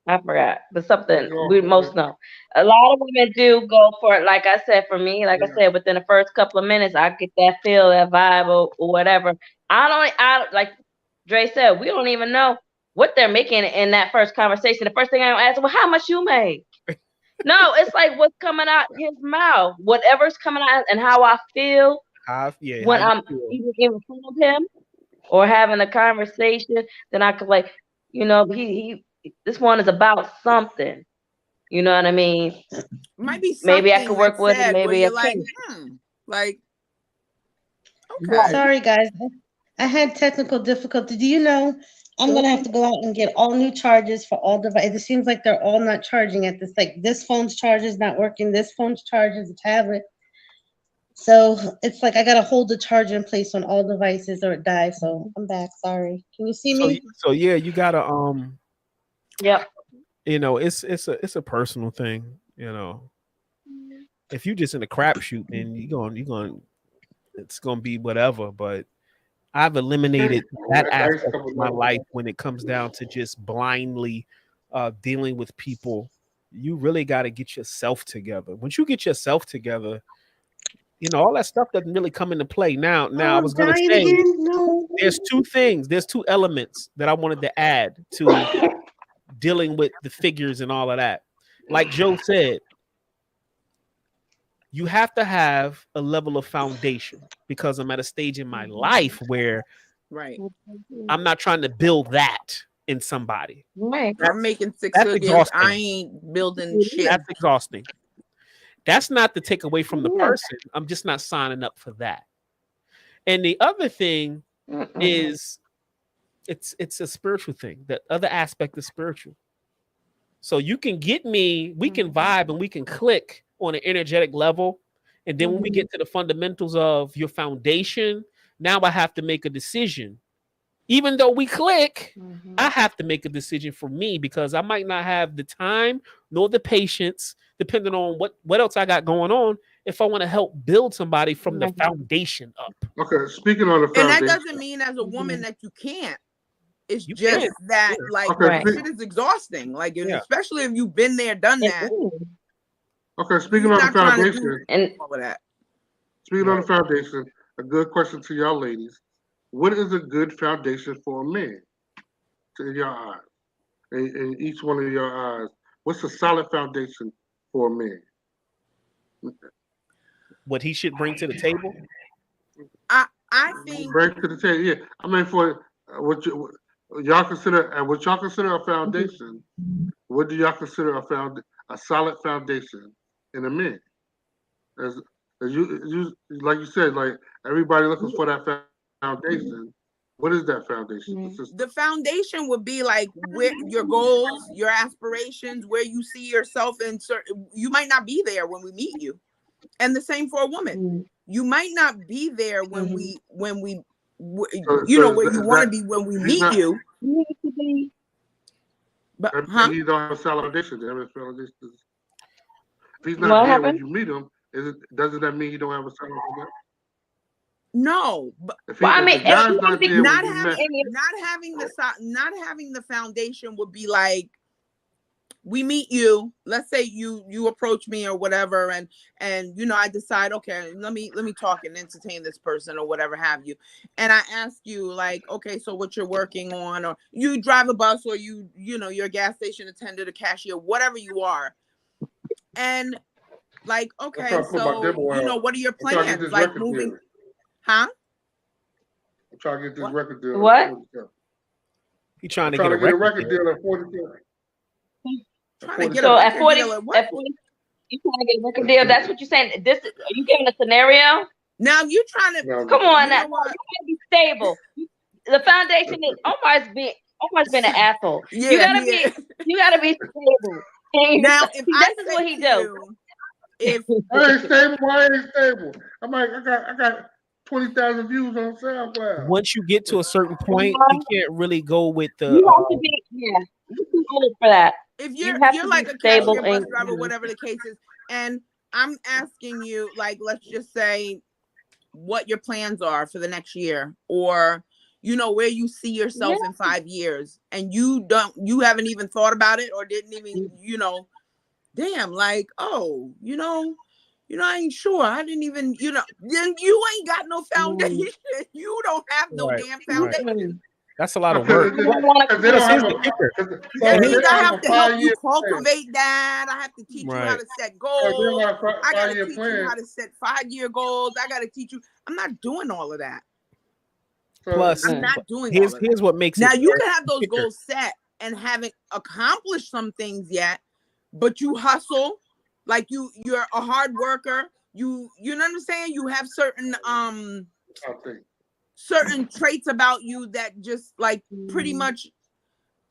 Speaker 6: I forgot, but something we most know. A lot of women do go for it. Like I said, for me, I said, within the first couple of minutes, I get that feel, that vibe, or whatever. I like Dre said, we don't even know what they're making in that first conversation. The first thing I ask, well, how much you make? No, it's like what's coming out his mouth, whatever's coming out, and how I feel when I'm either in front of him or having a conversation. Then I could he this one is about something. You know what I mean?
Speaker 2: Might be
Speaker 6: maybe I could work with it. Maybe I can't.
Speaker 2: Okay.
Speaker 1: Sorry, guys. I had technical difficulty. Do you know I'm gonna have to go out and get all new chargers for all devices? It seems like they're all not charging at this. Like this phone's charger is not working. This phone's charger is a tablet. So it's like I gotta hold the charger in place on all devices or it dies. So I'm back. Sorry. Can you see me?
Speaker 4: So yeah, you gotta
Speaker 6: yeah.
Speaker 4: You know, it's a personal thing. You know, if you just in a crapshoot, then it's gonna be whatever. But I've eliminated that aspect of my life when it comes down to just blindly dealing with people. You really got to get yourself together. Once you get yourself together, you know, all that stuff doesn't really come into play. Now I was going to say, there's 2 things. There's 2 elements that I wanted to add to dealing with the figures and all of that. Like Joe said, you have to have a level of foundation because I'm at a stage in my life where I'm not trying to build that in somebody.
Speaker 6: Right.
Speaker 2: I'm making 6 figures. I ain't building shit.
Speaker 4: That's exhausting. That's not to take away from the person. I'm just not signing up for that. And the other thing is it's a spiritual thing. The other aspect is spiritual. So you can get me, we can vibe and we can click on an energetic level. And then when we get to the fundamentals of your foundation, now I have to make a decision. Even though we click, I have to make a decision for me because I might not have the time nor the patience, depending on what else I got going on, if I want to help build somebody from the foundation up.
Speaker 3: Okay, speaking on the foundation.
Speaker 2: And that doesn't mean as a woman that you can't. It's just that, like, shit is exhausting. Like, especially if you've been there, done that.
Speaker 3: Okay, speaking on the foundation. And all of that. Speaking on the foundation, a good question to y'all ladies. What is a good foundation for a man? In your eyes. In each one of your eyes. What's a solid foundation for a man?
Speaker 4: What he should bring to the table?
Speaker 2: I think
Speaker 3: bring to the table, yeah. I mean, for what y'all consider a foundation, what do y'all consider a solid foundation in a man? As you like you said, like everybody looking for that foundation. What is that foundation?
Speaker 2: The foundation would be like where your goals, your aspirations, where you see yourself in certain. You might not be there when we meet you, and the same for a woman. You might not be there when we where you want to be when we meet you. But
Speaker 3: he don't have a solid foundation. If he's not there when you meet him, doesn't that mean he don't have a solid foundation?
Speaker 2: No, but
Speaker 6: I mean,
Speaker 2: not having the foundation would be like we meet you. Let's say you approach me or whatever, and I decide, okay, let me talk and entertain this person or whatever have you, and I ask you like, okay, so what you're working on, or you drive a bus, or you're a gas station attendant, a cashier, whatever you are, and like, okay, so what are your plans? Like moving. Huh?
Speaker 3: I'm trying to get this record deal.
Speaker 6: What?
Speaker 4: He's trying to get a record
Speaker 3: deal at 42.
Speaker 2: Trying to get at 40.
Speaker 6: You trying to get a record deal? That's what you're saying. Are you giving a scenario?
Speaker 2: Now you trying to
Speaker 6: come on now. You gotta be stable. The foundation is Omar's been an asshole. Yeah, you gotta be stable.
Speaker 2: Now if
Speaker 6: this is what he do.
Speaker 3: If I ain't stable, I'm like, I got 20,000 views on SoundCloud.
Speaker 4: Once you get to a certain point, you can't really go with the.
Speaker 6: You have to be, you're too old for that.
Speaker 2: If you're like a cashier, bus driver, whatever the case is, and I'm asking you, like, let's just say, what your plans are for the next year, or where you see yourself in 5 years, and you haven't even thought about it, or didn't even, damn, like, oh, I ain't sure. I didn't even, then you ain't got no foundation. You don't have no damn foundation.
Speaker 4: That's a lot of work.
Speaker 2: That means I have to help you cultivate that. I have to teach you how to set goals. I got to teach you how to set 5-year goals. I got to teach you. I'm not doing all of that.
Speaker 4: Plus,
Speaker 2: I'm not doing
Speaker 4: here's
Speaker 2: all of that.
Speaker 4: What makes
Speaker 2: now
Speaker 4: it
Speaker 2: you can have those goals set and haven't accomplished some things yet, but you hustle. Like you're a hard worker. You know what I'm saying? You have certain traits about you that just like pretty much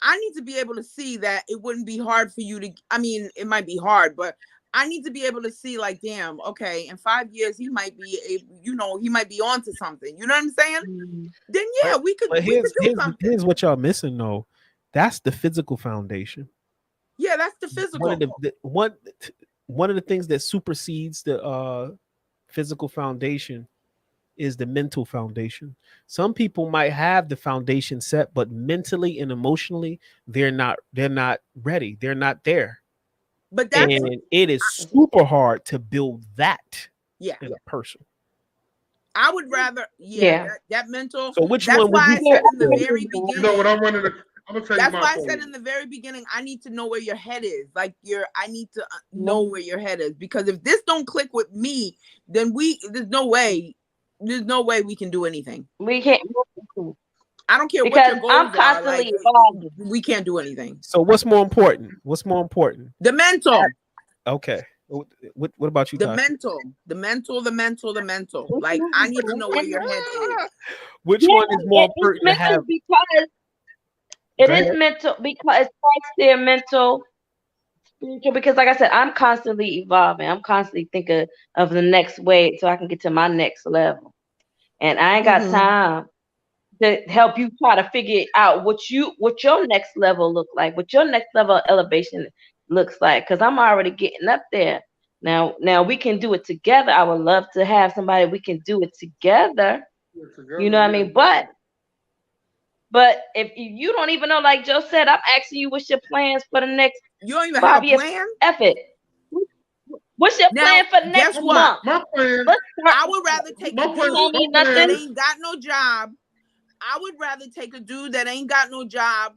Speaker 2: I need to be able to see that it wouldn't be hard for you to, I mean, it might be hard, but I need to be able to see like, damn, okay, in 5 years, he might be he might be onto something. You know what I'm saying? Then yeah, we could do something.
Speaker 4: Here's what y'all missing though. That's the physical foundation.
Speaker 2: Yeah, that's the physical.
Speaker 4: One of the things that supersedes the physical foundation is the mental foundation. Some people might have the foundation set, but mentally and emotionally, they're not ready. They're not there.
Speaker 2: But
Speaker 4: it is super hard to build that in a person.
Speaker 2: I would rather, that mental.
Speaker 4: So which
Speaker 2: that's
Speaker 4: one?
Speaker 2: Why I said in the very beginning.
Speaker 3: You know what I'm running. I'm gonna tell
Speaker 2: that's
Speaker 3: you
Speaker 2: why I said in the very beginning, I need to know where your head is. Like I need to know where your head is, because if this don't click with me, then there's no way we can do anything.
Speaker 6: We can't.
Speaker 2: I don't care
Speaker 6: because
Speaker 2: what your goals
Speaker 6: I'm constantly
Speaker 2: we can't do anything.
Speaker 4: So what's more important? The
Speaker 2: mental.
Speaker 4: Okay. What about you,
Speaker 2: The
Speaker 4: Tasha?
Speaker 2: mental. Like, I need to know where your head is.
Speaker 4: Which one is more important to have?
Speaker 6: Because it is mental, because it starts their mental, spiritual. Because, like I said, I'm constantly evolving. I'm constantly thinking of the next way so I can get to my next level. And I ain't got time to help you try to figure out what your next level look like, what your next level of elevation looks like. Because I'm already getting up there. Now we can do it together. I would love to have somebody we can do it together. You know what I mean? But if you don't even know, like Joe said, I'm asking you what's your plans for the next
Speaker 2: You don't even have a
Speaker 6: 5 years.
Speaker 2: plan?
Speaker 6: Effort. What's your plan for next
Speaker 2: guess what?
Speaker 6: month?
Speaker 3: My plan.
Speaker 2: I would rather take a dude that ain't got no job. I would rather take a dude that ain't got no job,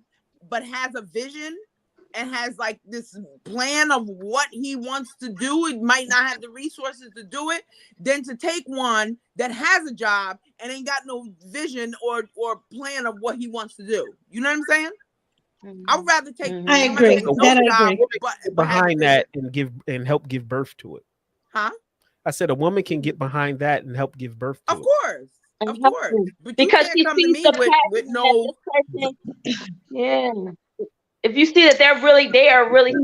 Speaker 2: but has a vision and has like this plan of what he wants to do. It might not have the resources to do it, than to take one that has a job and ain't got no vision or plan of what he wants to do. You know what I'm saying? I would rather take
Speaker 1: I agree.
Speaker 2: no
Speaker 1: That I
Speaker 2: job,
Speaker 1: agree.
Speaker 2: but
Speaker 4: Behind that and help give birth to it.
Speaker 2: Huh?
Speaker 4: I said a woman can get behind that and help give birth to it.
Speaker 2: Of course. But
Speaker 6: because
Speaker 2: you can't come to me with no.
Speaker 6: Yeah. If you see that they are really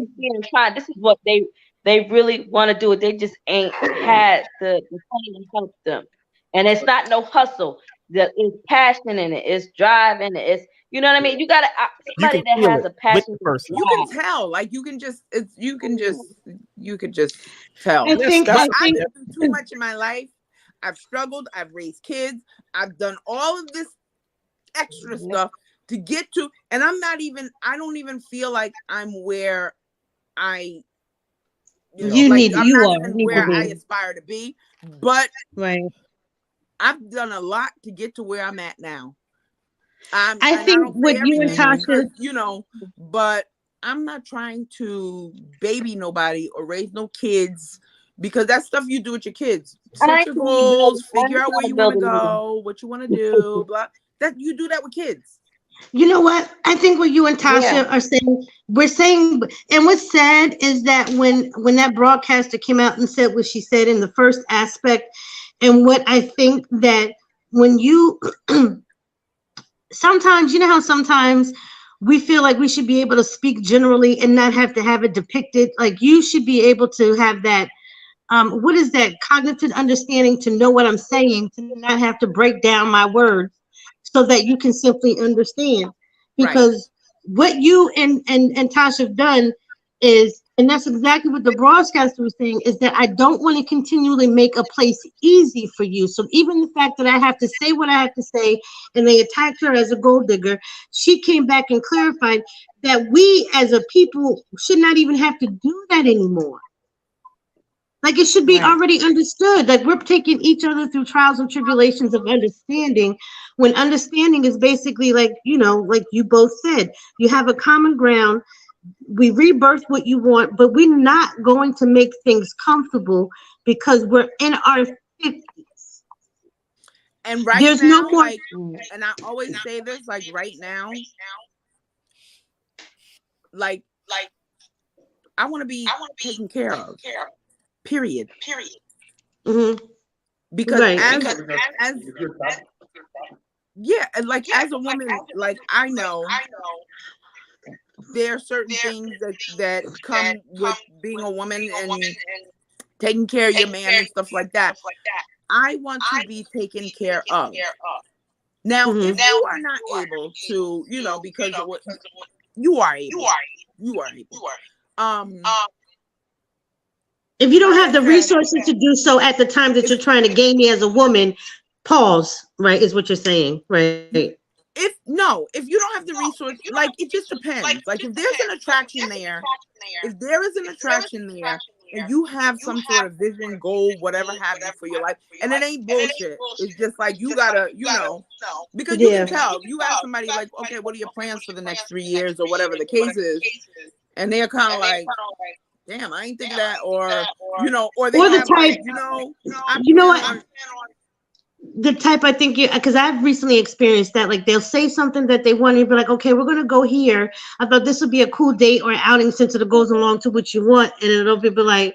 Speaker 6: trying, this is what they really want to do. It. They just ain't had the time to help them, and it's not no hustle. It's passion in it. It's drive in it. It's, you know what I mean. You gotta somebody that has a passion.
Speaker 2: You can tell, like you can just tell.
Speaker 1: I think
Speaker 2: I've been through too much in my life. I've struggled. I've raised kids. I've done all of this extra stuff to get to, and I don't even feel like I'm where I, I aspire to be, but I've done a lot to get to where I'm at now.
Speaker 1: I think with you and Tasha,
Speaker 2: but I'm not trying to baby nobody or raise no kids, because that's stuff you do with your kids. Set your goals, figure out where you want to go, what you want to do, blah. That you do that with kids.
Speaker 1: You know what? I think what you and Tasha are saying, we're saying, and what's sad is that when that broadcaster came out and said what she said in the first aspect, and what I think that when you sometimes, you know how sometimes we feel like we should be able to speak generally and not have to have it depicted. Like, you should be able to have that what is that cognitive understanding to know what I'm saying, to not have to break down my words, so that you can simply understand. Because what you and Tasha have done is, and that's exactly what the broadcaster was saying, is that I don't want to continually make a place easy for you. So even the fact that I have to say what I have to say, and they attacked her as a gold digger, she came back and clarified that we as a people should not even have to do that anymore. Like, it should be already understood. Like, we're taking each other through trials and tribulations of understanding, when understanding is basically like, like you both said, you have a common ground. We rebirth what you want, but we're not going to make things comfortable because we're in our 50s.
Speaker 2: And there's now, no more. And I always say this, like right now, like I want to be taken care of. Period.
Speaker 1: Mm-hmm.
Speaker 2: Because as like as a woman, like I know there are certain things that come with being a woman and taking care of your man and stuff like that. I want to be taken care of. Now, if you are not able to, because of what you are able.
Speaker 1: If you don't have the resources to do so at the time that you're trying to gain me as a woman, pause, right, is what you're saying, right?
Speaker 2: If you don't have the resources, like, it just depends. Like, if there's an attraction there, and you have some sort of vision, goal, whatever have you for your life, and it ain't bullshit. It's just like you gotta, because you can tell. You ask somebody like, okay, what are your plans for the next 3 years or whatever the case is, and they're kind of like, damn, I ain't think of that, or or they have like, what.
Speaker 1: The type, I think, because I've recently experienced that, like, they'll say something that they want, and be like, okay, we're going to go here. I thought this would be a cool date or outing since it goes along to what you want. And it'll be like,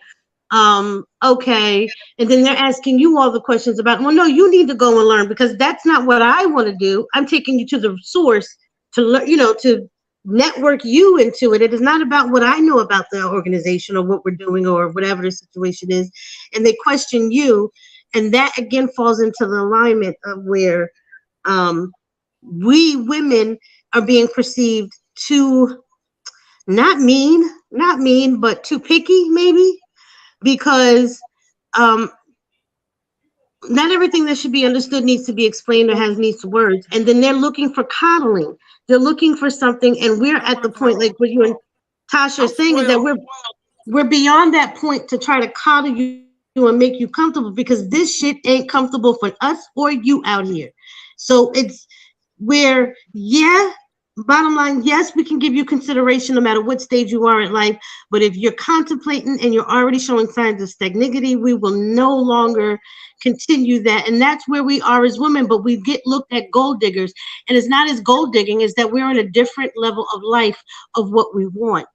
Speaker 1: Okay. And then they're asking you all the questions about, well, no, you need to go and learn because that's not what I want to do. I'm taking you to the source to learn, to network you into it. It is not about what I know about the organization or what we're doing or whatever the situation is. And they question you. And that again falls into the alignment of where um, we women are being perceived too, not mean, but too picky, maybe, because um, not everything that should be understood needs to be explained or has needs to words. And then they're looking for coddling. They're looking for something, and we're
Speaker 2: I don't
Speaker 1: at the
Speaker 2: want to
Speaker 1: point,
Speaker 2: cuddle.
Speaker 1: like what you and Tasha are
Speaker 2: I'll
Speaker 1: saying, is that
Speaker 2: spoil.
Speaker 1: we're beyond that point to try to coddle you and make you comfortable because this shit ain't comfortable for us or you out here. So it's where, yeah, bottom line, yes, we can give you consideration no matter what stage you are in life. But if you're contemplating and you're already showing signs of stagnancy, we will no longer continue that. And that's where we are as women. But we get looked at gold diggers. And it's not as gold digging, is that we're on a different level of life of what we want.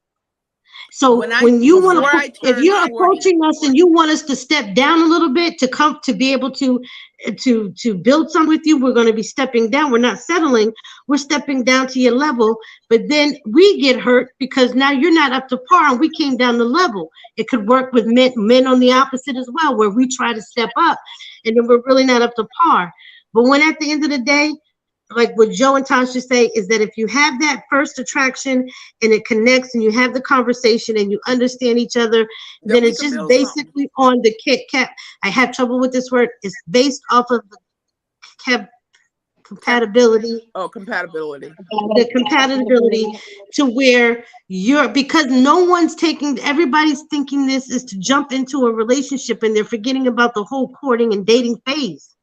Speaker 1: So when you want
Speaker 2: Before
Speaker 1: to,
Speaker 2: I
Speaker 1: if
Speaker 2: turned
Speaker 1: you're
Speaker 2: 40,
Speaker 1: approaching us and you want us to step down a little bit to come to be able to build something with you, we're going to be stepping down. We're not settling. We're stepping down to your level. But then we get hurt because now you're not up to par and we came down the level. It could work with men on the opposite as well, where we try to step up and then we're really not up to par. But when at the end of the day, like what Joe and Tasha say, is that if you have that first attraction and it connects and you have the conversation and you understand each other,
Speaker 2: then
Speaker 1: then
Speaker 2: we
Speaker 1: it's
Speaker 2: could
Speaker 1: just
Speaker 2: build something.
Speaker 1: basically on the cap. I have trouble with this word. It's based off of the cap
Speaker 2: Cap.
Speaker 1: compatibility,
Speaker 2: Oh, compatibility.
Speaker 1: the compatibility to where you're, because no one's taking, everybody's thinking this is to jump into a relationship and they're forgetting about the whole courting and dating phase.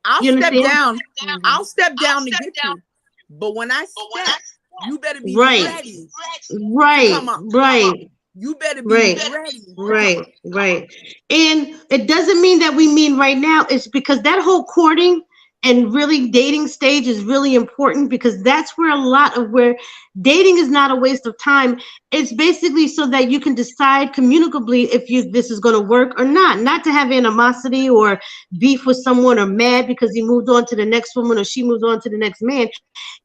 Speaker 2: I'll
Speaker 1: You
Speaker 2: step
Speaker 1: understand?
Speaker 2: down.
Speaker 6: Mhm.
Speaker 2: I'll step down to get you. But when I step, you better be
Speaker 1: Right,
Speaker 2: ready to
Speaker 1: right,
Speaker 2: come up.
Speaker 1: right.
Speaker 2: You better be
Speaker 1: Right,
Speaker 2: ready to come
Speaker 1: right,
Speaker 2: up.
Speaker 1: right. And it doesn't mean that we mean right now. It's because that whole courting and really dating stage is really important because that's where a lot of where dating is not a waste of time. It's basically so that you can decide communicably if this is going to work or not to have animosity or beef with someone or mad because he moved on to the next woman or she moved on to the next man.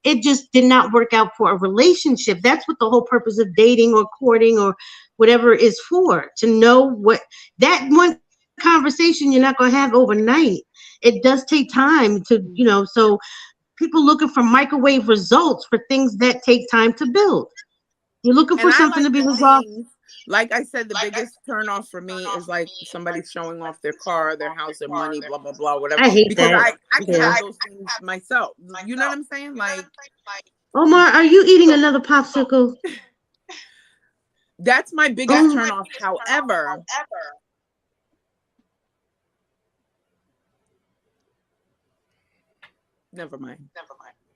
Speaker 1: It just did not work out for a relationship. That's what the whole purpose of dating or courting or whatever is for, to know what that one conversation you're not going to have overnight. It does take time to, so people looking for microwave results for things that take time to build. You're looking for
Speaker 2: And I
Speaker 1: something to
Speaker 2: like
Speaker 1: be
Speaker 2: the
Speaker 1: resolved.
Speaker 2: things, like I said, the biggest turn off for me is like somebody showing off their car, their house, their money, blah, blah, blah, whatever.
Speaker 1: I hate
Speaker 2: Because
Speaker 1: that.
Speaker 2: I can
Speaker 1: Yeah.
Speaker 2: have those things myself. You know what I'm saying? Like,
Speaker 1: Omar, are you eating another popsicle?
Speaker 2: that's my biggest
Speaker 1: Oh,
Speaker 2: turn off. However, never mind.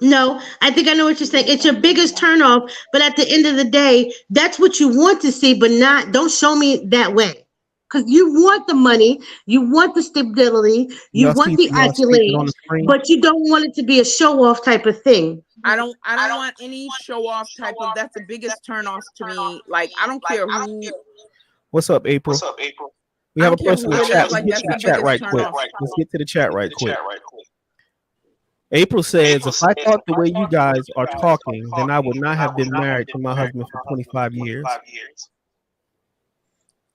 Speaker 1: no, I think I know what you're saying. It's your biggest turnoff, but at the end of the day, that's what you want to see, but don't show me that way. Because you want the money, you want the stability, you want the
Speaker 4: Y'all see it on
Speaker 1: accolades,
Speaker 4: the screen?
Speaker 1: but you don't want it to be a show off type of thing.
Speaker 2: I don't want any show off type of, that's the biggest turn off to me. Like, I don't care who,
Speaker 4: What's up, April? We
Speaker 2: I
Speaker 4: have a
Speaker 2: don't care
Speaker 4: person
Speaker 2: who
Speaker 4: in the
Speaker 2: it
Speaker 4: chat.
Speaker 2: is.
Speaker 4: Let's
Speaker 2: Like,
Speaker 4: get to
Speaker 2: that's
Speaker 4: the
Speaker 2: the
Speaker 4: chat
Speaker 2: biggest
Speaker 4: right
Speaker 2: turn
Speaker 4: quick.
Speaker 2: off.
Speaker 4: Let's get to the chat right quick. April says, if I thought the way you guys are talking, then I would not have been married to my husband for 25 years.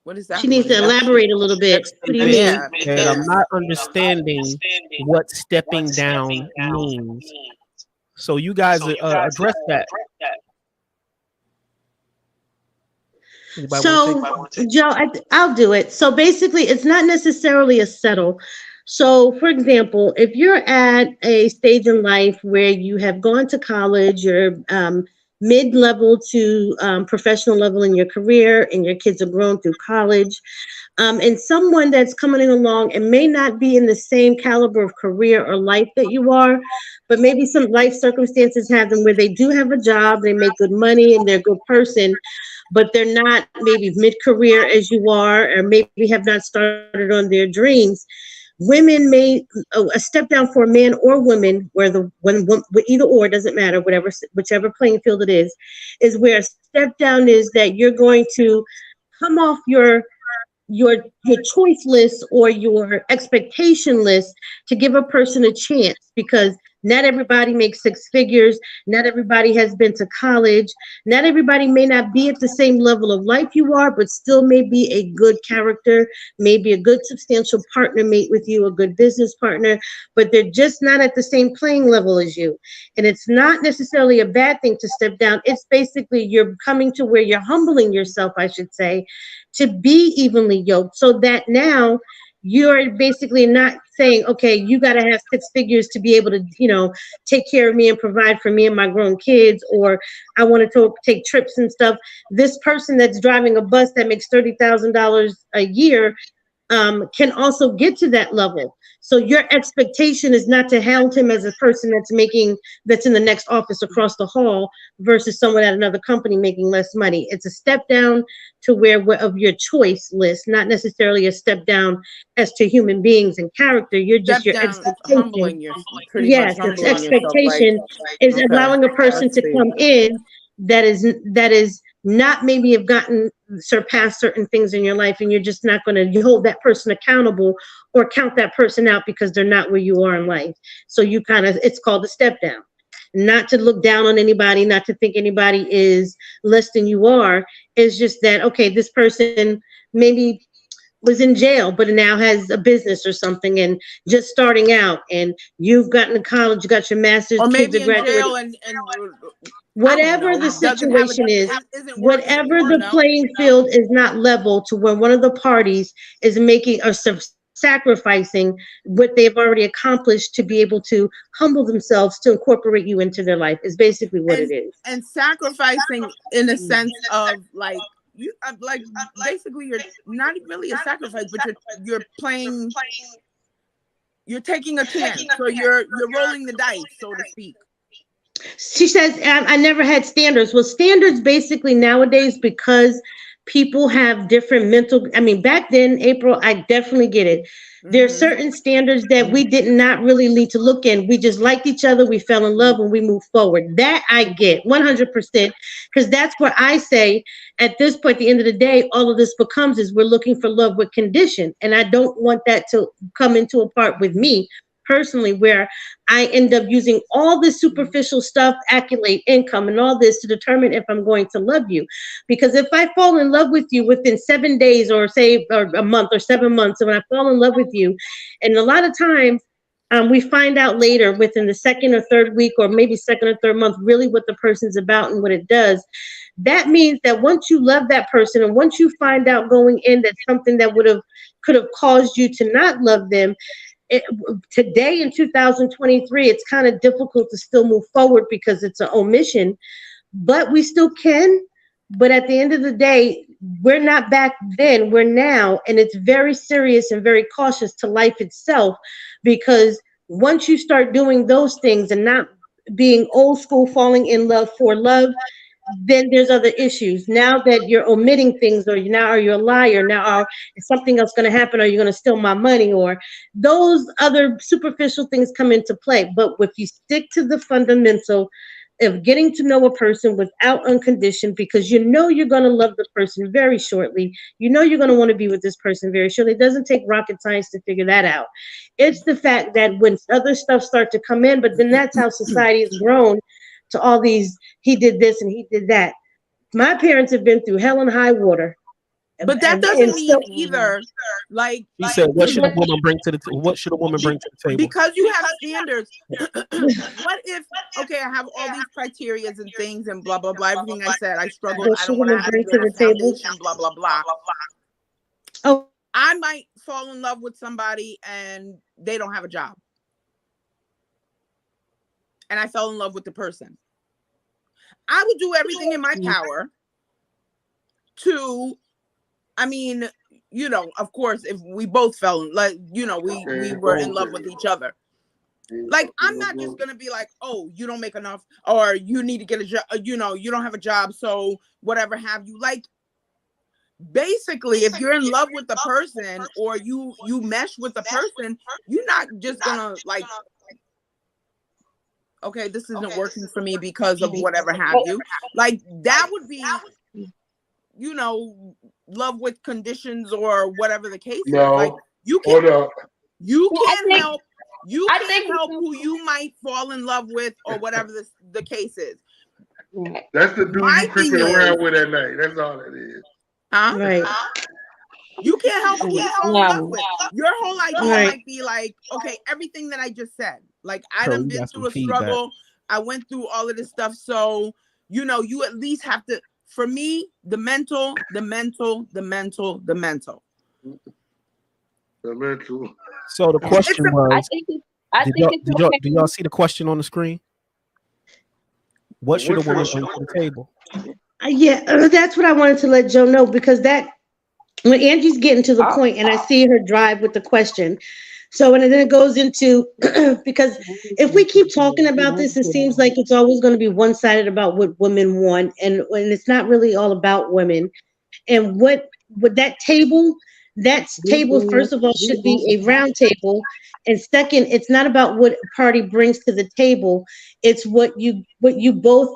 Speaker 2: What does that
Speaker 1: She needs
Speaker 2: mean?
Speaker 1: to elaborate a little bit. What do you mean?
Speaker 2: Yeah,
Speaker 4: And I'm
Speaker 2: because
Speaker 4: not understanding what stepping down means. So you guys address that. Anybody want to
Speaker 1: So, Joe, I'll do it. So basically, it's not necessarily a settle. So, for example, if you're at a stage in life where you have gone to college, you're mid-level to professional level in your career, and your kids are grown through college, and someone that's coming along and may not be in the same caliber of career or life that you are, but maybe some life circumstances have them where they do have a job, they make good money, and they're a good person, but they're not maybe mid-career as you are, or maybe have not started on their dreams. Women may a step down for a man or woman, where either or doesn't matter, whichever playing field it is where a step down is that you're going to come off your your choice list or your expectation list to give a person a chance, because not everybody makes six figures, not everybody has been to college, not everybody may not be at the same level of life you are, but still may be a good character, maybe a good substantial partner mate with you, a good business partner, but they're just not at the same playing level as you. And it's not necessarily a bad thing to step down. It's basically you're coming to where you're humbling yourself, I should say, to be evenly yoked, so that now you're basically not saying, okay, you got to have six figures to be able to, take care of me and provide for me and my grown kids, or I want to take trips and stuff. This person that's driving a bus that makes $30,000 a year can also get to that level. So your expectation is not to hold him as a person that's in the next office across the hall versus someone at another company making less money. It's a step down to where of your choice list, not necessarily a step down as to human beings and character. You're just
Speaker 2: Step
Speaker 1: your
Speaker 2: down,
Speaker 1: expectation.
Speaker 2: humbling your, pretty much
Speaker 1: Yes, it's
Speaker 2: humbling yourself. Like,
Speaker 1: expectation is
Speaker 2: okay,
Speaker 1: allowing a person
Speaker 2: let's
Speaker 1: to
Speaker 2: see.
Speaker 1: come in that is not maybe have gotten surpassed certain things in your life, and you're just not going to hold that person accountable or count that person out because they're not where you are in life. So you it's called a step down. Not to look down on anybody, not to think anybody is less than you are. It's just that, okay, this person maybe was in jail but now has a business or something and just starting out, and you've gotten to college, you got your master's,
Speaker 2: Or
Speaker 1: kids are
Speaker 2: maybe in
Speaker 1: graduating.
Speaker 2: jail and I don't
Speaker 1: Whatever the
Speaker 2: know, doesn't have
Speaker 1: situation
Speaker 2: isn't working
Speaker 1: whatever
Speaker 2: anymore.
Speaker 1: the
Speaker 2: No.
Speaker 1: playing field is not level to where one of the parties is making or sacrificing what they've already accomplished to be able to humble themselves to incorporate you into their life is basically what it is.
Speaker 2: And sacrificing in a sense of like you like basically you're not really a sacrifice, but you're playing, you're taking a chance, so you're rolling the dice, so to speak.
Speaker 1: She says, I never had standards. Well, standards basically nowadays, because people have different mental, I mean, back then, April, I definitely get it. There are
Speaker 2: Mm-hmm.
Speaker 1: certain standards that we did not really need to look in. We just liked each other. We fell in love and we moved forward. That I get 100%, because that's where I say at this point, at the end of the day, all of this becomes is we're looking for love with condition. And I don't want that to come into a part with me personally, where I end up using all this superficial stuff, accolade, income, and all this to determine if I'm going to love you. Because if I fall in love with you within 7 days, or say, or a month or 7 months, and when I fall in love with you, and a lot of times we find out later within the second or third week, or maybe second or third month, really what the person's about and what it does. That means that once you love that person, and once you find out going in that something that could have caused you to not love them, today in 2023, it's kind of difficult to still move forward because it's an omission, but we still can. But at the end of the day, we're not back then, we're now, and it's very serious and very cautious to life itself, because once you start doing those things and not being old school, falling in love for love, then there's other issues. Now that you're omitting things, or now are you a liar? Now is something else going to happen? Are you going to steal my money? Or those other superficial things come into play. But if you stick to the fundamental of getting to know a person without unconditioned, because you know you're going to love the person very shortly, you know you're going to want to be with this person very shortly. It doesn't take rocket science to figure that out. It's the fact that when other stuff starts to come in, but then that's how society has grown to all these, he did this and he did that. My parents have been through hell and high water.
Speaker 2: But that doesn't mean either, like
Speaker 4: He said, "What should a woman bring to the what should a woman bring to the table?"
Speaker 2: Because you have standards. What if, okay, I have all these criterias and things and blah blah blah. Everything I said, I struggled. I don't want to have to build a foundation. Blah blah blah.
Speaker 1: Oh,
Speaker 2: I might fall in love with somebody and they don't have a job, and I fell in love with the person. I would do everything in my power to, I mean, you know, of course, if we both fell in, like, you know, we were in love with each other. Like, I'm not just gonna be like, oh, you don't make enough, or you need to get a job, you know, you don't have a job, so whatever have you. Like, basically, if you're in love with the person, or you mesh with the person, you're not just gonna like, okay, this isn't working for me because of whatever have you. Like, that would be, you know, love with conditions or whatever the case is.
Speaker 3: No.
Speaker 2: Like you
Speaker 3: Hold
Speaker 2: can
Speaker 3: up.
Speaker 2: you
Speaker 6: Yeah, I
Speaker 2: can't
Speaker 6: think-
Speaker 2: help you
Speaker 6: I
Speaker 2: can't
Speaker 6: think-
Speaker 2: help who you might fall in love with or whatever the case is.
Speaker 3: That's the dude
Speaker 2: My
Speaker 3: you creeping
Speaker 2: thing
Speaker 3: around
Speaker 2: is-
Speaker 3: with at night. That's all that is.
Speaker 2: Huh?
Speaker 1: Right.
Speaker 2: You can't help who you fall in love with. Your whole idea
Speaker 1: Right.
Speaker 2: might be like, okay, everything that I just said. Like I
Speaker 4: Bro,
Speaker 2: done
Speaker 4: we
Speaker 2: been
Speaker 4: got
Speaker 2: through
Speaker 4: some
Speaker 2: a
Speaker 4: feedback.
Speaker 2: struggle. I went through all of this stuff. So, you know, you at least have to, for me, the mental.
Speaker 3: The mental.
Speaker 4: So the question
Speaker 6: I
Speaker 4: was,
Speaker 6: think it's
Speaker 4: do y'all see the question on the screen? What should a woman bring to the table?
Speaker 1: Yeah, that's what I wanted to let Joe know, because that when Angie's getting to the point and I see her drive with the question. So, and then it goes into, because if we keep talking about this, it seems like it's always going to be one-sided about what women want, and it's not really all about women. And what that table, first of all, should be a round table. And second, it's not about what a party brings to the table. It's what you both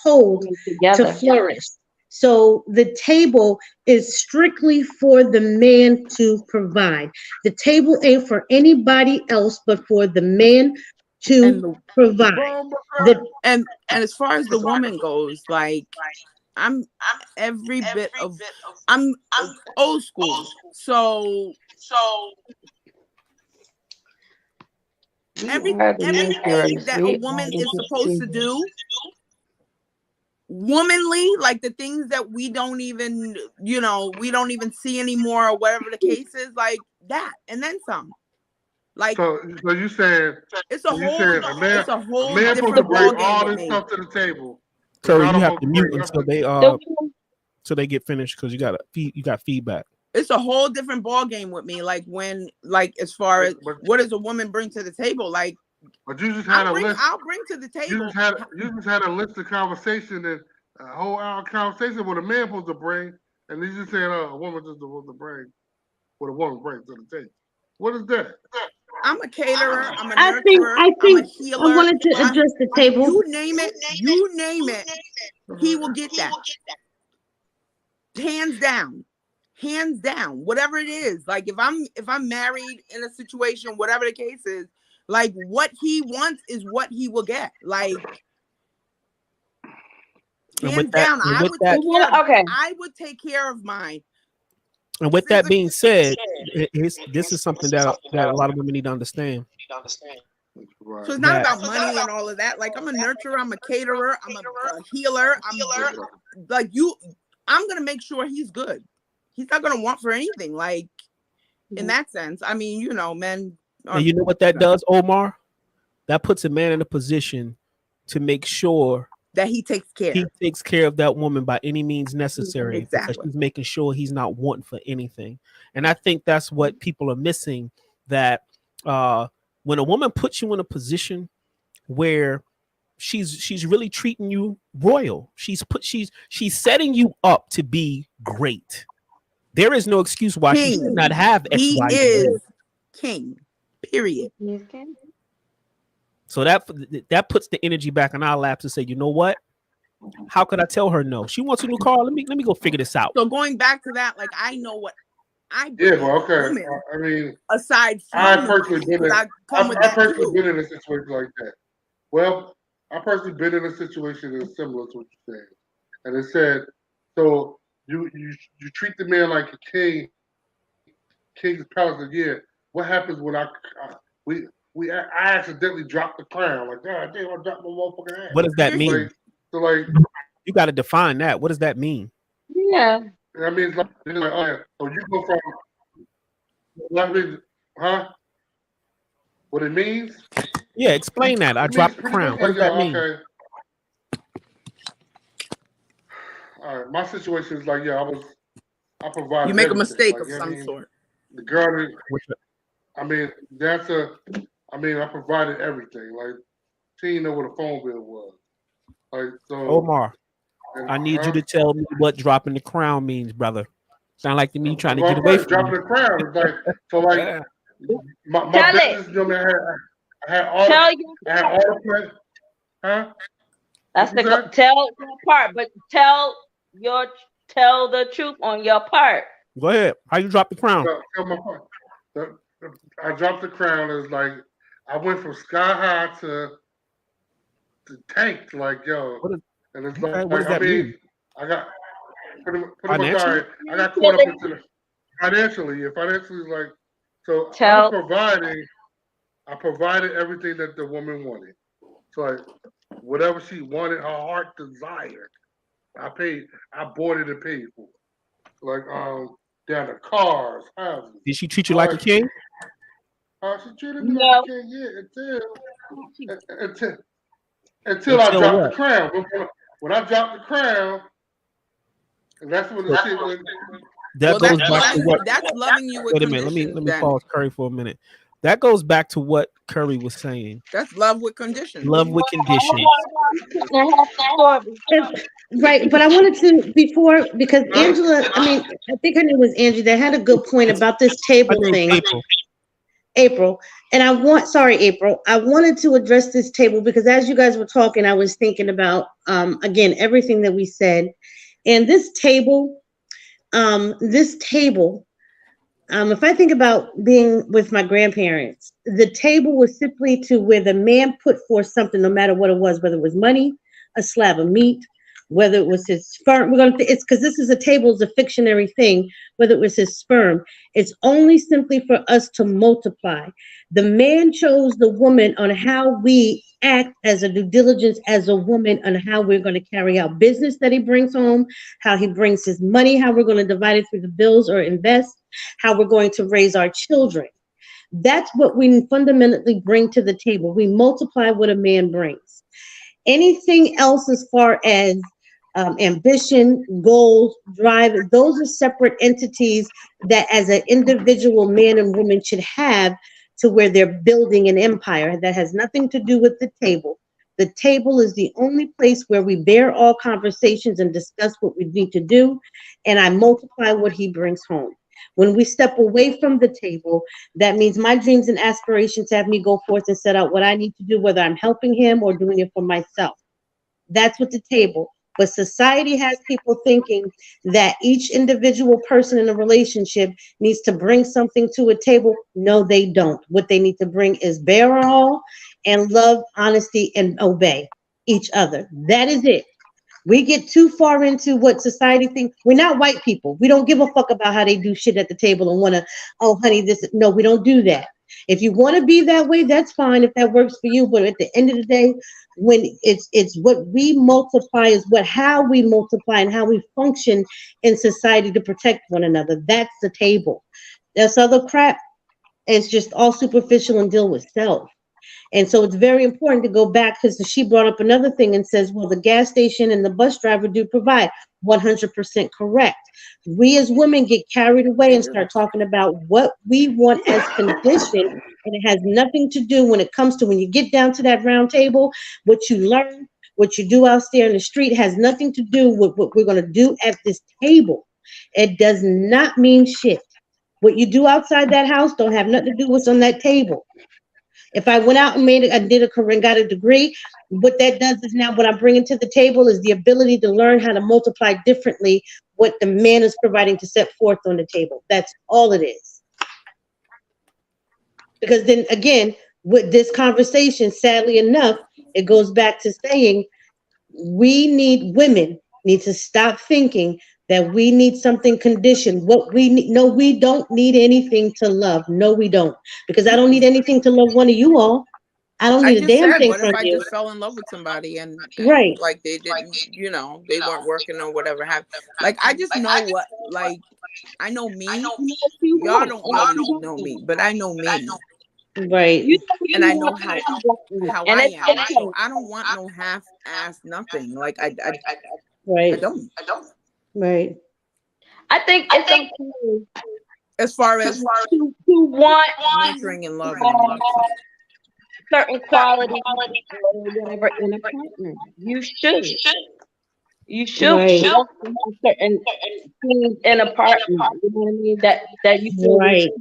Speaker 1: hold
Speaker 6: together.
Speaker 1: to flourish. So the table is strictly for the man to provide. The table ain't for anybody else but for the man to provide.
Speaker 2: And as far as the woman goes, like I'm old school. So everything that a woman is supposed to do womanly, like the things that we don't even see anymore or whatever the case is, like that and then some. Like
Speaker 3: so you saying
Speaker 2: it's a whole
Speaker 3: a man supposed to
Speaker 2: different
Speaker 3: bring
Speaker 2: ballgame
Speaker 3: all
Speaker 2: with
Speaker 3: this
Speaker 2: me.
Speaker 3: stuff to the table.
Speaker 4: Curry,
Speaker 3: Not
Speaker 4: you have
Speaker 3: supposed
Speaker 4: to
Speaker 3: to
Speaker 4: mute
Speaker 3: bring
Speaker 4: until they get finished, because you got feedback.
Speaker 2: It's a whole different ballgame with me. Like when, like as far as what does a woman bring to the table? Like,
Speaker 3: but you just had list.
Speaker 2: I'll bring to the table.
Speaker 3: You just had a list of conversation and a whole hour conversation what a man supposed to bring, and you just saying a woman just supposed to bring what a woman brings to the table. What is that?
Speaker 2: I'm a caterer. I'm a
Speaker 1: I
Speaker 2: nurturer.
Speaker 1: think
Speaker 2: I'm a healer.
Speaker 1: I wanted to address the table.
Speaker 2: You name it. He will get that. Hands down. Whatever it is. Like if I'm married in a situation, whatever the case is, like what he wants is what he will get. Like hands down, I would take care of mine.
Speaker 4: And with that being said, this is something that a lot of women need to understand.
Speaker 3: Right.
Speaker 2: So it's not about money and all of that. Like I'm a nurturer, I'm a caterer, I'm a healer. I'm gonna make sure he's good. He's not gonna want for anything. Like in that sense, I mean, men.
Speaker 4: And you know what that does, Omar? That puts a man in a position to make sure
Speaker 2: that he takes
Speaker 4: care of that woman by any means necessary.
Speaker 2: Exactly.
Speaker 4: Because he's making sure he's not wanting for anything. And I think that's what people are missing. That when a woman puts you in a position where she's really treating you royal, she's setting you up to be great. There is no excuse why she should not have X,
Speaker 2: he
Speaker 4: Y,
Speaker 2: is king. Period.
Speaker 4: So that puts the energy back in our laps to say, you know what? How could I tell her no? She wants a new car. Let me go figure this out.
Speaker 2: So going back to that, like I know what I
Speaker 3: okay.
Speaker 2: Women,
Speaker 3: I mean,
Speaker 2: aside from
Speaker 3: I personally been in a situation like that. Well, I personally been in a situation that's similar to what you're saying, and it said, so you treat the man like a king, king's palace. Yeah. What happens when I accidentally drop the crown? Like, God damn, I dropped my motherfucking ass.
Speaker 4: What does that mean?
Speaker 3: Like,
Speaker 4: you got to define that. What does that mean?
Speaker 6: Yeah.
Speaker 3: I mean, it's like oh yeah. So you go from, what it means?
Speaker 4: Yeah, explain that. I dropped the crown. What does that mean?
Speaker 3: Okay. All right, my situation is like, I provided.
Speaker 2: You make
Speaker 3: everything.
Speaker 2: a mistake
Speaker 3: like,
Speaker 2: of some sort.
Speaker 3: The girl, I provided everything. Like, she didn't know what a phone bill was. Like, so.
Speaker 4: Omar, I need you to tell me what dropping the crown means, brother. Sound like to me trying to get away from
Speaker 3: dropping the crown. It's like, so like, my business, I had all the plans. Huh?
Speaker 6: That's tell your part, but tell tell the truth on your part.
Speaker 4: Go ahead. How you drop the crown?
Speaker 3: Tell my part. I dropped the crown. It's like I went from sky high to tank. Like yo, and it's like
Speaker 4: what does that mean?
Speaker 3: I got pretty much all
Speaker 4: Financially?
Speaker 3: right. I got caught up into the financially. Yeah, financially is like so. I provided everything that the woman wanted. So like whatever she wanted, her heart desired. I bought it and paid for it. Like down to cars, houses.
Speaker 4: Did she treat you like a king?
Speaker 3: She treated me like a king, yeah, until I dropped the crown. When I dropped the crown, and that's when the shit went.
Speaker 4: That goes back to what?
Speaker 2: That's loving you with conditions.
Speaker 4: Wait a minute. Let me pause Curry for a minute. That goes back to what Curry was saying.
Speaker 2: That's love with conditions.
Speaker 4: Love with conditions.
Speaker 1: Right, but I wanted to before because Angela, I think her name was Angie. That had a good point about this table thing. April. And April. I wanted to address this table because as you guys were talking, I was thinking about again everything that we said. And this table, if I think about being with my grandparents, the table was simply to where the man put forth something, no matter what it was, whether it was money, a slab of meat, whether it was his sperm. It's because this is a table, is a fictionary thing, whether it was his sperm. It's only simply for us to multiply. The man chose the woman on how we act as a due diligence as a woman on how we're going to carry out business that he brings home, how he brings his money, how we're going to divide it through the bills or invest, how we're going to raise our children. That's what we fundamentally bring to the table. We multiply what a man brings. Anything else as far as ambition, goals, drive, those are separate entities that as an individual man and woman should have to where they're building an empire. That has nothing to do with the table. The table is the only place where we bear all conversations and discuss what we need to do, and I multiply what he brings home. When we step away from the table, that means my dreams and aspirations have me go forth and set out what I need to do, whether I'm helping him or doing it for myself. That's what the table. But society has people thinking that each individual person in a relationship needs to bring something to a table. No, they don't. What they need to bring is bear all and love, honesty, and obey each other. That is it. We get too far into what society thinks. We're not white people. We don't give a fuck about how they do shit at the table and want to, oh, honey, this. No, we don't do that. If you want to be that way, that's fine if that works for you. But at the end of the day, when it's what we multiply is how we multiply and how we function in society to protect one another. That's the table. This other crap is just all superficial and deal with self. And so it's very important to go back because she brought up another thing and says, well, the gas station and the bus driver do provide. 100% correct. We as women get carried away and start talking about what we want as condition, and it has nothing to do when it comes to when you get down to that round table, what you learn, what you do out there in the street has nothing to do with what we're going to do at this table. It does not mean shit. What you do outside that house don't have nothing to do with what's on that table. If I went out and did a career and got a degree, what that does is now what I'm bringing to the table is the ability to learn how to multiply differently what the man is providing to set forth on the table. That's all it is. Because then again, with this conversation, sadly enough, it goes back to saying women need to stop thinking that we need something conditioned. What we need, no, we don't need anything to love. No, we don't. Because I don't need anything to love one of you all. I don't need a damn thing from you.
Speaker 2: What if I just fell in love with somebody and
Speaker 1: right,
Speaker 2: like they didn't, they weren't working or whatever happened. Like I just know what, like I know me. Y'all don't really know me, but I know me.
Speaker 1: Right.
Speaker 2: And I know how I am. So I don't want no half-ass nothing. Like I
Speaker 1: right.
Speaker 2: I don't.
Speaker 1: Right.
Speaker 6: I think it's okay
Speaker 2: as far as
Speaker 6: to want
Speaker 2: nurturing and loving and
Speaker 6: certain qualities or whatever in a partner. You should. You should
Speaker 1: right.
Speaker 6: want certain things in a partner. You know what I mean? That you feel
Speaker 1: right.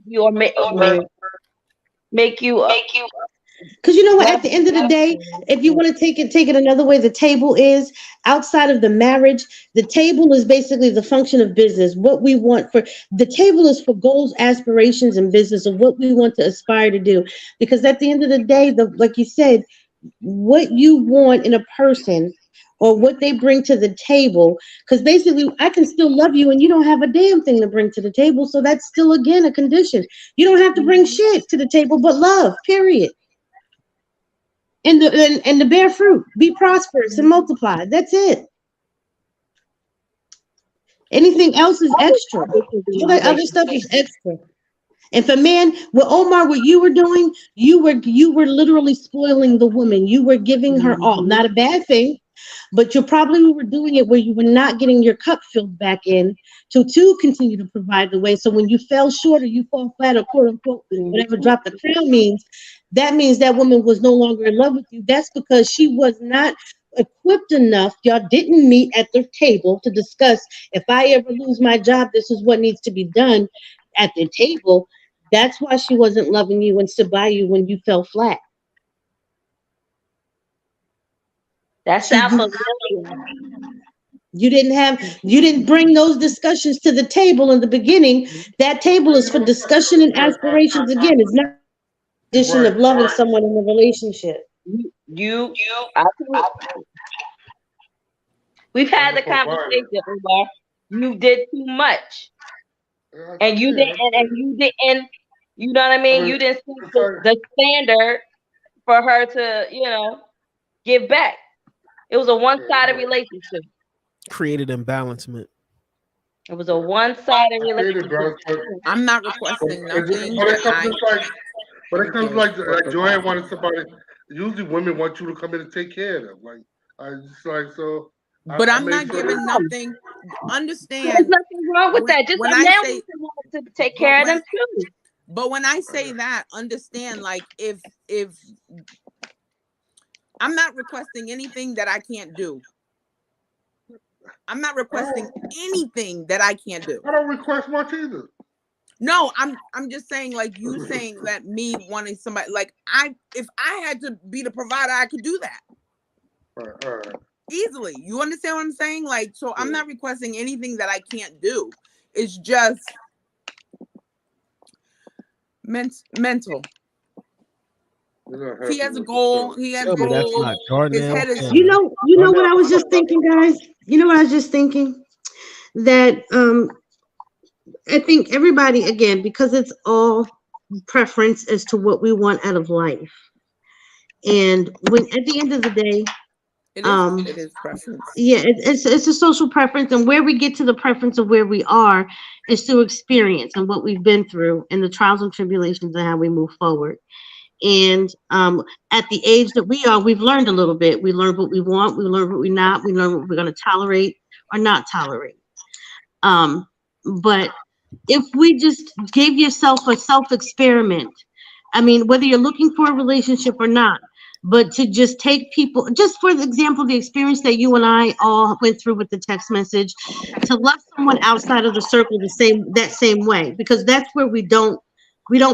Speaker 6: you or make you
Speaker 1: Because you know what, at the end of the day, if you want to take it another way, the table is outside of the marriage. The table is basically the function of business. What we want for the table is for goals, aspirations, and business of what we want to aspire to do. Because at the end of the day, like you said, what you want in a person or what they bring to the table, because basically I can still love you and you don't have a damn thing to bring to the table, so that's still again a condition. You don't have to bring shit to the table but love, period. And the bear fruit, be prosperous and multiply. That's it. Anything else is extra. All that other stuff is extra. And for man, with Omar, what you were doing, you were literally spoiling the woman. You were giving her all. Not a bad thing, but you probably were doing it where you were not getting your cup filled back in to continue to provide the way. So when you fell short or you fall flat or quote unquote, whatever drop the crown means that woman was no longer in love with you. That's because she was not equipped enough. Y'all didn't meet at the table to discuss, if I ever lose my job, this is what needs to be done at the table. That's why she wasn't loving you and stood by you when you fell flat.
Speaker 6: That sounds familiar.
Speaker 1: You didn't bring those discussions to the table in the beginning. That table is for discussion and aspirations. Again, it's not a condition of loving someone in a relationship.
Speaker 6: We've had the conversation, Omar. You did too much. And you didn't, you know what I mean? You didn't set the standard for her to, give back. It was a one-sided relationship.
Speaker 4: Created imbalancement.
Speaker 6: It was a one-sided relationship.
Speaker 2: I'm not requesting nothing.
Speaker 3: But it comes like Joanne wanted somebody. Usually, women want you to come in and take care of them. Like I just like so.
Speaker 2: But I'm not giving nothing. Understand?
Speaker 6: There's nothing wrong with that. Just allow me to take care of them too.
Speaker 2: But when I say that, understand, like if I'm not requesting anything that I can't do. I'm not requesting anything that I can't do.
Speaker 3: I don't request much either.
Speaker 2: No, I'm just saying, like you saying that me wanting somebody, like if I had to be the provider, I could do that.
Speaker 3: All right.
Speaker 2: Easily. You understand what I'm saying? Like, so I'm not requesting anything that I can't do. It's just mental. He has a goal. He has goals. His head is.
Speaker 1: You know what I was just thinking, guys. You know what I was just thinking, that I think everybody, again, because it's all preference as to what we want out of life, and when at the end of the day,
Speaker 2: it is preference.
Speaker 1: Yeah, it's a social preference, and where we get to the preference of where we are is through experience and what we've been through and the trials and tribulations and how we move forward. And at the age that we are, we've learned a little bit. We learned what we want. We learned what we're not. We learned what we're going to tolerate or not tolerate. But if we just gave yourself a self-experiment, I mean, whether you're looking for a relationship or not, but to just take people, just for example, the experience that you and I all went through with the text message, to love someone outside of the circle that same way, because that's where we don't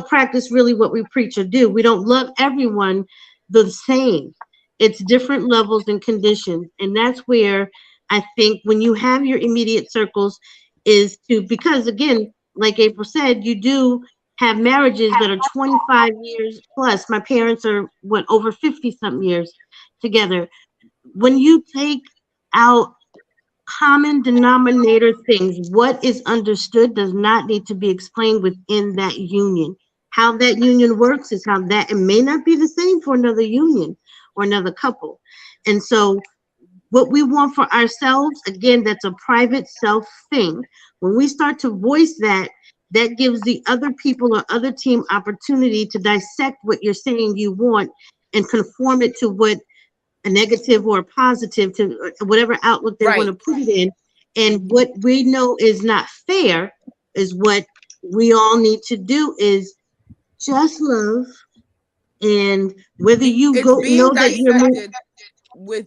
Speaker 1: practice really what we preach or do. We don't love everyone the same. It's different levels and conditions. And that's where I think when you have your immediate circles is to, because again, like April said, you do have marriages that are 25 years plus. My parents are over 50 something years together. When you take out common denominator things, what is understood does not need to be explained within that union. How that union works is how that, it may not be the same for another union or another couple. And so what we want for ourselves, again, that's a private self thing. When we start to voice that, that gives the other people or other team opportunity to dissect what you're saying you want and conform it to what a negative or a positive, to whatever outlook they want to put it in. And what we know is not fair is what we all need to do is just love. And whether you know that you're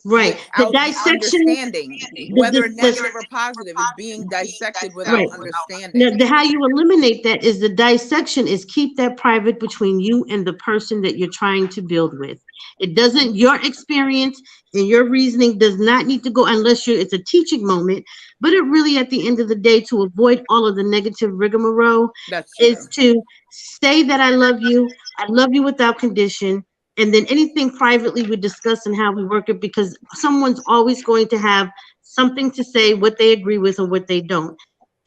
Speaker 1: Right. The
Speaker 2: without the
Speaker 1: dissection,
Speaker 2: understanding, whether negative or positive, is being dissected without understanding.
Speaker 1: Now, how you eliminate that is the dissection is keep that private between you and the person that you're trying to build with. It doesn't, your experience and your reasoning does not need to go unless it's a teaching moment, but it really at the end of the day, to avoid all of the negative rigmarole, is to say that I love you without condition. And then anything privately we discuss and how we work it, because someone's always going to have something to say, what they agree with or what they don't.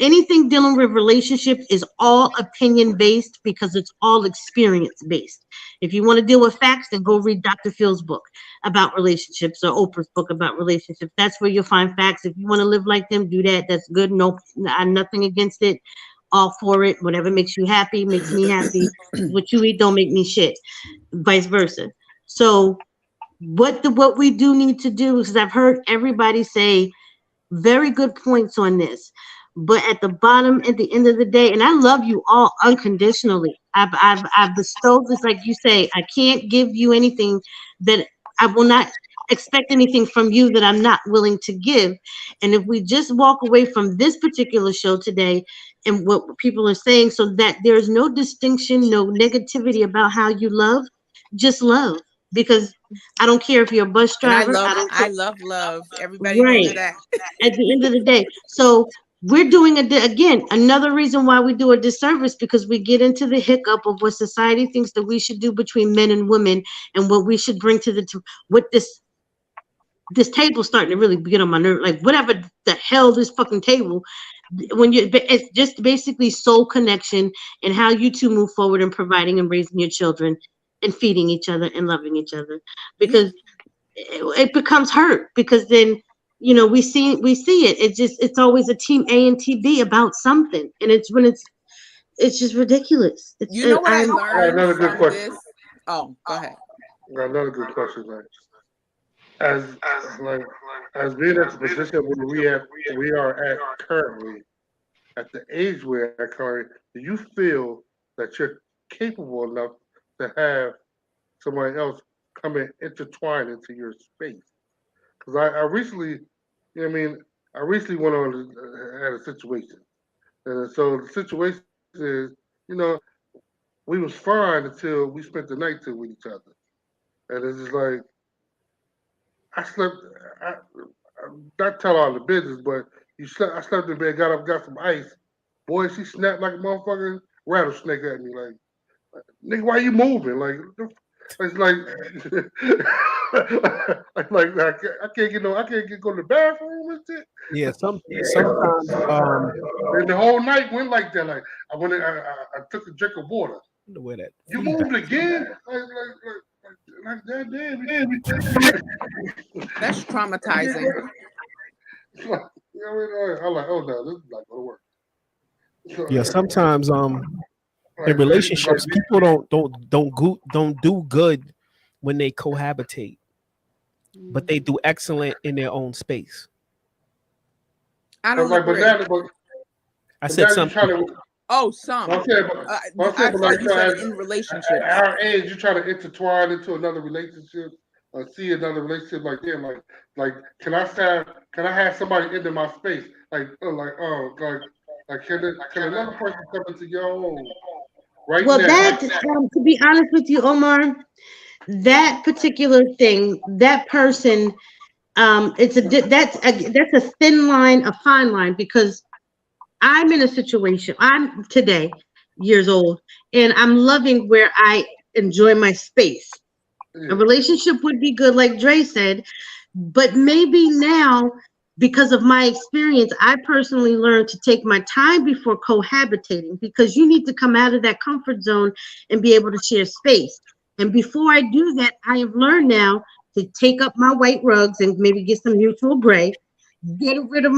Speaker 1: Anything dealing with relationships is all opinion based because it's all experience based. If you want to deal with facts, then go read Dr. Phil's book about relationships or Oprah's book about relationships. That's where you'll find facts. If you want to live like them, do that. That's good. No, I'm nothing against it. All for it. Whatever makes you happy makes me happy. What you eat don't make me shit. Vice versa. So what we do need to do is, I've heard everybody say very good points on this, but at the bottom, at the end of the day, and I love you all unconditionally. I've bestowed this, like you say, I can't give you anything that I will not expect anything from you that I'm not willing to give. And if we just walk away from this particular show today and what people are saying, so that there's no distinction, no negativity about how you love, just love. Because I don't care if you're a bus driver.
Speaker 2: I love love. Everybody knows that.
Speaker 1: At the end of the day. So we're doing again, another reason why we do a disservice, because we get into the hiccup of what society thinks that we should do between men and women, and what we should bring to what this table's starting to really get on my nerve. Like, whatever the hell this fucking table, it's just basically soul connection and how you two move forward in providing and raising your children and feeding each other and loving each other, because it becomes hurt, because then we see it. It's always a team A and team B about something, and it's just ridiculous.
Speaker 2: You know what I learned?
Speaker 3: Another good question.
Speaker 2: This? Oh, go ahead.
Speaker 3: Another good question, as being at the position where we are at currently, at the age we're at currently, do you feel that you're capable enough to have somebody else come and intertwine into your space? Because I recently, I recently went on had a situation, and so the situation is, we was fine until we spent the night with each other, and it's just like I slept. I not tell all the business, but I slept in bed, got up, got some ice. Boy, she snapped like a motherfucking rattlesnake at me, like, nigga, why you moving? Like, it's like, I can't go to the bathroom and shit.
Speaker 4: Yeah, sometimes.
Speaker 3: And the whole night went like that. Like, I took a drink of water.
Speaker 4: Where that?
Speaker 3: You moved again? Like that, damn.
Speaker 2: That's traumatizing.
Speaker 3: I'm like, oh no, this is not gonna work.
Speaker 4: Yeah, sometimes in relationships, people don't do good when they cohabitate, but they do excellent in their own space.
Speaker 2: I don't agree.
Speaker 4: I said something.
Speaker 2: Some.
Speaker 3: I
Speaker 2: thought you said in relationships.
Speaker 3: At our age, you're trying to intertwine into another relationship, or see another relationship like them. Like, can I have somebody into my space? Can another person come into your home? Right.
Speaker 1: Well,
Speaker 3: now?
Speaker 1: that to be honest with you, Omar, that particular thing, that person, that's a thin line, a fine line, because I'm in a situation. I'm today years old, and I'm loving where I enjoy my space. A relationship would be good, like Dre said, but maybe now, because of my experience, I personally learned to take my time before cohabitating, because you need to come out of that comfort zone and be able to share space. And before I do that, I have learned now to take up my white rugs and maybe get some neutral gray, get rid of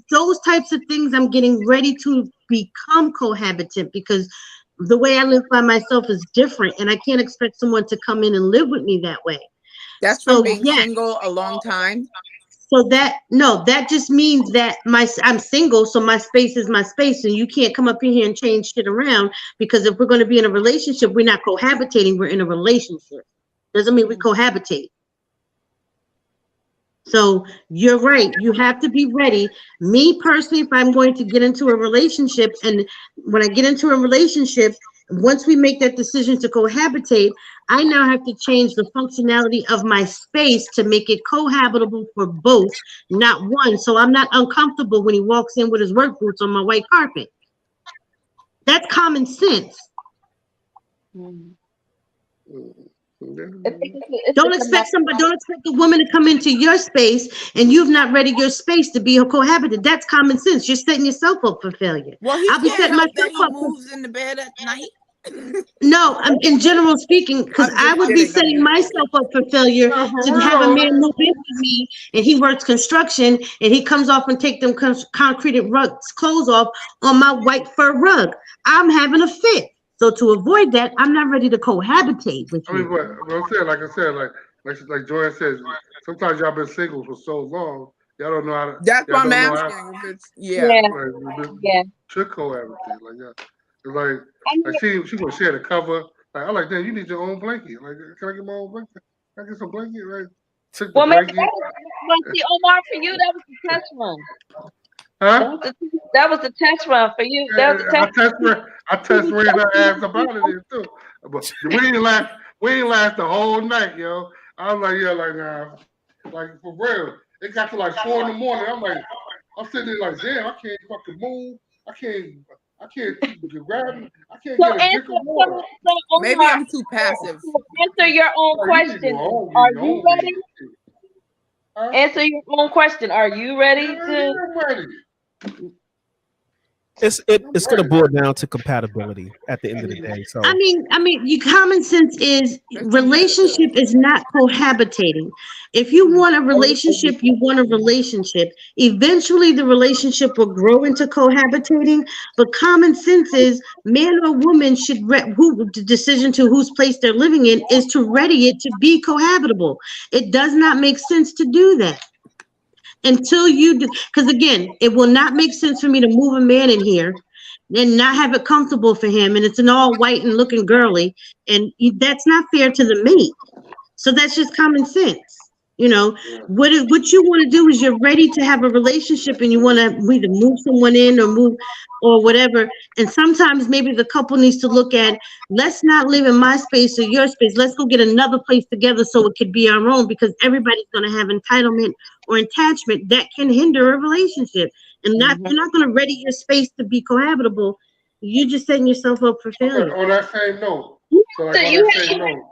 Speaker 1: those types of things. I'm getting ready to become cohabitant, because the way I live by myself is different, and I can't expect someone to come in and live with me that way.
Speaker 2: That's from being single a long time.
Speaker 1: So that just means that I'm single, so my space is my space, and you can't come up in here and change shit around, because if we're going to be in a relationship, we're not cohabitating, we're in a relationship. Doesn't mean we cohabitate. So you're right. You have to be ready. Me personally, if I'm going to get into a relationship, and when I get into a relationship, once we make that decision to cohabitate, I now have to change the functionality of my space to make it cohabitable for both, not one. So I'm not uncomfortable when he walks in with his work boots on my white carpet. That's common sense.
Speaker 6: Mm.
Speaker 1: Don't expect a woman to come into your space and you've not ready your space to be a cohabitant. That's common sense. You're setting yourself up for failure.
Speaker 2: Well, he
Speaker 1: I'll be
Speaker 2: can't
Speaker 1: setting
Speaker 2: help that
Speaker 1: myself
Speaker 2: he
Speaker 1: up for
Speaker 2: moves in the bed at night.
Speaker 1: no, I'm in general speaking, because
Speaker 2: I'm
Speaker 1: I
Speaker 2: just
Speaker 1: would be
Speaker 2: kidding.
Speaker 1: setting myself up for failure
Speaker 3: No, for
Speaker 1: to have a
Speaker 3: real.
Speaker 1: man move in with me and he works construction and he comes off and take them concreted rugs clothes off on my white fur rug. I'm having a fit. So to avoid that, I'm not ready to cohabitate with
Speaker 3: I mean,
Speaker 1: you.
Speaker 3: but I'm saying, like I said, like Joanne says, sometimes y'all been single for so long, y'all don't know how to,
Speaker 2: That's
Speaker 3: y'all
Speaker 2: why I'm
Speaker 3: don't know how
Speaker 2: asking if it's
Speaker 6: Yeah, yeah.
Speaker 3: to cohabitate. Like, yeah, it's like,
Speaker 6: I mean,
Speaker 3: like she gonna share the cover. Like, I like that. You need your own blanket. Like, can I get my own blanket? Can I get some blanket? Like, took the
Speaker 6: well, maybe
Speaker 3: blanket.
Speaker 6: that was, well, see, Omar, for you, that was the test run.
Speaker 3: Huh?
Speaker 6: That was the test run for you. That was the
Speaker 3: I
Speaker 6: test.
Speaker 3: ran her ass up out of there too. But we ain't last the whole night, yo. I was like, yeah, like nah, like for real. It got to like 4 in the morning. I'm sitting there like, damn, I can't fucking move. I can't grab it. I can't
Speaker 6: So
Speaker 3: get a drink of water.
Speaker 2: maybe
Speaker 6: Omar,
Speaker 2: I'm too passive.
Speaker 6: answer your own
Speaker 3: Like, you need to
Speaker 6: question.
Speaker 3: go home,
Speaker 6: Are
Speaker 3: get your
Speaker 6: you
Speaker 3: own
Speaker 6: ready?
Speaker 3: bed. Huh?
Speaker 6: Answer your own question. Are you ready
Speaker 3: Yeah,
Speaker 6: to?
Speaker 3: I'm ready.
Speaker 4: It's
Speaker 3: I'm
Speaker 4: it's gonna
Speaker 3: ready.
Speaker 4: boil down to compatibility at the end of the day. So
Speaker 1: Your common sense is
Speaker 2: 50-50.
Speaker 1: relationship is not cohabitating. If you want a relationship, you want a relationship. Eventually, the relationship will grow into cohabitating. But common sense is man or woman should who the decision to whose place they're living in is to ready it to be cohabitable. It does not make sense to do that until you do, because again, it will not make sense for me to move a man in here and not have it comfortable for him, and it's an all white and looking girly, and that's not fair to the mate. So that's just common sense. You know, what you want to do is you're ready to have a relationship and you want to either move someone in or move or whatever. And sometimes maybe the couple needs to look at, let's not live in my space or your space. Let's go get another place together so it could be our own, because everybody's going to have entitlement or attachment that can hinder a relationship. And not
Speaker 6: Mhm.
Speaker 1: you're not going to ready your space to be cohabitable. You're just setting yourself up for
Speaker 3: Okay,
Speaker 1: failure.
Speaker 3: on that same note. So
Speaker 6: So
Speaker 3: like on
Speaker 6: you
Speaker 3: that
Speaker 6: have,
Speaker 3: same note,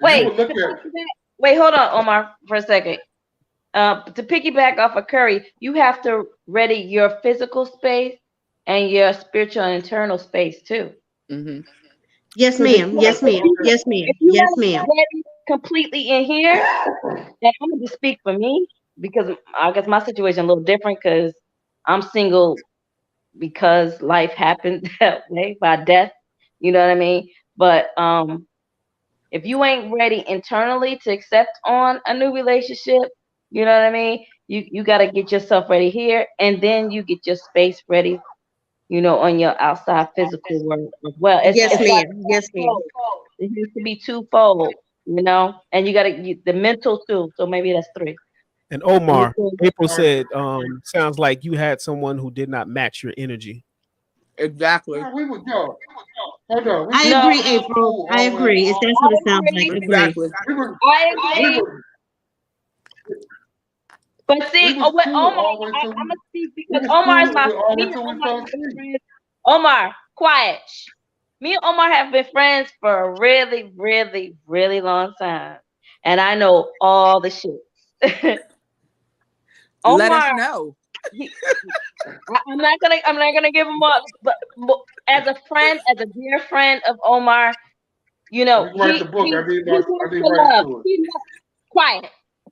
Speaker 3: you
Speaker 6: wait,
Speaker 3: would look at
Speaker 6: wait, hold on, Omar, for a second. To piggyback off of Curry, you have to ready your physical space and your spiritual and internal space too.
Speaker 2: Mm-hmm.
Speaker 1: Yes,
Speaker 6: Because
Speaker 1: ma'am. Yes, ma'am. Yes, ma'am.
Speaker 6: if you
Speaker 1: Yes,
Speaker 6: want to
Speaker 1: ma'am.
Speaker 6: be ready completely in here, then I'm gonna just speak for me because I guess my situation a little different because I'm single because life happened that way by death. You know what I mean? But if you ain't ready internally to accept on a new relationship, you know what I mean? You got to get yourself ready here, and then you get your space ready, on your outside physical world as well.
Speaker 1: Yes,
Speaker 6: It's like
Speaker 1: ma'am. Yes, ma'am.
Speaker 6: twofold. It needs to be twofold, and you got to the mental too. So maybe that's three.
Speaker 4: and Omar,
Speaker 6: Mental.
Speaker 4: April
Speaker 3: all right,
Speaker 4: said, sounds like you had someone who did not match your energy.
Speaker 2: Exactly.
Speaker 3: nah, we would go. Hold on,
Speaker 1: I
Speaker 6: No,
Speaker 1: agree,
Speaker 3: we went to
Speaker 1: April.
Speaker 3: school
Speaker 1: I
Speaker 3: all the way.
Speaker 1: agree. If that's
Speaker 6: I
Speaker 1: what it sounds like,
Speaker 6: agree.
Speaker 1: agree.
Speaker 2: Exactly.
Speaker 3: We were
Speaker 6: I
Speaker 3: we
Speaker 6: agree.
Speaker 3: were
Speaker 6: But
Speaker 3: we
Speaker 6: see,
Speaker 3: was
Speaker 6: with
Speaker 3: cool
Speaker 6: Omar,
Speaker 3: all the way till
Speaker 6: I'm
Speaker 3: we
Speaker 6: gonna speak
Speaker 3: we
Speaker 6: because
Speaker 3: was
Speaker 6: Omar is
Speaker 3: cool
Speaker 6: my
Speaker 3: all the
Speaker 6: me
Speaker 3: way
Speaker 6: and
Speaker 3: till we
Speaker 6: Omar
Speaker 3: fell
Speaker 6: have been
Speaker 3: asleep.
Speaker 6: friends. Omar, quiet. Shh. Me and Omar have been friends for a really, really, really long time, and I know all the shit.
Speaker 2: Let us
Speaker 6: Omar,
Speaker 2: know.
Speaker 6: he, I'm not gonna give him up, but as a friend, as a dear friend of Omar,
Speaker 3: We can write the book.
Speaker 6: he
Speaker 3: I
Speaker 6: wants
Speaker 3: need
Speaker 6: to
Speaker 3: rights
Speaker 6: love.
Speaker 3: to it.
Speaker 6: Quiet.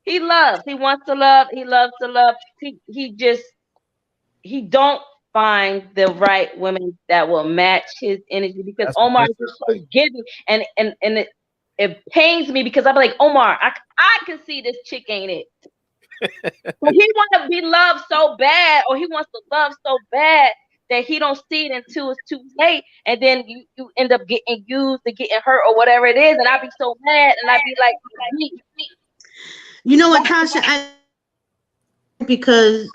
Speaker 6: He loves. He wants to love. He loves to love. He don't find the right women that will match his energy because
Speaker 4: That's
Speaker 6: Omar
Speaker 4: that's
Speaker 6: is just so giving, and it pains me because I'm like, Omar, I can see this chick ain't it. But he want to be loved so bad, or he wants to love so bad that he don't see it until it's too late, and then you end up getting used or getting hurt or whatever it is, and I be so mad, and I be like,
Speaker 1: You know what, Tasha? because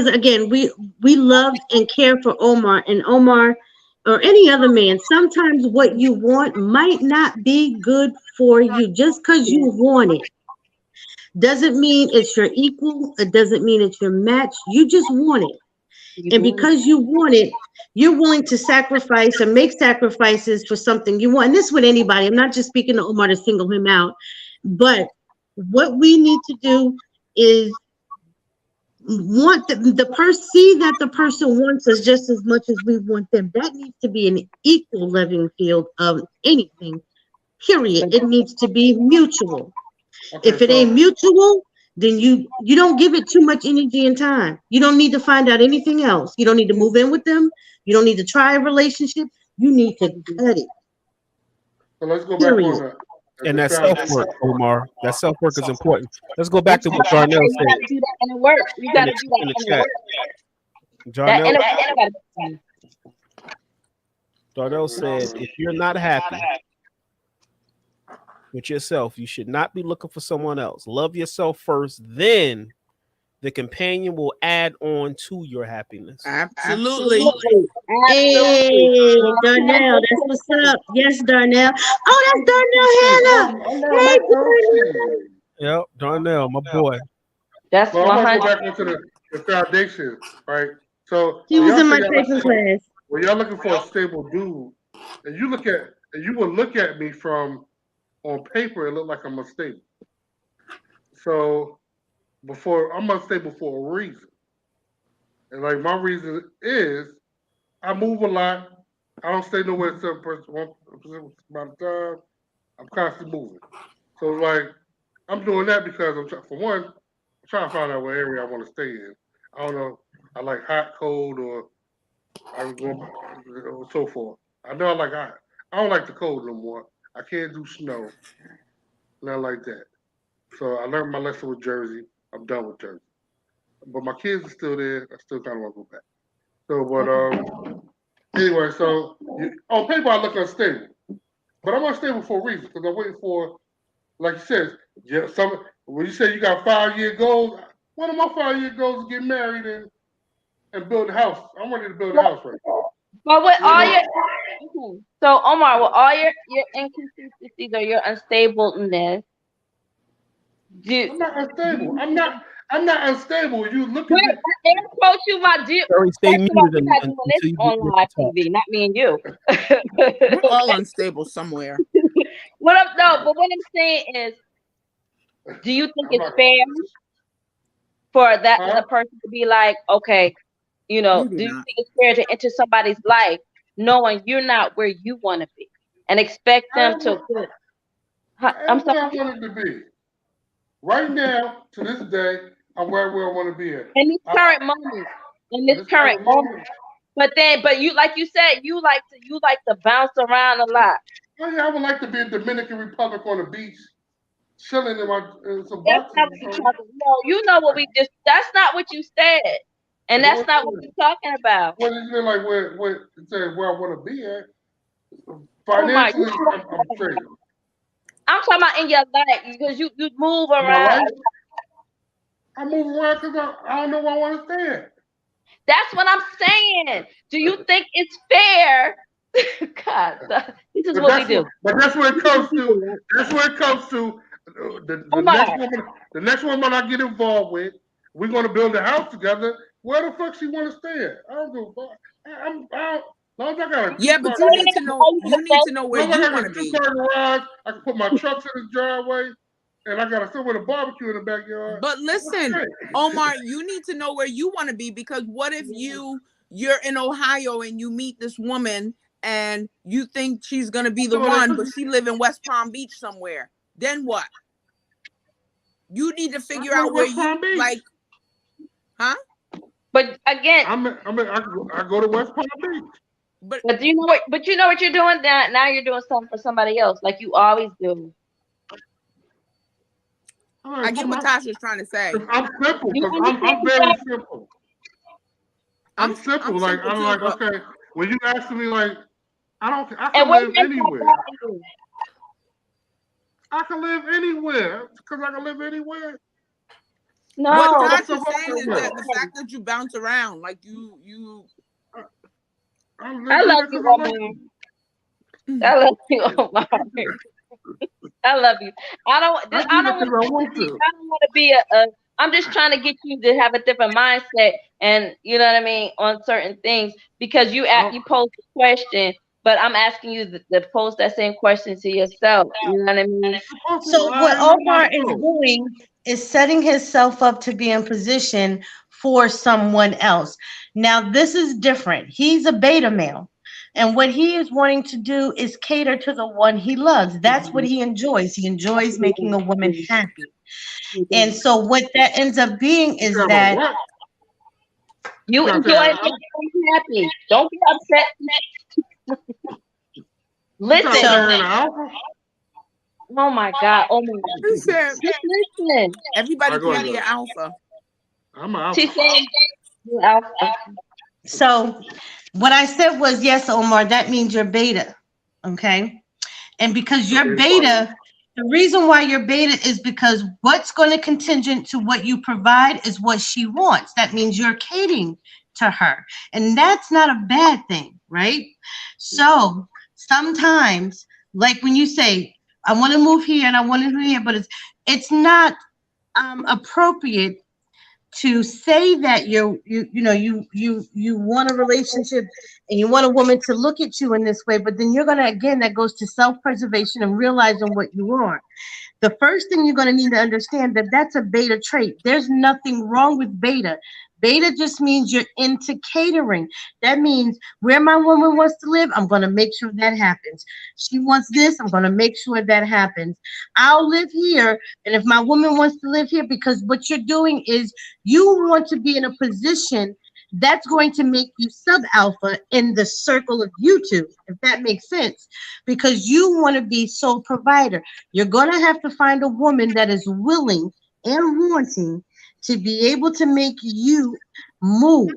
Speaker 1: again, we love and care for Omar, and Omar or any other man. Sometimes what you want might not be good for you. Just because you want it doesn't mean it's your equal. It doesn't mean it's your match. You just want it. And because you want it, you're willing to sacrifice or make sacrifices for something you want. And this with anybody. I'm not just speaking to Omar to single him out. But what we need to do is want the person, see that the person wants us just as much as we want them. That needs to be an equal leveling field of anything, period. It needs to be mutual. If it ain't mutual, then you don't give it too much energy and time. You don't need to find out anything else. You don't need to move in with them. You don't need to try a relationship. You need to cut it.
Speaker 3: So let's go back on that.
Speaker 4: And that self-work, Omar. That self-work is important. Let's go back to what Darnell said.
Speaker 6: You gotta do that in the work. You gotta do that in the work.
Speaker 4: Darnell said, if you're not happy with yourself, you should not be looking for someone else. Love yourself first, then the companion will add on to your happiness.
Speaker 2: Absolutely.
Speaker 1: Hey, Darnell, that's what's up. Yes, Darnell. Oh, that's Darnell Hannah. Hey, Darnell.
Speaker 4: Yep, Darnell, my boy.
Speaker 6: That's
Speaker 3: well, I'm gonna go back into the foundation, right? So
Speaker 1: he was in my paper class.
Speaker 3: When y'all looking for a stable dude, and you would look at me from on paper, it looked like I'm unstable. So I'm unstable for a reason. And like my reason is I move a lot. I don't stay nowhere 7% amount of time. I'm constantly moving. So like I'm doing that because I'm trying to find out what area I want to stay in. I don't know. I like hot, cold, or I'm going so forth. I know I like hot. I don't like the cold no more. I can't do snow. Nothing like that. So I learned my lesson with Jersey. I'm done with Jersey. But my kids are still there. I still kind of want to go back. So, but anyway, so on paper I look unstable, but I'm unstable for a reason because I'm waiting for, like you said, when you say you got 5-year goals, one of my 5-year goals is get married and build a house. I'm ready to build a house right now.
Speaker 6: But with all your so Omar, with all your inconsistencies or your unstableness,
Speaker 3: I'm not unstable. I'm not unstable. You look at me.
Speaker 6: Air quote you, my dear.
Speaker 4: Stay muted
Speaker 6: until this on live TV, not me and you.
Speaker 2: We're all unstable somewhere.
Speaker 6: But what I'm saying is, do you think it's fair for that other person to be like, okay, do you think it's fair to enter somebody's life knowing you're not where you want to be and expect them to?
Speaker 3: I'm sorry. I wanted to be. Right now, to this day, I'm where I want to be at.
Speaker 6: In this current moment. But you, like you said, you like to bounce around a lot.
Speaker 3: Oh yeah, I would like to be in Dominican Republic on the beach, chilling in some
Speaker 6: boxes. No, you know what we just. That's not what you said, and that's not what we're talking about.
Speaker 3: What is it like? Where I want to be at? Financially, I'm straight.
Speaker 6: I'm talking about in your life because you move around.
Speaker 3: I move around because I don't know where I want to stay at.
Speaker 6: That's what I'm saying. Do you think it's fair? God, this is what we do.
Speaker 3: But that's where it comes to. That's where it comes to. The next woman I get involved with, we're going to build a house together. Where the fuck she want to stay at? I don't give a fuck. But
Speaker 2: you need to know. You need to know where you want to be.
Speaker 3: Garage, I can put my trucks in the driveway, and I got somewhere to barbecue in the backyard.
Speaker 2: But listen, Omar, you need to know where you want to be because what if you're in Ohio and you meet this woman and you think she's gonna be the one, but she live in West Palm Beach somewhere? Then what? You need to figure out where you like, huh?
Speaker 6: But again,
Speaker 3: I go to West Palm Beach.
Speaker 6: But do you know what? But you know what you're doing now. You're doing something for somebody else, like you always do.
Speaker 2: I get what Tasha's trying to say.
Speaker 3: I'm simple. I'm very simple. I'm simple. Like I'm like okay. When you ask me, like I can live anywhere. I can live anywhere because I can live anywhere.
Speaker 2: What
Speaker 6: No,
Speaker 2: Tosh is saying is that the fact that you bounce around, like you.
Speaker 6: I love you, Omar. I love you, Omar. I love you. I don't want to be a. I'm just trying to get you to have a different mindset, and you know what I mean, on certain things, because you posed a question, but I'm asking you to pose that same question to yourself. You know what I mean?
Speaker 1: So what Omar is doing is setting himself up to be in position for someone else. Now, this is different. He's a beta male. And what he is wanting to do is cater to the one he loves. That's what he enjoys. He enjoys making a woman happy. And so what that ends up being is that
Speaker 6: you enjoy making them happy. Don't be upset. Listen. Oh my God. Oh my God. Listen.
Speaker 2: Everybody can be an alpha.
Speaker 3: I'm an alpha.
Speaker 6: She's saying you're alpha.
Speaker 1: So what I said was, yes, Omar, that means you're beta. Okay. And because you're beta, the reason why you're beta is because what's going to contingent to what you provide is what she wants. That means you're catering to her. And that's not a bad thing, right? So sometimes, like when you say, I want to move here and I want to move here, but it's not appropriate to say that you want a relationship and you want a woman to look at you in this way, but then you're gonna, again, that goes to self-preservation and realizing what you are. The first thing you're gonna need to understand that that's a beta trait. There's nothing wrong with beta. Beta just means you're into catering. That means where my woman wants to live, I'm going to make sure that happens. She wants this, I'm going to make sure that happens. I'll live here, and if my woman wants to live here, because what you're doing is you want to be in a position that's going to make you sub-alpha in the circle of YouTube, if that makes sense, because you want to be sole provider. You're going to have to find a woman that is willing and wanting to be able to make you move.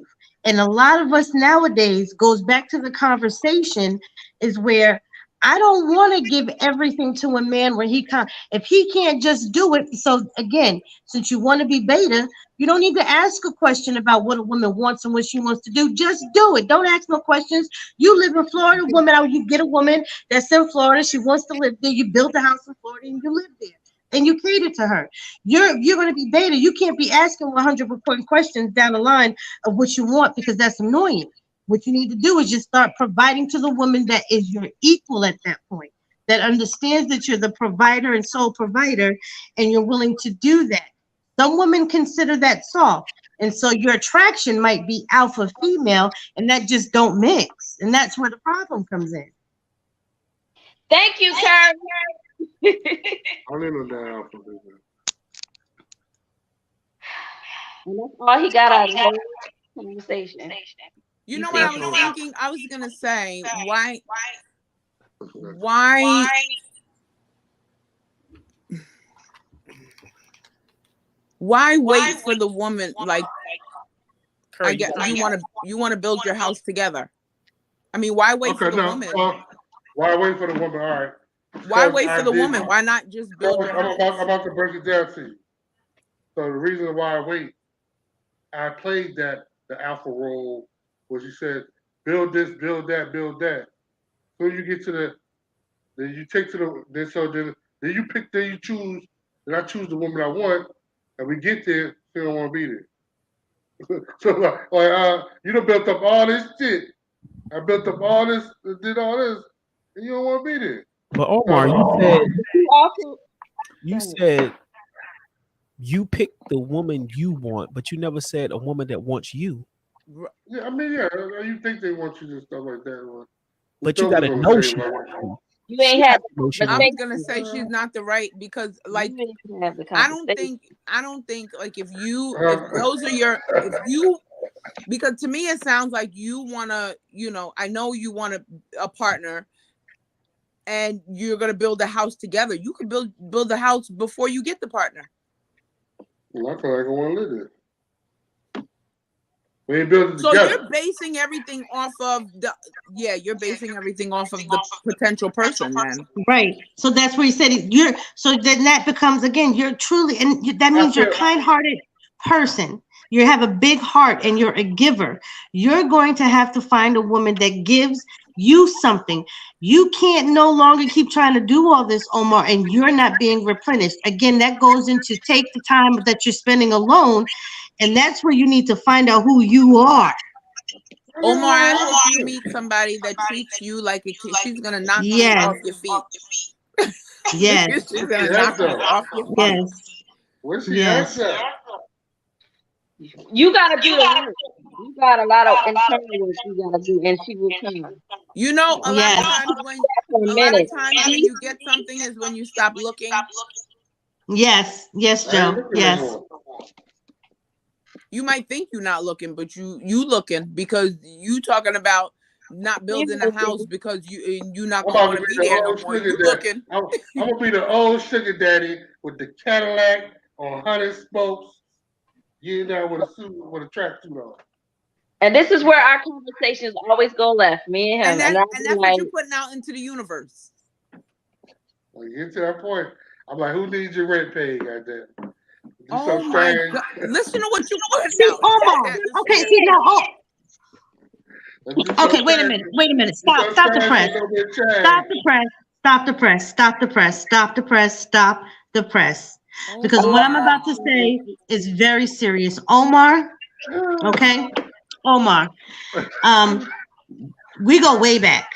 Speaker 1: And a lot of us nowadays goes back to the conversation is where I don't want to give everything to a man where if he can't just do it. So again, since you want to be beta, you don't need to ask a question about what a woman wants and what she wants to do. Just do it. Don't ask no questions. You live in Florida, woman, you get a woman that's in Florida. She wants to live there. You build a house in Florida and you live there. And you cater to her. You're going to be beta. You can't be asking 100 important questions down the line of what you want, because that's annoying. What you need to do is just start providing to the woman that is your equal at that point, that understands that you're the provider and sole provider, and you're willing to do that. Some women consider that soft. And so your attraction might be alpha female, and that just don't mix. And that's where the problem comes in.
Speaker 6: Thank you, Karen.
Speaker 3: I don't know that alpha business.
Speaker 6: And that's all he got out of the whole conversation.
Speaker 2: You know what I was thinking? I was gonna say, why wait for the woman? Like, I guess you want to build your house together. I mean, why wait for the woman?
Speaker 3: Why wait for the woman? All right.
Speaker 2: Why wait for the woman? Why not just build your house?
Speaker 3: I'm about to break it down to you. So the reason why I wait, I played the alpha role, was you said, build this, build that, build that. So you get to then you take to then you pick, then you choose, then I choose the woman I want, and we get there, she don't want to be there. So you done built up all this shit. I built up all this, did all this, and you don't want to be there.
Speaker 4: But Omar, you said you pick the woman you want, but you never said a woman that wants you.
Speaker 3: Yeah, I mean, yeah, you think they want you and stuff like that.
Speaker 4: But you got a notion.
Speaker 6: You ain't had.
Speaker 2: I was gonna say she's not the right, because like I don't think like if those are because to me it sounds like you wanna, I know you want a partner and you're gonna build a house together. You could build a house before you get the partner.
Speaker 3: Well, I feel like I want to live there. We ain't building
Speaker 2: so
Speaker 3: together.
Speaker 2: You're basing everything off of the potential person, then.
Speaker 1: Right. So that's where he said so then that becomes, again, you're truly, and that means you're kind-hearted person, you have a big heart and you're a giver, you're going to have to find a woman that gives you something. You can't no longer keep trying to do all this, Omar, and you're not being replenished. Again, that goes into take the time that you're spending alone, and that's where you need to find out who you are.
Speaker 2: Omar, I hope you meet somebody that treats you like a kid. She's gonna knock you off your feet.
Speaker 1: Yes.
Speaker 2: She's gonna knock you off your feet.
Speaker 1: Yes.
Speaker 3: Where's she at?
Speaker 6: You gotta do the work. You got a lot of internal work you gotta do, and she will come.
Speaker 2: You know, a lot of times when you get something is when you stop looking.
Speaker 1: Yes, Joe. Yes.
Speaker 2: You might think you're not looking, but you looking, because you talking about not building a house because you not gonna want to be there no more. You looking.
Speaker 3: I'm gonna be the old sugar daddy with the Cadillac on 100 spokes, getting down with a suit with a tracksuit on.
Speaker 6: And this is where our conversations always go left, me and him.
Speaker 2: And that's what you're putting out into the universe.
Speaker 3: When you get to that point, I'm like, who needs your rent paid? Goddamn.
Speaker 2: Oh my God! Listen to what you put out.
Speaker 1: Omar. Okay, see now. Okay, wait a minute. Stop the press. Stop the press. Because what I'm about to say is very serious. Omar, okay? Omar. We go way back.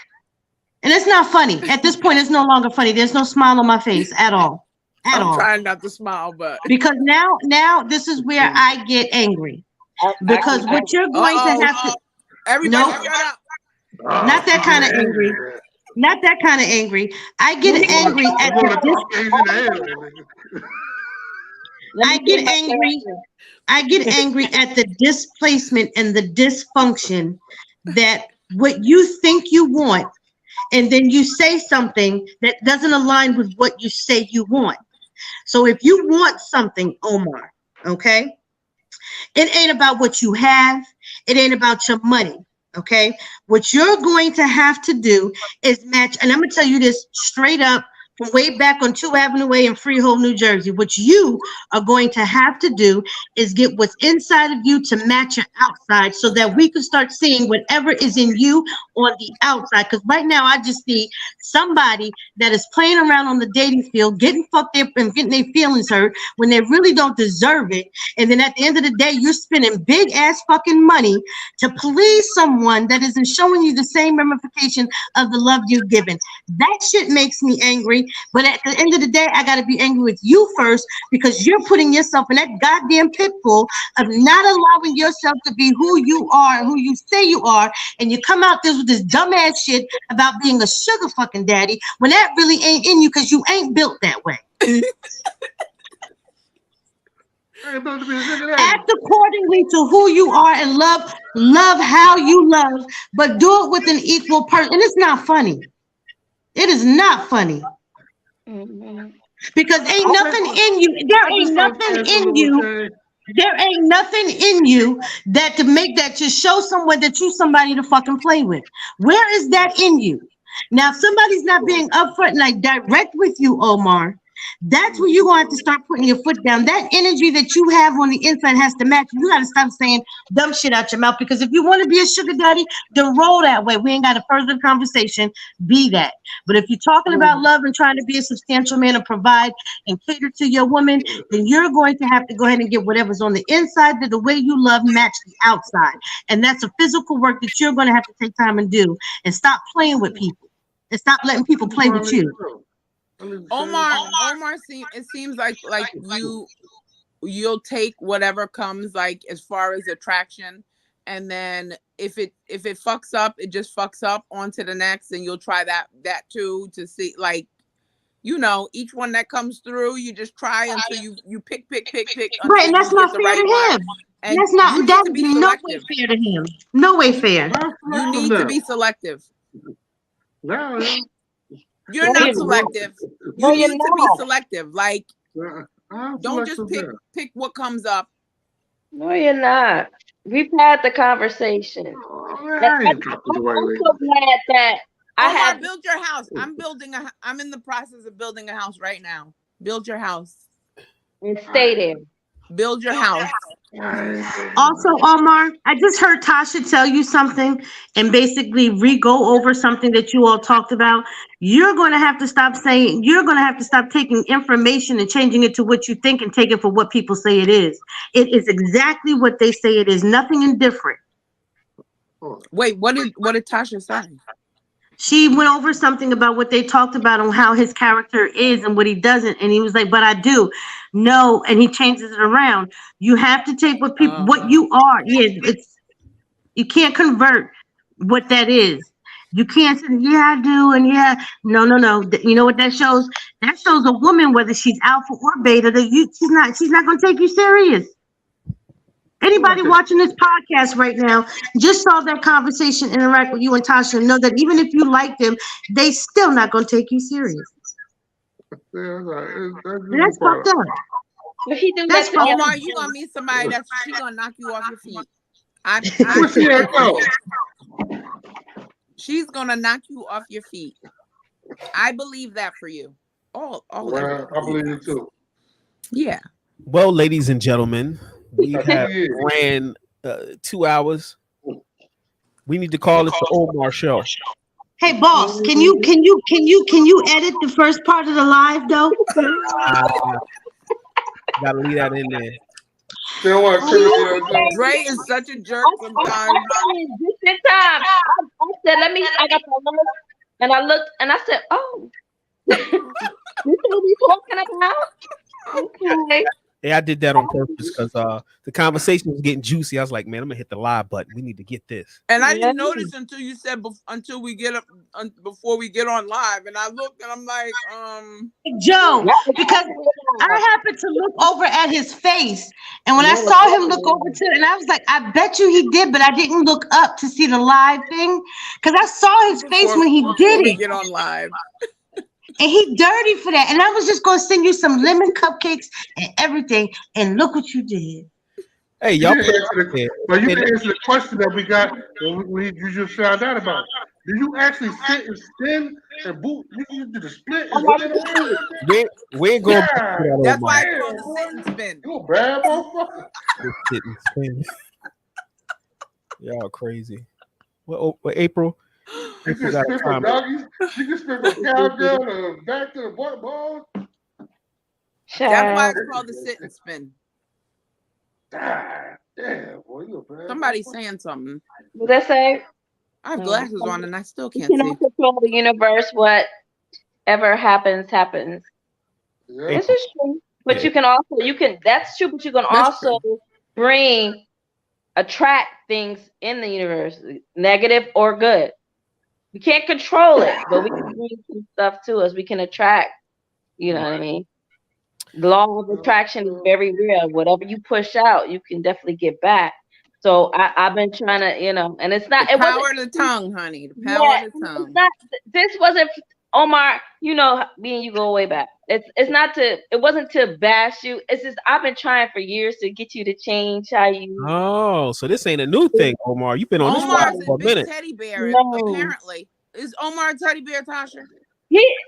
Speaker 1: And it's not funny. At this point, it's no longer funny. There's no smile on my face at all.
Speaker 2: I'm trying not to smile, but
Speaker 1: because now this is where I get angry. Because what you're going to have to
Speaker 2: everybody shut up.
Speaker 1: Not that kind of angry. Not that kind of angry. I get angry at I get angry at the displacement and the dysfunction that what you think you want, and then you say something that doesn't align with what you say you want. So if you want something, Omar, okay, it ain't about what you have. It ain't about your money. Okay. What you're going to have to do is match. And I'm going to tell you this straight up from way back on 2 Avenue A in Freehold, New Jersey. What you are going to have to do is get what's inside of you to match your outside so that we can start seeing whatever is in you on the outside. Because right now I just see somebody that is playing around on the dating field, getting fucked up and getting their feelings hurt when they really don't deserve it. And then at the end of the day, you're spending big ass fucking money to please someone that isn't showing you the same ramification of the love you're given. That shit makes me angry. But at the end of the day, I got to be angry with you first because you're putting yourself in that goddamn pitfall of not allowing yourself to be who you are, who you say you are. And you come out there with this dumbass shit about being a sugar fucking daddy when that really ain't in you because you ain't built that way. Act accordingly to who you are and love how you love, but do it with an equal person. And it's not funny. It is not funny. Because ain't nothing in you. There ain't nothing in you. There ain't nothing in you that to make that to show someone that you somebody to fucking play with. Where is that in you? Now, if somebody's not being upfront and like direct with you, Omar, that's where you're going to have to start putting your foot down. That energy that you have on the inside has to match. You got to stop saying dumb shit out your mouth because if you want to be a sugar daddy, then roll that way. We ain't got a further conversation. Be that. But if you're talking about love and trying to be a substantial man and provide and cater to your woman, then you're going to have to go ahead and get whatever's on the inside that the way you love match the outside. And that's a physical work that you're going to have to take time and do and stop playing with people and stop letting people play with you.
Speaker 2: Omar, it seems like you'll take whatever comes like as far as attraction, and then if it fucks up, it just fucks up on to the next, and you'll try that too to see like, you know, each one that comes through, you just try until you pick.
Speaker 1: Right, and that's not fair to him. And that's no way fair to him. No way fair.
Speaker 2: You need to be selective.
Speaker 3: No.
Speaker 2: You're not selective. You need to be selective. Like, don't just pick what comes up.
Speaker 6: No, you're not. We've had the conversation. I'm so glad that
Speaker 2: Omar, build your house. I'm in the process of building a house right now. Build your house.
Speaker 6: And stay there.
Speaker 2: Build your house.
Speaker 1: Also, Omar, I just heard Tasha tell you something and basically re-go over something that you all talked about. You're going to have to stop saying, you're going to have to stop taking information and changing it to what you think and take it for what people say it is. It is exactly what they say it is, nothing indifferent.
Speaker 2: Wait, what did Tasha say?
Speaker 1: She went over something about what they talked about on how his character is and what he doesn't. And he was like, but I do. No. And he changes it around. You have to take what people, what you are. Yeah, you can't convert what that is. You can't say, yeah, I do. And yeah, no. You know what that shows? That shows a woman, whether she's alpha or beta, that she's not going to take you serious. Anybody watching this podcast right now just saw that conversation interact with you and Tasha and know that even if you like them, they still not going to take you serious. That's fucked up.
Speaker 6: That's
Speaker 2: Omar, you going to meet somebody that's she going to knock you off your feet. She's going to knock you off your feet. I believe that for you. Well, I
Speaker 3: believe it too.
Speaker 2: Yeah.
Speaker 4: Well, ladies and gentlemen, we have ran 2 hours. We need to call this the Omar Show.
Speaker 1: Hey, boss, can you edit the first part of the live though?
Speaker 4: Gotta leave that in there.
Speaker 2: Dre is such a jerk sometimes.
Speaker 6: Just in time. I said, I got the number, and I looked and I said, oh, this is what we talking about? Okay.
Speaker 4: Yeah, I did that on purpose because the conversation was getting juicy. I was like, man, I'm gonna hit the live button. We need to get this.
Speaker 2: And I didn't notice until you said until we get up before we get on live. And I looked and I'm like,
Speaker 1: Joe, because I happened to look over at his face, and when I saw him look over to it, and I was like, I bet you he did, but I didn't look up to see the live thing because I saw his face when he did it.
Speaker 2: Get on live.
Speaker 1: And he dirty for that. And I was just going to send you some lemon cupcakes and everything. And look what you did.
Speaker 4: Hey, y'all.
Speaker 3: But you didn't answer the question that we got when you just found out about. Do you actually sit and spin and boot? You do the split and spin around?
Speaker 4: We're going
Speaker 2: That's why I call the sit and spin.
Speaker 3: You a bad motherfucker.
Speaker 4: Sit and spin. Y'all crazy. What April?
Speaker 3: You can spin from doggies. You can spin from cowgirl back to the ball.
Speaker 2: That's why it's called the sit and spin.
Speaker 3: Damn, boy, you a bad.
Speaker 2: Somebody's saying something.
Speaker 6: What they say?
Speaker 2: I have glasses on and I still can't
Speaker 6: see. You cannot control the universe. Whatever happens.
Speaker 3: Yeah.
Speaker 6: This is true. But you can also, that's true, but you can also attract things in the universe, negative or good. We can't control it, but we can bring some stuff to us. We can attract, you know what I mean? The law of attraction is very real. Whatever you push out, you can definitely get back. So I've been trying to, and it's not
Speaker 2: the power of the tongue, honey. The power of the tongue.
Speaker 6: This wasn't Omar, me and you go way back. It wasn't to bash you. It's just I've been trying for years to get you to change how you.
Speaker 4: Oh, so this ain't a new thing, Omar. You've been on this for a minute.
Speaker 2: Teddy bear, apparently. Is Omar a teddy bear, Tasha?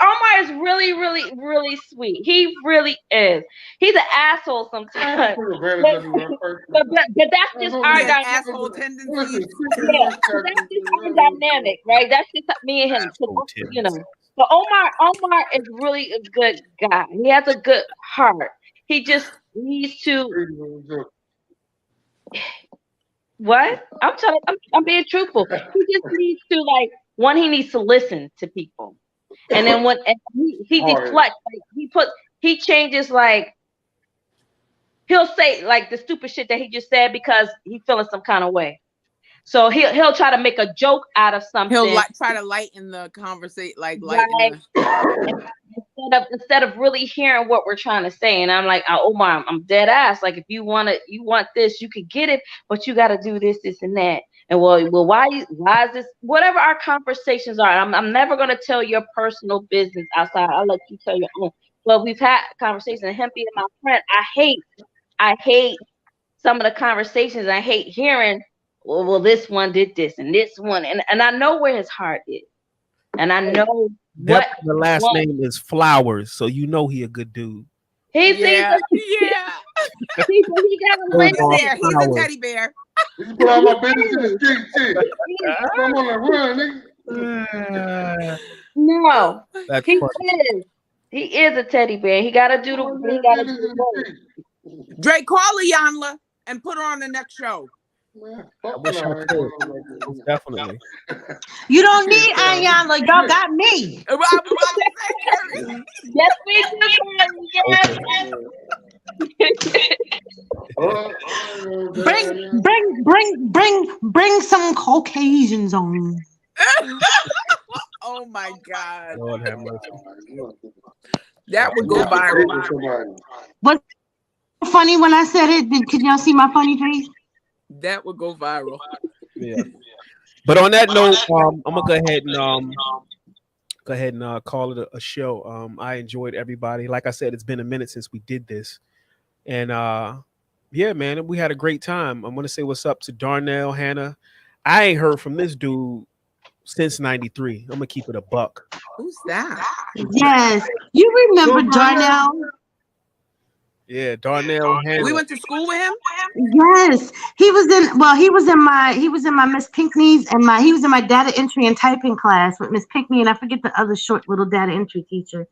Speaker 6: Omar is really, really, really sweet. He really is. He's an asshole sometimes. But that's just our dynamic.
Speaker 2: Asshole tendencies.
Speaker 6: Yeah, that's just our dynamic, right? That's just me and him. But Omar is really a good guy. He has a good heart. He just needs to. What? I'm being truthful. He just needs to he needs to listen to people. And then when he deflects, he changes, he'll say the stupid shit that he just said because he's feeling some kind of way. So he'll try to make a joke out of something.
Speaker 2: He'll try to lighten the conversation,
Speaker 6: instead of really hearing what we're trying to say. And I'm like, Omar, I'm dead ass. If you want this, you could get it, but you got to do this, and that. And why is this? Whatever our conversations are, I'm never gonna tell your personal business outside. I'll let you tell your own. But we've had conversations. And him being my friend, I hate some of the conversations. I hate hearing, well, this one did this and this one, and I know where his heart is, and I know what
Speaker 4: the last name is Flowers, so he a good dude.
Speaker 6: He
Speaker 2: yeah.
Speaker 6: He got a
Speaker 4: Those
Speaker 6: list
Speaker 4: are
Speaker 2: Yeah, he's a
Speaker 4: powers.
Speaker 2: teddy bear.
Speaker 3: You can put all my business in the street, shit. I'm on the run, nigga.
Speaker 6: No,
Speaker 4: That's
Speaker 6: he
Speaker 4: funny.
Speaker 6: is. He is a teddy bear. He gotta do
Speaker 3: I'm on
Speaker 6: the. He
Speaker 3: my
Speaker 6: gotta
Speaker 3: business
Speaker 6: do
Speaker 3: in
Speaker 6: the
Speaker 3: the
Speaker 6: work.
Speaker 3: street.
Speaker 2: Drake, call Iyanla and put her on the next show.
Speaker 3: Man,
Speaker 4: I
Speaker 3: fuck
Speaker 4: wish I
Speaker 3: no, I ain't
Speaker 4: could.
Speaker 3: going on like that.
Speaker 4: Most definitely.
Speaker 1: You don't
Speaker 3: Shit,
Speaker 1: need Ayanla. Y'all got me.
Speaker 2: I was about to say, Curry.
Speaker 6: Yes, we do. Yes.
Speaker 1: Bring some Caucasians on.
Speaker 2: Oh my God.
Speaker 4: Lord have mercy.
Speaker 2: That would go viral.
Speaker 1: What's funny when I said it? Can y'all see my funny face?
Speaker 2: That would go viral.
Speaker 4: Yeah. But on that note, I'm gonna go ahead and call it a show. I enjoyed everybody. Like I said, it's been a minute since we did this, and yeah, man, we had a great time. I'm gonna say what's up to Darnell, Hannah. I ain't heard from this dude since '93. I'm gonna keep it a buck.
Speaker 2: Who's that?
Speaker 1: Yes. You remember Darnell?
Speaker 4: Yeah, Darnell, Hannah.
Speaker 2: We went to school with him.
Speaker 1: Yes. He was in my Miss Pinckney's and he was in my data entry and typing class with Miss Pinckney, and I forget the other short little data entry teacher.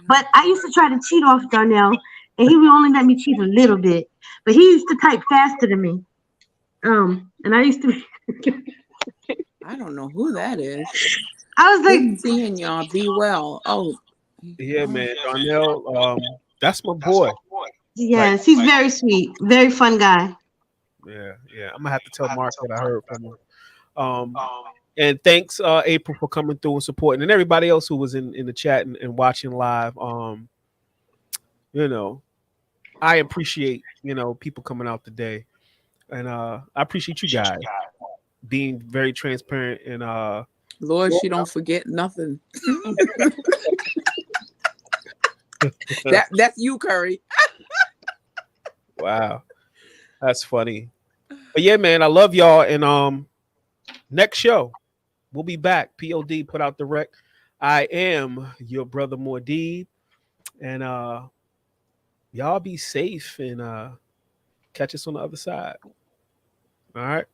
Speaker 1: But I used to try to cheat off Darnell, and he would only let me cheat a little bit. But he used to type faster than me. And I used to
Speaker 2: I don't know who that is.
Speaker 1: I was like,
Speaker 2: Good seeing y'all. Be well. Oh,
Speaker 4: Yeah, man, Darnell. That's my boy.
Speaker 1: yes, he's very sweet, very fun guy.
Speaker 4: Yeah. I'm gonna have to tell Mark that I heard from him. And thanks, April, for coming through and supporting, and everybody else who was in the chat and watching live. I appreciate people coming out today, and I appreciate you guys being very transparent and
Speaker 2: Lord, she don't forget nothing. That's you, Curry.
Speaker 4: Wow, that's funny. But yeah, man, I love y'all. And next show we'll be back. P.O.D. put out the rec. I am your brother Mordeed, and y'all be safe and catch us on the other side. All right.